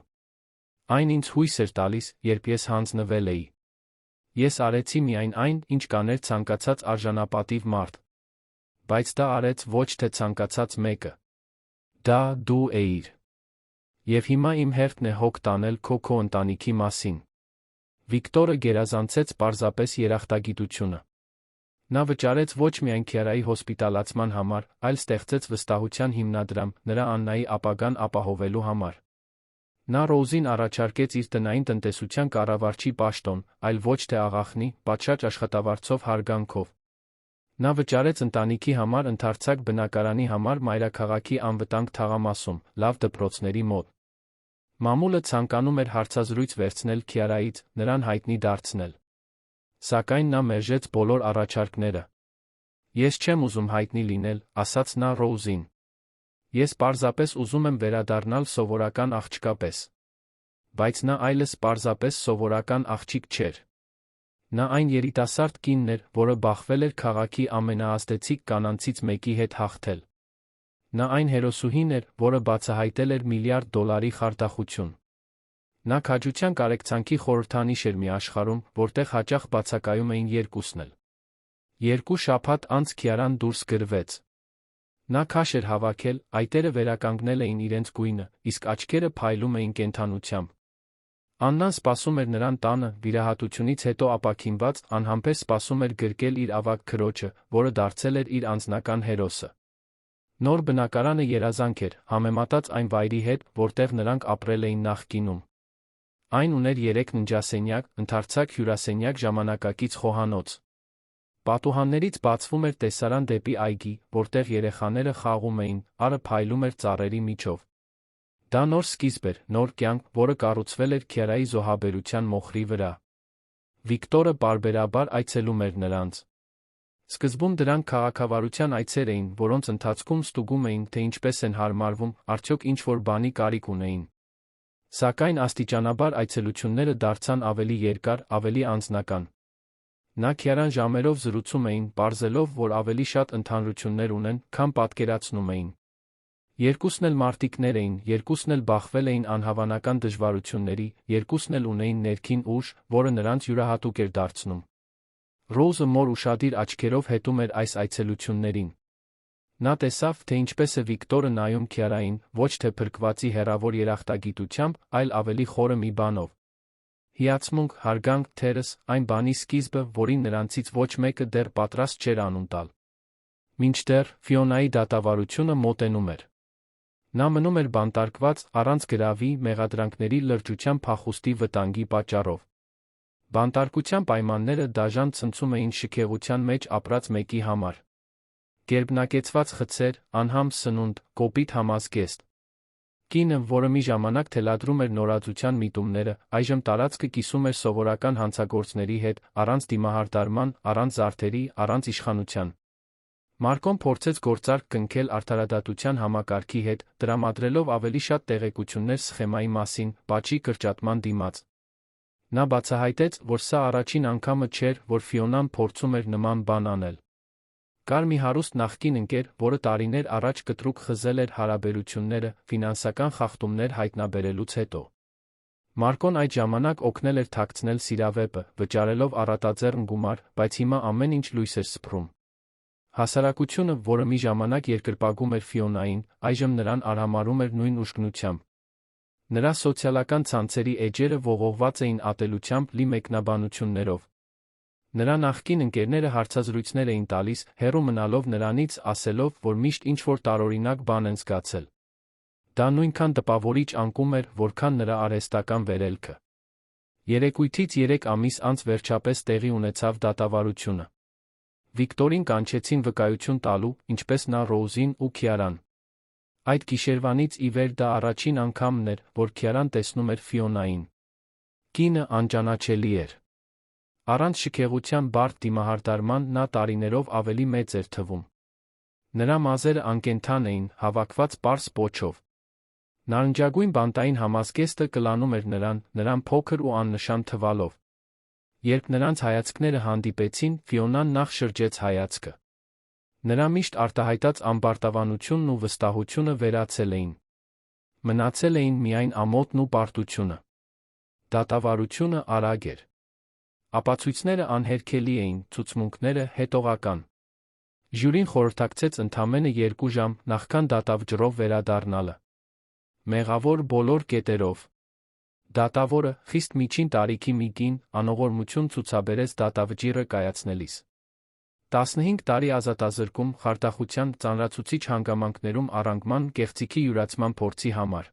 Այն ինձ հույս էր տալիս, երբ ես հանձնվել էի։ Ես արեցի միայն այն, ինչ կաներ ցանկացած արժանապատիվ մարդ։ Բայց դա արեց ոչ թե ցանկացած մեկը։ Դա դու էիր։ Եվ հիմա իմ հերթն է հոգ տանել քո ընտանիքի մասին։ Վիկտորը գերազանցեց պարզապես երախտագիտությունը։ Նա վճարեց ոչ միայն Քիարայի հոսպիտալացման համար, այլ ստեղծեց վստահության հիմնադրամ, նրա Աննայի ապագան ապահովելու համար։ Նա Ռոուզին առաջարկեց իր տնային տնտեսության կառավարչի պաշտոն, այլ ոչ թե աղախնի, պատշաճ աշխատավարձով հարգանքով։ Նա վճարեց ընտանիքի համար ընդարձակ բնակարանի համար մայրաքաղաքի անվտանգ թաղամասում, լավ դպրոցների մոտ։ Մամուլը ցանկանում էր հարցազրույց վերցնել Քիարայից, նրան հայտնի դարձնել։ Սակայն նա մերժեց բոլոր առաջարկները։ Ես չեմ ուզում հայտնի լինել, ասաց նա Ռոուզին։ Ես պարզապես ուզում եմ վերադառնալ սովորական աղջկա պես։ Բայց նա այլևս պարզապես սովորական աղջիկ չէր։ Նա այն երիտասարդ կինն էր, որը բախվել էր քաղաքի ամենաազդեցիկ կանանցից մեկի հետ հաղթել։ Նա այն հերոսուհին էր, որը բացահայտել էր $1 միլիարդ խարդախություն։ Նա քաջության կարեկցանքի խորհրդանիշ էր մի աշխարհում, որտեղ հաճախ բացակայում էին երկուսն էլ։ 2 շաբաթ անց Քիարան դուրս գրվեց։ Նա քաշ էր հավաքել, այտերը վերականգնել էին իրենց գույնը, իսկ աչքերը փայլում էին կենդանությամբ։ Աննան սպասում էր նրան տանը, վիրահատությունից հետո ապաքինված, անհամբեր սպասում էր գրկել իր ավագ քրոջը, որը դարձել էր իր անձնական հերոսը։ Նոր բնակարանը երազանք էր, համեմատած այն վայրի հետ, որտեղ նրանք ապրել էին նախկինում։ Այն ուներ 3 ննջասենյակ, ընդարձակ հյուրասենյակ, ժամանակակից խոհանոց։ Պատուհաններից բացվում էր տեսարան դեպի այգի, որտեղ երեխաները խաղում էին, արը փայլում էր ծառերի միջով։ Դա նոր սկիզբ էր, նոր կյանք, որը կառուցվել էր Քյարայի զոհաբերության մոխրի վրա։ Վիկտորը պարբերաբար այցելում էր նրանց։ Սկզբում դրանք քաղաքավարության այցեր էին, որոնց ընթացքում ստուգում էին, թե ինչպես են հարմարվում, արդյոք ինչ-որ բանի կարիք ունեին։ Սակայն աստիճանաբար այցելությունները դարձան ավելի երկար, ավելի անձնական։ Նա Քյարան ժամերով զրուցում էին, պարզելով, որ ավելի շատ ընդհանրություններ ունեն, քան պատկերացնում էին։ Երկուսն էլ մարտիկներ էին, երկուսն էլ բախվել էին անհավանական դժվարությունների, երկուսն էլ ունեին ներքին ուժ, որը նրանց յուրահատուկ էր դարձնում։ Ռոուզը մոր ուշադիր աչքերով հետում էր այս այցելություններին։ Նա տեսավ, թե ինչպես է Վիկտորը նայում Քյարային, ոչ թե փրկվածի հեռավոր երախտագիտությամբ, այլ ավելի խորը մի բանով։ Հիացմունք, հարգանք, թերս, այն բանի սկիզբը, որին նրանցից ոչ մեկը դեռ պատրաստ չէր անուն տալ։ Մինչդեռ Ֆիոնայի դատավարությունը մոտենում էր։ Նա մնում էր բանտարկված, առանց գրավի, մեղադրանքների լրջության փախուստի վտանգի պատճառով։ Բանտարկության պայմանները դաժան ցնցում էին շքեղության մեջ ապրած մեկի համար։ Գերբնակեցված խցեր, անհամ սնունդ, կոպիտ համազգեստ։ Կինը, որը մի ժամանակ թելադրում էր նորաձության միտումները, այժմ տարածքը կիսում էր սովորական հանցագործների հետ, առանց դիմահարդարման, առանց զարդերի, առանց իշխանության։ Մարկոն փորձեց գործարք կնքել արդարադատության համակարգի հետ, տրամադրելով ավելի շատ տեղեկություններ սխեմայի մասին, պատժի կրճատման դիմաց։ Նա բացահայտեց, որ սա առաջին անգամը չէր, որ Ֆիոնան փորձում էր նման բան անել։ Կար մի հարուստ նախկին ընկեր, որը տարիներ առաջ կտրուկ խզել էր հարաբերությունները, ֆինանսական խախտումներ հայտնաբերելուց հետո։ Մարկոն այդ ժամանակ օգնել էր թաքցնել սիրավեպը, վճարելով առատաձեռն գումար, բայց հիմա ամեն ինչ լույս էր սփռում։ Հասարակությունը, որը մի ժամանակ երկրպագում էր Ֆիոնային, այժմ նրան արհամարհում էր նույն ուժգնությամբ։ Նրա սոցիալական ցանցերի էջերը ողողված էին ատելությամբ լի մեկնաբանություններով։ Նրա նախկին ընկերները հարցազրույցներ էին տալիս, հեռու մնալով նրանից, ասելով, որ միշտ ինչ-որ տարօրինակ բան են զգացել։ Դա նույնքան տպավորիչ անկում էր, որքան նրա արհեստական վերելքը։ Երեկույթից 3 ամիս անց վերջապես տեղի ունեցավ դատավարությունը։ Վիկտորին կանչեցին վկայություն տալու, ինչպես նա Ռոուզին ու Քյարան։ Այդ գիշերվանից ի վեր դա առաջին անգամն էր, որ Քյարան տեսնում էր Ֆիոնային։ Կինը անճանաչելի էր։ Առանց շքեղության բարդ դիմահարդարման նա տարիներով ավելի մեծ էր թվում։ Նրա մազերը անկենդան էին, հավաքված պարզ պոչով։ Նարնջագույն բանտային համազգեստը կլանում էր նրան փոքր ու աննշան թվալով։ Երբ նրանց հայացքները հանդիպեցին, Ֆիոնան նախ շրջեց հայացքը։ Նրա միշտ արտահայտած ամբարտավանությունն ու վստահությունը վերացել էին։ Մնացել էին միայն ամոթն ու պարտությունը։ Դատավարությունը արագ էր։ Ապացույցները անհերքելի էին, ցուցմունքները հետողական։ Ժյուրին խորհրդակցեց ընդամենը 2 ժամ, նախքան դատավճռով վերադառնալը։ Մեղավոր բոլոր կետերով։ Դատավորը, խիստ միջին տարիքի մի կին, անողորմություն ցուցաբերեց դատավճիռը կայացնելիս։ 15 տարի ազատազրկում խարդախության ծանրացուցիչ հանգամանքներում առանգման կեղծիքի յուրացման փորձի համար։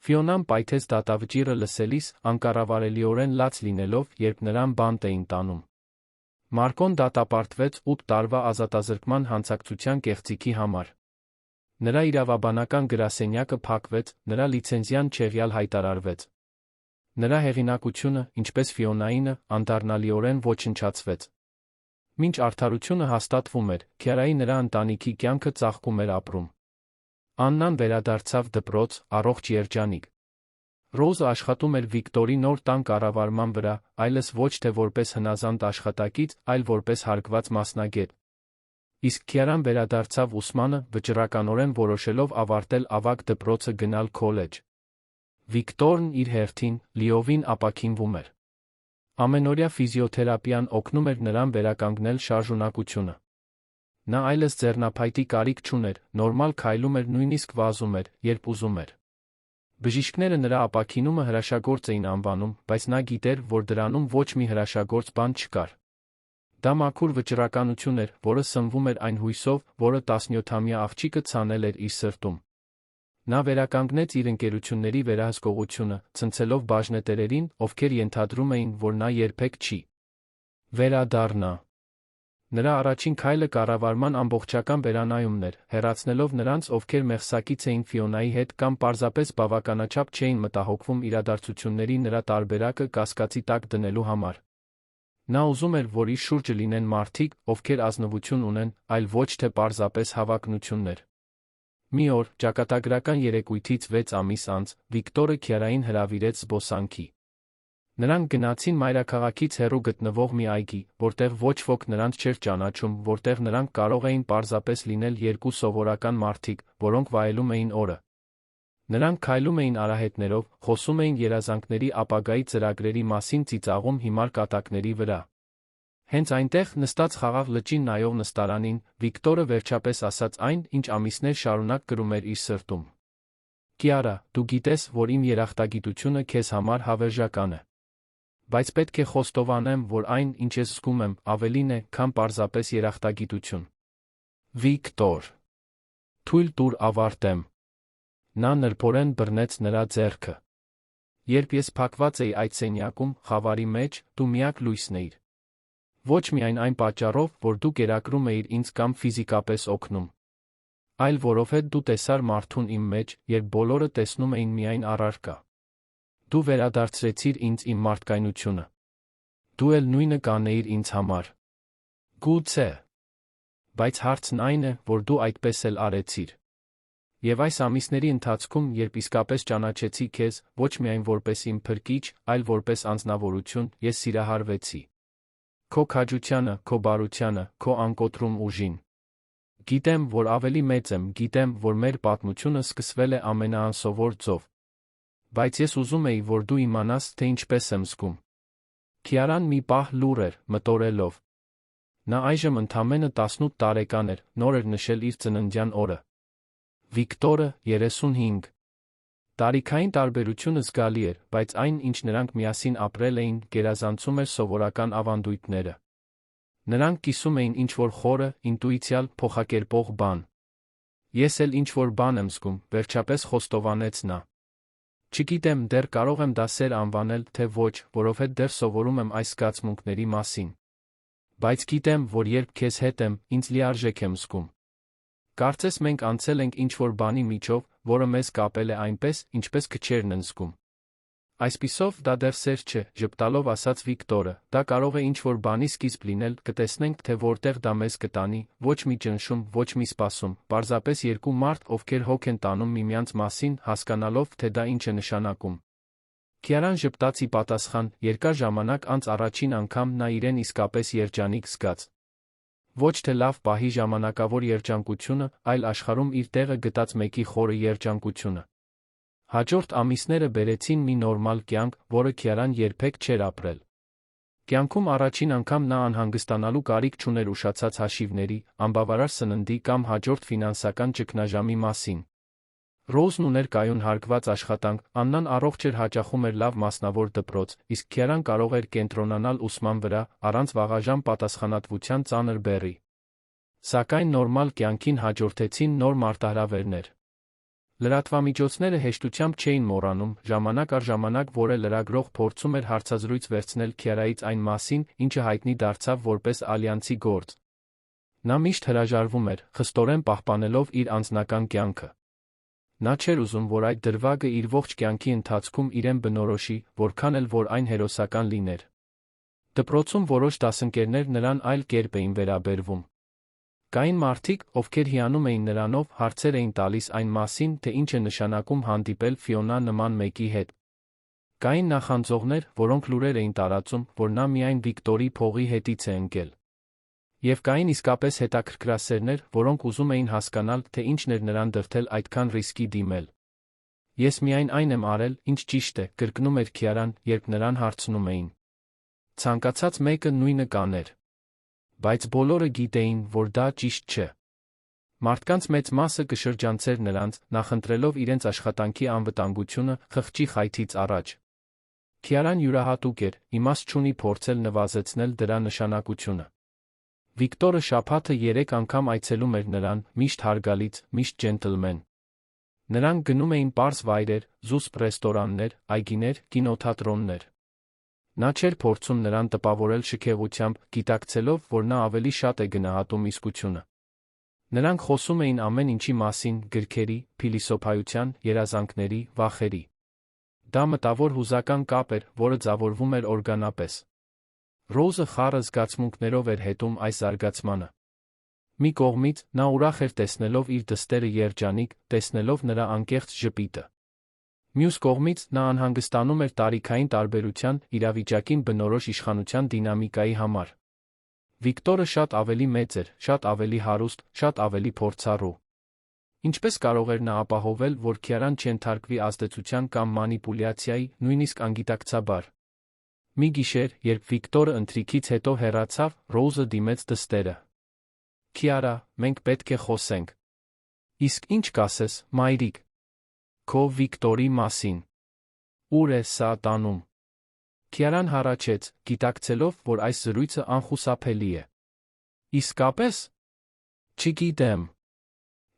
Ֆիոնան պայթեց դատավճիռը լսելիս, անկառավարելիորեն լաց լինելով, երբ նրան բանտ էին տանում։ Մարկոն դատապարտվեց 8 տարվա ազատազրկման հանցակցության կեղծիքի համար։ Նրա իրավաբանական գրասենյակը փակվեց, նրա լիցենզիան չեղյալ հայտարարվեց։ Նրա հեղինակությունը, ինչպես Ֆիոնայինը, անդառնալիորեն ոչնչացվեց։ Մինչ արդարությունը հաստատվում էր, Քյարայի նրա ընտանիքի կյանքը ծաղկում էր ապրում։ Աննան վերադարձավ դպրոց, առողջ երջանիկ։ Ռոուզը աշխատում էր Վիկտորի նոր տան կառավարման վրա, այլս ոչ թե որպես հնազանդ աշխատակից, այլ որպես հարգված մասնագետ։ Իսկ Քյարան վերադարձավ ուսմանը, վճռականորեն որոշելով ավարտել ավագ դպրոցը գնալ քոլեջ։ Վիկտորն իր հերթին լիովին ապաքինվում էր։ Ամենօրյա ֆիզիոթերապիան օգնում էր նրան վերականգնել շարժունակությունը։ Նա այլս ձեռնափայտի կարիք չուներ, նորմալ քայլում էր, նույնիսկ վազում էր, երբ ուզում էր։ Բժիշկները նրա ապաքինումը հրաշագործ էին անվանում, բայց նա գիտեր, որ դրանում ոչ մի հրաշագործ բան չկար։ Դա մաքուր վճռականություն էր, որը սնվում էր այն հույսով, որը 17-ամյա աղջիկը ցանել էր իր սրտում։ Նա վերականգնեց իր ընկերությունների վերահսկողությունը, ցնցելով բաժնետերերին, ովքեր ենթադրում էին, որ նա երբեք չի վերադառնա։ Նրա առաջին քայլը կառավարման ամբողջական վերանայումն էր, հեռացնելով նրանց, ովքեր մեղսակից էին Ֆիոնայի հետ կամ պարզապես բավականաչափ չէին մտահոգվում իրադարձությունների նրա տարբերակը կասկածի տակ դնելու համար։ Նա ուզում էր, որ իր շուրջը լինեն մարդիկ, ովքեր ազնվություն ունեն, այլ ոչ թե պարզապես հավակնություններ։ Մի օր, ճակատագրական երեկույթից 6 ամիս անց, Վիկտորը Քյարային հրավիրեց զբոսանքի։ Նրանք գնացին մայրաքաղաքից հեռու գտնվող մի այգի, որտեղ ոչ ոք նրանց չէր ճանաչում, որտեղ նրանք կարող էին պարզապես լինել երկու սովորական մարդիկ, որոնք վայելում էին օրը։ Նրանք քայլում էին արահետներով, խոսում էին երազանքների ապագայի ծրագրերի մասին ծիծաղում հիմար կատակների վրա։ Հենց այնտեղ, նստած խաղաղ լճին նայող նստարանին, Վիկտորը վերջապես ասաց այն, ինչ ամիսներ շարունակ կրում էր իր սրտում։ Կիարա, դու գիտես, որ իմ երախտագիտությունը քեզ համար հավերժական է։ Բայց պետք է խոստովանեմ, որ այն, ինչ ես զգում եմ, ավելին է, քան պարզապես երախտագիտություն։ Վիկտոր, թույլ տուր ավարտեմ։ Նա նրբորեն բռնեց նրա ձեռքը։ Երբ ես փակված էի այդ սենյակում, խավարի մեջ, դու միակ լույսն էիր։ Ոչ միայն այն պատճառով, որ դու կերակրում էիր ինձ կամ ֆիզիկապես օգնում, այլ որովհետև դու տեսար մարդուն իմ մեջ, երբ բոլորը տեսնում էին միայն առարկա։ Դու վերադարձրեցիր ինձ իմ մարդկայնությունը։ Դու էլ նույնը կանեիր ինձ համար։ Գուցե։ Բայց հարցն այն է, որ դու այդպես էլ արեցիր։ Եվ այս ամիսների ընթացքում, երբ իսկապես ճանաչեցի քեզ, ոչ միայն որպես իմ փրկիչ, այլ որպես անձնավորություն, ես սիրահարվեցի։ Քո քաջությանը, քո բարությանը, քո անկոտրում ուժին։ Գիտեմ, որ ավելի մեծ եմ, գիտեմ, որ մեր պատմությունը սկսվել է ամենաանսովոր ձով։ Բայց ես ուզում էի, որ դու իմանաս, թե ինչպես եմ զգում։ Քիարան մի պահ լուռ էր, մտորելով։ Նա այժմ ընդամենը 18 տարեկան էր, նոր էր նշել իր ծննդյան օրը։ Վիկտորը 35։ Տարիքային տարբերությունը զգալի էր, բայց այն, ինչ նրանք միասին ապրել էին, գերազանցում էր սովորական ավանդույթները։ Նրանք կիսում էին ինչ-որ խորը, ինտուիցիալ, փոխակերպող բան։ Ես էլ ինչ-որ բան եմ զգում, վերջապես խոստովանեց նա։ Չգիտեմ, դեռ կարող եմ դա սեր անվանել, թե ոչ, որովհետև դեռ սովորում եմ այս զգացմունքների մասին։ Բայց գիտեմ, որ երբ քեզ հետ եմ, ինձ լիարժեք եմ զգում։ Կարծես մենք անցել ենք ինչ-որ բանի միջով, որը մեզ կապել է այնպես, ինչպես քչերն են զգում։ Այսպիսով, դա դեռ սեր չէ, ժպտալով ասաց Վիկտորը, դա կարող է ինչ-որ բանի սկիզբ լինել, կտեսնենք, թե որտեղ դա մեզ կտանի, ոչ մի ճնշում, ոչ մի սպասում, պարզապես երկու մարդ, ովքեր հոգ են տանում միմյանց մասին, հասկանալով, թե դա ինչ է նշանակում։ Քիարան ժպտաց ի պատասխան, երկար ժամանակ անց առաջին անգամ նա իրեն իսկապես երջանիկ զգաց։ Ոչ թե լավ պահի ժամանակավոր երջանկությունը, այլ աշխարհում իր տեղը գտած մեկի խորը երջանկությունը։ Հաջորդ ամիսները բերեցին մի նորմալ կյանք, որը Քիարան երբեք չէր ապրել։ Կյանքում առաջին անգամ նա անհանգստանալու կարիք չուներ ուշացած հաշիվների, անբավարար սննդի կամ հաջորդ ֆինանսական ճգնաժամի մասին։ Ռոզն ուներ կայուն հարգված աշխատանք, Աննան առողջ էր, հաճախում էր լավ մասնավոր դպրոց, իսկ Քիարան կարող էր կենտրոնանալ ուսման վրա, առանց վաղաժամ պատասխանատվության ծանր բեռի։ Սակայն նորմալ կյանքին հաջորդեցին նոր մարտահրավերներ։ Լրատվամիջոցները հեշտությամբ չէին մոռանում, ժամանակ առ ժամանակ որը լրագրող փորձում էր հարցազրույց վերցնել Քիարայից այն մասին, ինչը հայտնի դարձավ որպես ալյանսի գործ։ Նա միշտ հրաժարվում էր, խստորեն պահպանելով իր անձնական կյանքը։ Նա չէր ուզում, որ այդ դրվագը իր ողջ կյանքի ընթացքում իրեն բնորոշի, որքան էլ որ այն հերոսական լիներ։ Դպրոցում որոշ դասընկերներ նրան այլ կերպ էին վերաբերվում։ Կային մարդիկ, ովքեր հիանում էին նրանով, հարցեր էին տալիս այն մասին, թե ինչ է նշանակում հանդիպել Ֆիոնա նման մեկի հետ։ Կային նախանձողներ, որոնք լուրեր էին տարածում, որ նա միայն Վիկտորի փողի հետից է ընկել։ Եվ կային իսկապես հետաքրքրասերներ, որոնք ուզում էին հասկանալ, թե ինչն էր նրան դրդել այդքան ռիսկի դիմել։ Ես միայն այն եմ արել, ինչ ճիշտ է, կրկնում էր Քիարան, երբ նրան հարցնում էին։ Ցանկացած մեկը նույնը կաներ։ Բայց բոլորը գիտեին, որ դա ճիշտ չէ։ Մարդկանց մեծ մասը կշրջանցեր նրանց, նախընտրելով իրենց աշխատանքի անվտանգությունը խղճի խայթից առաջ։ Քիարան յուրահատուկ էր, իմաստ չունի փորձել նվազեցնել դրա նշանակությունը։ Վիկտորը շաբաթը 3 անգամ այցելում էր նրան, միշտ հարգալից, միշտ ջենտլմեն։ Նրանք գնում էին պարզ վայրեր, զուսպ ռեստորաններ, այգիներ, կինոթատրոններ։ Նա չէր փորձում նրան տպավորել շքեղությամբ, գիտակցելով, որ նա ավելի շատ է գնահատում իսկությունը։ Նրանք խոսում էին ամեն ինչի մասին, գրքերի, փիլիսոփայության, երազանքների, վախերի։ Դա մտավոր հուզական կապ էր, որը ձևավորվում էր օրգանապես։ Ռոզը խառը զգացմունքներով էր հետում այս զարգացմանը։ Մի կողմից, նա ուրախ էր տեսնելով իր դստերը երջանիկ, տեսնելով նրա անկեղծ ժպիտը։ Մյուս կողմից, նա անհանգստանում էր տարիքային տարբերության, իրավիճակին բնորոշ իշխանության դինամիկայի համար։ Վիկտորը շատ ավելի մեծ էր, շատ ավելի հարուստ, շատ ավելի փորձառու։ Ինչպես կարող էր նա ապահովել, որ Քիարան չենթարկվի ազդեցության կամ մանիպուլյացիայի, նույնիսկ անգիտակցաբար։ Մի գիշեր, երբ Վիկտորը ընթրիքից հետո հեռացավ, Ռոզը դիմեց դստերը։ Քիարա, մենք պետք է խոսենք։ Իսկ ինչ կասես, մայրիկ։ Քո Վիկտորի մասին։ Ուր է սա տանում։ Քիարան հառաչեց, գիտակցելով, որ այս զրույցը անխուսափելի է։ Իսկապես։ Չգիտեմ։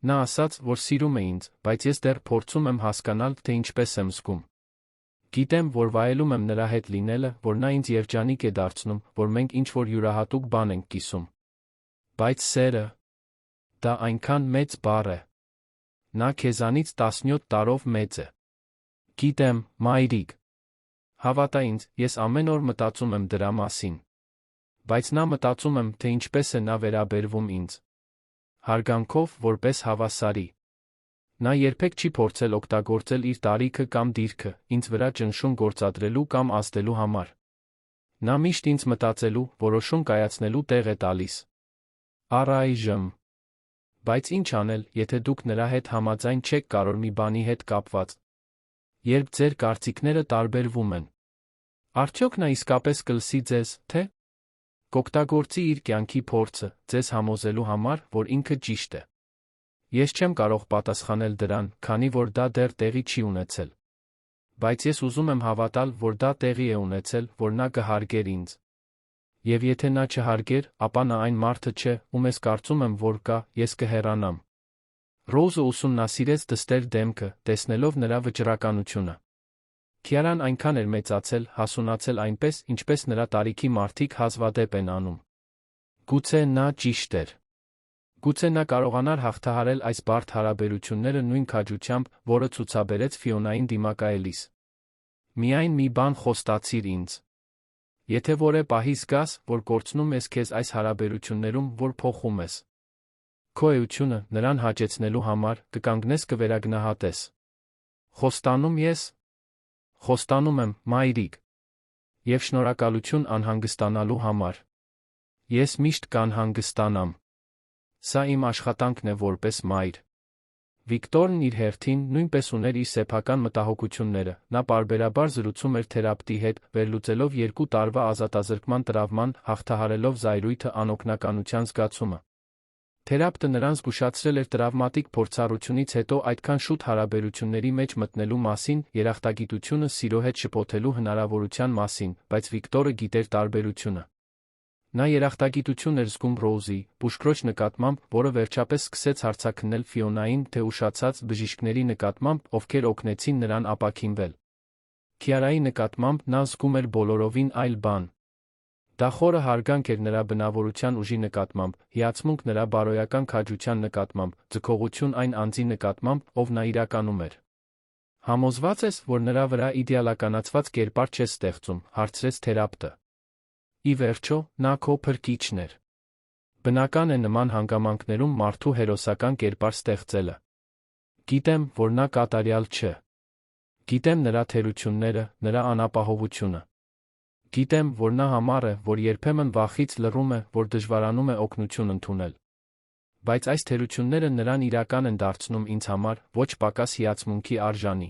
Նա ասաց, որ սիրում է ինձ, բայց ես դեռ փորձում եմ հասկանալ, թե ինչպես եմ զգում։ Գիտեմ, որ վայելում եմ նրա հետ լինելը, որ նա ինձ երջանիկ է դարձնում, որ մենք ինչ-որ յուրահատուկ բան ենք կիսում։ Բայց սերը… դա այնքան մեծ բառ է։ Նա քեզանից 17 տարով մեծ է։ Գիտեմ, մայրիկ։ Հավատա ինձ, ես ամեն օր մտածում եմ դրա մասին։ Բայց նա մտածում եմ, թե ինչպես է նա վերաբերվում ինձ։ Հարգանքով, որպես հավասարի։ Նա երբեք չի փորձել օգտագործել իր տարիքը կամ դիրքը, ինձ վրա ճնշում գործադրելու կամ ազդելու համար։ Նա միշտ ինձ մտածելու, որոշում կայացնելու տեղ է տալիս։ Առայժմ։ Բայց ինչ անել, եթե դուք նրա հետ համաձայն չեք կարող մի բանի հետ կապված։ Երբ ձեր կարծիքները տարբերվում են։ Արդյոք նա իսկապես կլսի ձեզ, թե կօգտագործի իր կյանքի փորձը, ձեզ համոզելու համար, որ ինքը ճիշտ է։ Ես չեմ կարող պատասխանել դրան, քանի որ դա դեռ տեղի չի ունեցել։ Բայց ես ուզում եմ հավատալ, որ դա տեղի է ունեցել, որ նա կհարգեր ինձ։ Եվ եթե նա չհարգեր, ապա նա այն մարդը չէ, ում ես կարծում եմ, որ կա, ես կհեռանամ։ Ռոզը ուսումնասիրեց դստեր դեմքը, տեսնելով նրա վճռականությունը։ Քիարան այնքան էր մեծացել, հասունացել այնպես, ինչպես նրա տարիքի մարդիկ հազվադեպ են անում։ Գուցե նա ճիշտ էր։ Գուցե նա կարողանար հաղթահարել այս բարդ հարաբերությունները նույն քաջությամբ, որը ցուցաբերեց Ֆիոնային դիմակայելիս։ Միայն մի բան խոստացիր ինձ։ Եթե որե պահի զգաս, որ կորցնում ես քեզ այս հարաբերություններում, որ փոխում ես քո էությունը նրան հաճեցնելու համար, կկանգնես կվերագնահատես։ Խոստանում ես։ Խոստանում եմ, մայրիկ։ Եվ շնորհակալություն անհանգստանալու համար։ Ես միշտ կանհանգստանամ։ Սա իմ աշխատանքն է որպես մայր։ Վիկտորն իր հերթին նույնպես ուներ իր սեփական մտահոգությունները, նա պարբերաբար զրուցում էր թերապևտի հետ, վերլուծելով 2 տարվա ազատազրկման տրավման, հաղթահարելով զայրույթը անօգնականության զգացումը։ Թերապևտը նրան զգուշացրել էր տրավմատիկ փորձառությունից հետո այդքան շուտ հարաբերությունների մեջ մտնելու մասին, երախտագիտությունը սիրո հետ շփոթելու հնարավորության մասին, բայց Վիկտորը գիտեր տարբերությունը։ Նա երախտագիտություն էր զգում Ռոզի, բուժքրոջ նկատմամբ, որը վերջապես սկսեց հարցաքննել Ֆիոնային, թե ուշացած բժիշկների նկատմամբ, ովքեր օգնեցին նրան ապաքինվել։ Քիարայի նկատմամբ նա զգում էր բոլորովին այլ բան։ Դա խորը հարգանք էր նրա բնավորության ուժի նկատմամբ, հիացմունք նրա բարոյական քաջության նկատմամբ, ձգողություն այն անձի նկատմամբ, ով նա իրականում էր։ Համոզված ես, որ նրա վրա իդեալականացված կերպար չես ստեղծում, հարցրեց թերապևտը։ Ի վերջո, նա քո փրկիչն էր։ Բնական է նման հանգամանքներում մարդու հերոսական կերպար ստեղծելը։ Գիտեմ, որ նա կատարյալ չէ։ Գիտեմ նրա թերությունները, նրա անապահովությունը։ Գիտեմ, որ նա համառ է, որ երբեմն վախից լռում է, որ դժվարանում է օգնություն ընդունել։ Բայց այս թերությունները նրան իրական են դարձնում ինձ համար, ոչ պակաս հիացմունքի արժանի։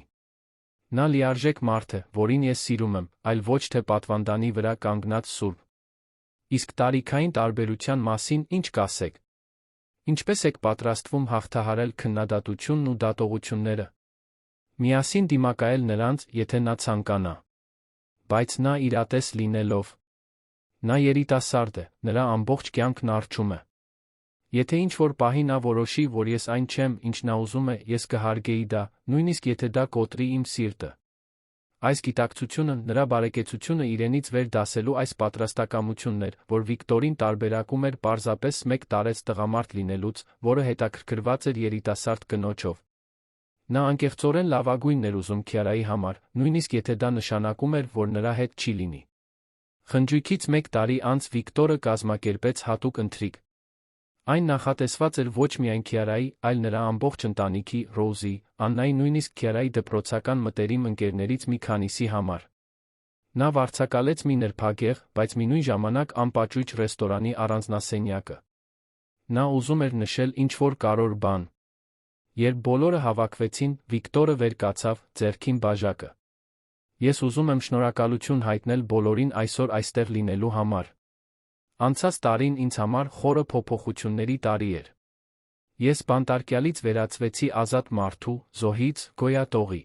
Նա լիարժեք մարդ է, որին ես սիրում եմ, այլ ոչ թե պատվանդանի վրա կանգնած սուրբ։ Իսկ տարիքային տարբերության մասին ինչ կասեք։ Ինչպես եք պատրաստվում հաղթահարել քննադատությունն ու դատողությունները։ Միասին դիմակայել նրանց, եթե նա ցանկանա։ Բայց նա իրատես լինելով։ Նա երիտասարդ է, նրա ամբողջ կյանքն առջում է։ Եթե ինչ-որ պահի նա որոշի, որ ես այն չեմ, ինչ նա ուզում է, ես կհարգեի դա, նույնիսկ եթե դա կոտրի իմ սիրտը։ Այս գիտակցությունը, նրա բարեկեցությունը իրենից վեր դասելու այս պատրաստակամությունն էր, որ Վիկտորին տարբերակում էր պարզապես մեկ տարեց տղամարդ լինելուց, որը հետաքրքրված էր երիտասարդ կնոջով։ Նա անկեղծորեն լավագույնն էր ուզում Քիարայի համար, նույնիսկ եթե դա նշանակում էր, որ նրա հետ չի լինի։ Խնջույքից մեկ տարի անց Վիկտորը կազմակերպեց հատուկ ընթրիք։ Այն նախատեսված էր ոչ միայն Քիարայի, այլ նրա ամբողջ ընտանիքի, Ռոուզի, Աննայի, նույնիսկ Քիարայի դպրոցական մտերիմ ընկերներից մի քանիսի համար։ Նա վարձակալեց մի նրբագեղ, բայց մինույն ժամանակ անպաճույճ ռեստորանի առանձնասենյակը։ Նա ուզում էր նշել ինչ-որ կարևոր բան։ Երբ բոլորը հավաքվեցին, Վիկտորը վեր կացավ, ձեռքին բաժակը։ Ես ուզում եմ շնորհակալություն հայտնել բոլորին այսօր այստեղ լինելու համար։ Անցած տարին ինձ համար խորը փոփոխությունների տարի էր։ Ես բանտարկյալից վերածվեցի ազատ մարդու, զոհից, գոյատողի։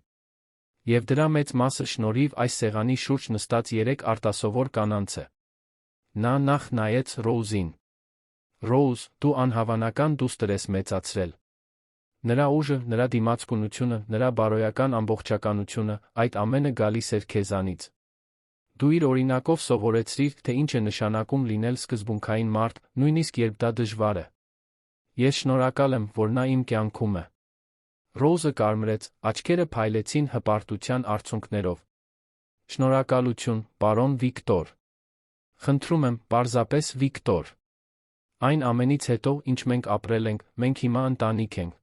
Եվ դրա մեծ մասը շնորհիվ այս սեղանի շուրջ նստած 3 արտասովոր կանանց է։ Նա նախ նայեց Ռոուզին։ Ռոուզ, դու անհավանական դուստր ես մեծացրել։ Նրա ուժը, նրա դիմացկունությունը, նրա բարոյական ամբողջականությունը, այդ ամենը գալիս էր քեզանից։ Դու իր օրինակով սովորեցրիր, թե ինչ է նշանակում լինել սկզբունքային մարդ, նույնիսկ երբ դա դժվար է։ Ես շնորհակալ եմ, որ նա իմ կյանքում է։ Ռոուզը կարմրեց, աչքերը փայլեցին հպարտության արցունքներով։ Շնորհակալություն, պարոն Վիկտոր։ Խնդրում եմ, պարզապես Վիկտոր։ Այն ամենից հետո, ինչ մենք ապրել ենք, մենք հիմա ընտանիք ենք։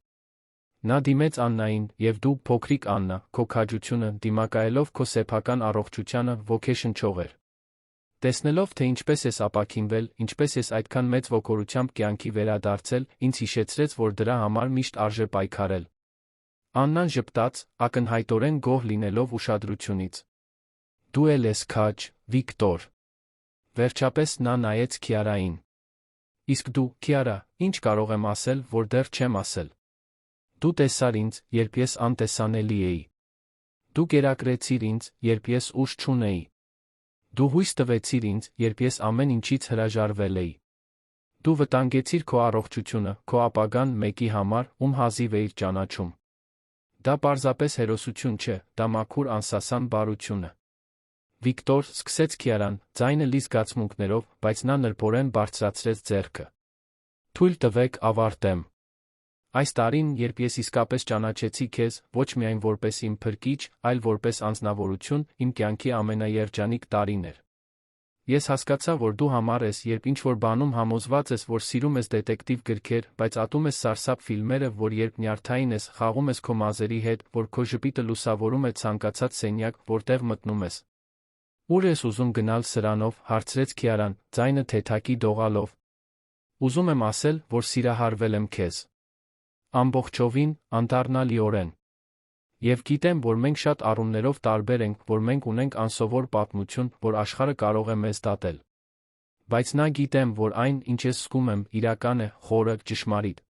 Նա դիմեց Աննային, և դու, փոքրիկ Աննա, քո քաջությունը, դիմակայելով քո սեփական առողջությանը, ոգեշնչող էր։ Տեսնելով, թե ինչպես ես ապաքինվել, ինչպես ես այդքան մեծ ոգորությամբ կյանքի վերադարձել, ինձ հիշեցրեց, որ դրա համար միշտ արժե պայքարել։ Աննան ժպտաց, ակնհայտորեն գոհ լինելով ուշադրությունից։ Դու էլ ես քաջ, Վիկտոր։ Վերջապես նա նայեց Քիարային։ Իսկ դու, Քիարա, ինչ կարող եմ ասել, որ դեռ չեմ ասել։ Դու տեսար ինձ, երբ ես անտեսանելի էի։ Դու կերակրեցիր ինձ, երբ ես ուժ չունեի։ Դու հույս տվեցիր ինձ, երբ ես ամեն ինչից հրաժարվել էի։ Դու վտանգեցիր քո առողջությունը, քո ապագան մեկի համար, ում հազիվ էիր ճանաչում։ Դա պարզապես հերոսություն չէ, դա մաքուր անսասան բարություն է։ Վիկտոր, սկսեց Քիարան, ձայնը լի զգացմունքներով, բայց նա նրբորեն բարձրացրեց ձեռքը։ Թույլ տվեք ավարտեմ։ Այս տարին, երբ ես իսկապես ճանաչեցի քեզ, ոչ միայն որպես իմ փրկիչ, այլ որպես անձնավորություն, իմ կյանքի ամենաերջանիկ տարին էր։ Ես հասկացա, որ դու համառ ես, երբ ինչ-որ բանում համոզված ես, որ սիրում ես դետեկտիվ գրքեր, բայց ատում ես սարսափ ֆիլմերը, որ երբ նյարդային ես, խաղում ես քո մազերի հետ, որ քո ժպիտը լուսավորում է ցանկացած սենյակ, որտեղ մտնում ես։ Ուր ես ուզում գնալ սրանով, հարցրեց Քիարան, ձայնը թեթակի դողալով։ Ուզում եմ ասել, որ սիրահարվել եմ քեզ։ Ամբողջովին, անդառնալիորեն։ Եվ գիտեմ, որ մենք շատ առումներով տարբեր ենք, որ մենք ունենք անսովոր պատմություն, որ աշխարհը կարող է մեզ դատել։ Բայց նա գիտեմ, որ այն, ինչ ես զգում եմ, իրական է, խորը, ճշմարիտ։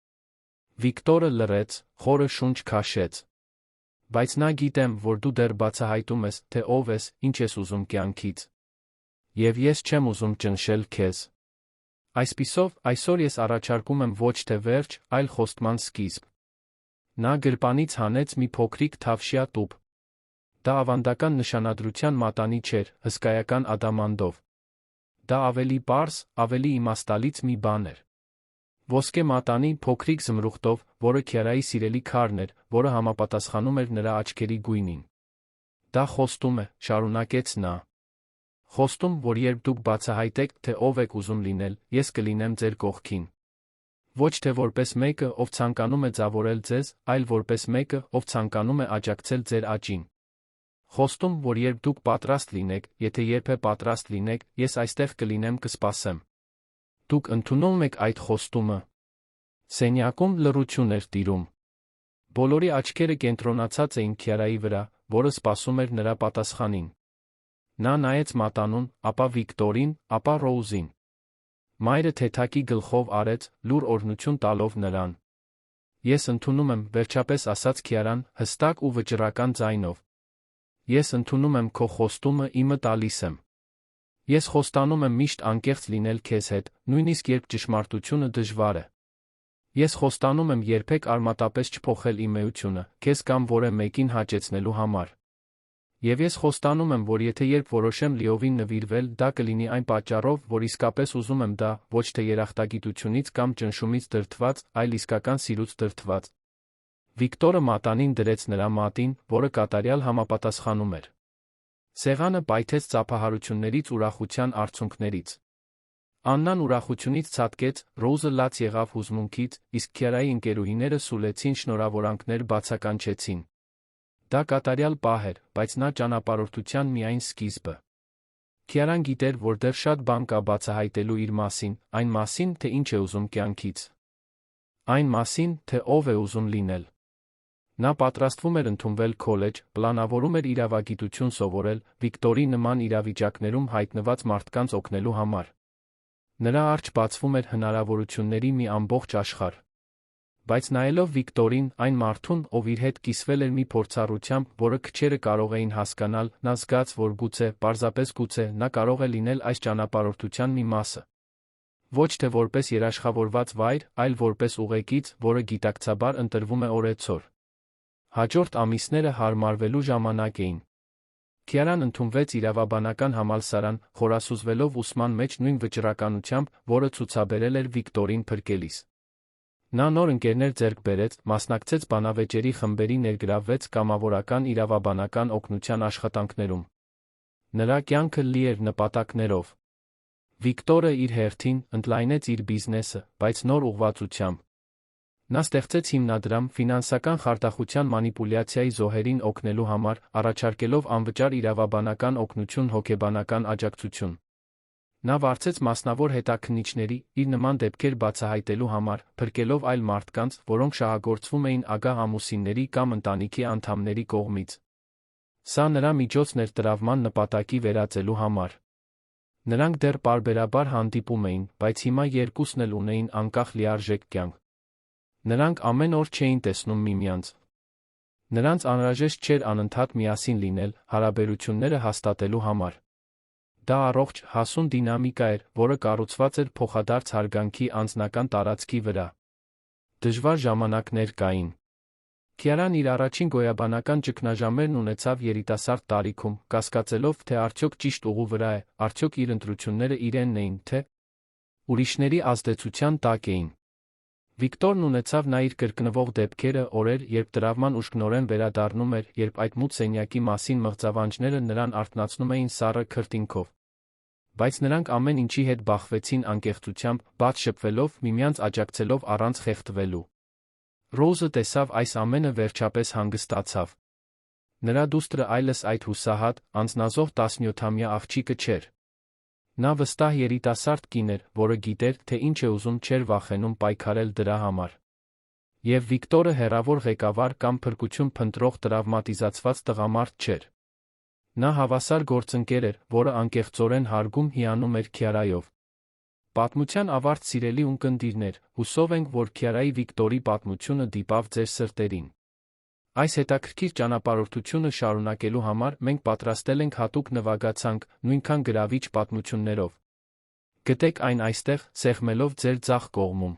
Վիկտորը լռեց, խորը շունչ քաշեց։ Բայց նա գիտեմ, որ դու դեռ բացահայտում ես, թե ով ես, ինչ ես ուզում կյանքից։ Եվ ես չեմ ուզում ճնշել քեզ։ Այսպիսով, այսօր ես առաջարկում եմ ոչ թե վերջ, այլ խոստման սկիզբ։ Նա գրպանից հանեց մի փոքրիկ թավշյա տուփ։ Դա ավանդական նշանադրության մատանի չէր, հսկայական ադամանդով։ Դա ավելի պարզ, ավելի իմաստալից մի բան էր։ Ոսկե մատանի փոքրիկ զմրուխտով, որը Քիարայի սիրելի քարն էր, որը համապատասխանում էր նրա աչքերի գույնին։ Դա խոստում է, շարունակեց նա։ Խոստում, որ երբ դուք բացահայտեք, թե ով եք ուզում լինել, ես կլինեմ ձեր կողքին։ Ոչ թե որպես մեկը, ով ցանկանում է ձավորել ձեզ, այլ որպես մեկը, ով ցանկանում է աջակցել ձեր աճին։ Խոստում, որ երբ դուք պատրաստ լինեք, եթե երբե պատրաստ լինեք, ես այստեղ կլինեմ, կսպասեմ։ Դուք ընդունում եք այդ խոստումը։ Սենյակում լռություն էր տիրում։ Բոլորի աչքերը կենտրոնացած էին Քիարայի վրա, որը սպասում էր նրա պատասխանին։ Նա նայեց մատանուն, ապա Վիկտորին, ապա Ռոուզին։ Մայրը թեթակի գլխով արեց, լուր օրհնություն տալով նրան։ Ես ընդունում եմ, վերջապես ասաց Քիարան, հստակ ու վճռական ձայնով։ Ես ընդունում եմ քո խոստումը, իմը տալիս եմ։ Ես խոստանում եմ միշտ անկեղծ լինել քեզ հետ, նույնիսկ երբ ճշմարտությունը դժվար է։ Ես խոստանում եմ երբեք արմատապես չփոխել իմ էությունը, քեզ կամ որևէ մեկին հաճեցնելու համար։ Եվ ես խոստանում եմ, որ եթե երբ որոշեմ լիովին նվիրվել, դա կլինի այն պատճառով, որ իսկապես ուզում եմ դա, ոչ թե երախտագիտությունից կամ ճնշումից դրդված, այլ իսկական սիրուց դրդված։ Վիկտորը մատանին դրեց նրա մատին, որը կատարյալ համապատասխանում էր։ Սեղանը պայթեց ծափահարություններից ուրախության արցունքներից։ Աննան ուրախությունից ցատկեց, Ռոուզը լաց եղավ հուզմունքից, իսկ Քյարայի ընկերուհիները սուլեցին շնորհավորանքներ բացականչեցին։ Դա կատարյալ պահ էր, բայց նա ճանապարհորդության միայն սկիզբը։ Քյարան գիտեր, որ դեռ շատ բան կա բացահայտելու իր մասին, այն մասին, թե ինչ է ուզում կյանքից։ Այն մասին, թե ով է ուզում լինել։ Նա պատրաստվում էր ընդունվել քոլեջ, պլանավորում էր իրավագիտություն սովորել, Վիկտորի նման իրավիճակներում հայտնված մարդկանց օգնելու համար։ Նրա առջ բացվում էր հնարավորությունների մի ամբողջ աշխարհ։ Բայց նայելով Վիկտորին, այն մարդուն, ով իր հետ կիսվել էր մի փորձառությամբ, որը քչերը կարող էին հասկանալ, նա զգաց, որ գուցե, պարզապես գուցե, նա կարող է լինել այս ճանապարհորդության մի մասը։ Ոչ թե որպես երաշխավորված վայր, այլ որպես ուղեկից, որը գիտակցաբար ընտրվում է օրեցօր։ Հաջորդ ամիսները հարմարվելու ժամանակ էին։ Քյարան ընդունվեց իրավաբանական համալսարան, խորասուզվելով ուսման մեջ նույն վճռականությամբ, որը ցուցաբերել էր Վիկտորին փրկելիս։ Նա նոր ընկերներ ձեռք բերեց, մասնակցեց բանավեճերի խմբերի, ներգրավվեց կամավորական իրավաբանական օգնության աշխատանքներում։ Նրա կյանքը լի էր նպատակներով։ Վիկտորը իր հերթին ընդլայնեց իր բիզնեսը, բայց նոր ուղղվածությամբ։ Նա ստեղծեց հիմնադրամ ֆինանսական խարդախության մանիպուլյացիայի զոհերին օգնելու համար, առաջարկելով անվճար իրավաբանական օգնություն, հոգեբանական աջակցություն։ Նա վարձեց մասնավոր հետաքննիչների, իր նման դեպքեր բացահայտելու համար, փրկելով այլ մարդկանց, որոնք շահագործվում էին ագահ ամուսինների կամ ընտանիքի անդամների կողմից։ Սա նրա միջոցն էր տրավման նպատակի վերածելու համար։ Նրանք դեռ պարբերաբար հանդիպում էին, բայց հիմա երկուսն էլ ունեին անկախ լիարժեք կյանք։ Նրանք ամեն օր չէին տեսնում միմյանց։ Նրանց անհրաժեշտ չէր անընդհատ միասին լինել, հարաբերությունները հաստատելու համար։ Դա առողջ, հասուն դինամիկա էր, որը կառուցված էր փոխադարձ հարգանքի անձնական տարածքի վրա։ Դժվար ժամանակներ կային։ Քյարան իր առաջին գոյաբանական ճգնաժամերն ունեցավ երիտասարդ տարիքում, կասկածելով, թե արդյոք ճիշտ ուղու վրա է, արդյոք իր ընտրությունները իրենն էին, թե ուրիշների ազդեցության տակ էին։ Վիկտորն ունեցավ նա իր կրկնվող դեպքերը, օրեր, երբ տրավման ուշքնորեն վերադառնում էր, երբ այդ մութ սենյակի մասին մղձավանջները նրան արթնացնում էին սառը քրտինքով։ Բայց նրանք ամեն ինչի հետ բախվեցին անկեղծությամբ, բաց շփվելով, միմյանց աջակցելով առանց խեղդվելու։ Ռոուզը տեսավ այս ամենը, վերջապես հանգստացավ։ Նրա դուստրը այլս այդ հուսահատ, անձնազոհ 17-ամյա աղջիկը չէր։ Նա վստահ երիտասարդ կին էր, որը գիտեր, թե ինչ է ուզում, չէր վախենում պայքարել դրա համար։ Եվ Վիկտորը հեռավոր ղեկավար կամ փրկություն փնտրող տրավմատիզացված տղամարդ չէր։ Նա հավասար գործընկեր էր, որը անկեղծորեն հարգում հիանում էր Քյարայով։ Պատմության ավարտ, սիրելի ունկնդիրներ, հուսով ենք, որ Քյարայի Վիկտորի պատմությունը դիպավ ձեր սրտերին։ Այս հետաքրքիր ճանապարհորդությունը շարունակելու համար մենք պատրաստել ենք հատուկ նվագացանք, նույնքան գրավիչ պատմություններով։ Գտեք այն այստեղ, սեղմելով ձեր ձախ կողմում։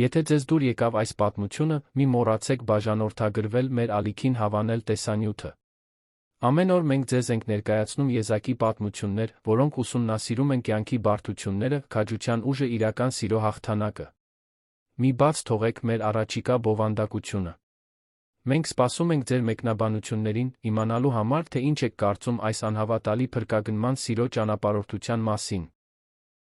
Եթե ձեզ դուր եկավ այս պատմությունը, մի մոռացեք բաժանորդագրվել մեր ալիքին հավանել տեսանյութը։ Ամեն օր մենք ձեզ ենք ներկայացնում եզակի պատմություններ, որոնք ուսումնասիրում են կյանքի բարդությունները, քաջության ուժը, իրական սիրո հաղթանակը։ Մի բաց թողեք մեր առաջիկա բովանդակությունը։ Մենք սպասում ենք ձեր մեկնաբանություններին, իմանալու համար, թե ինչ եք կարծում այս անհավատալի փրկագնման սիրո ճանապարհորդության մասին։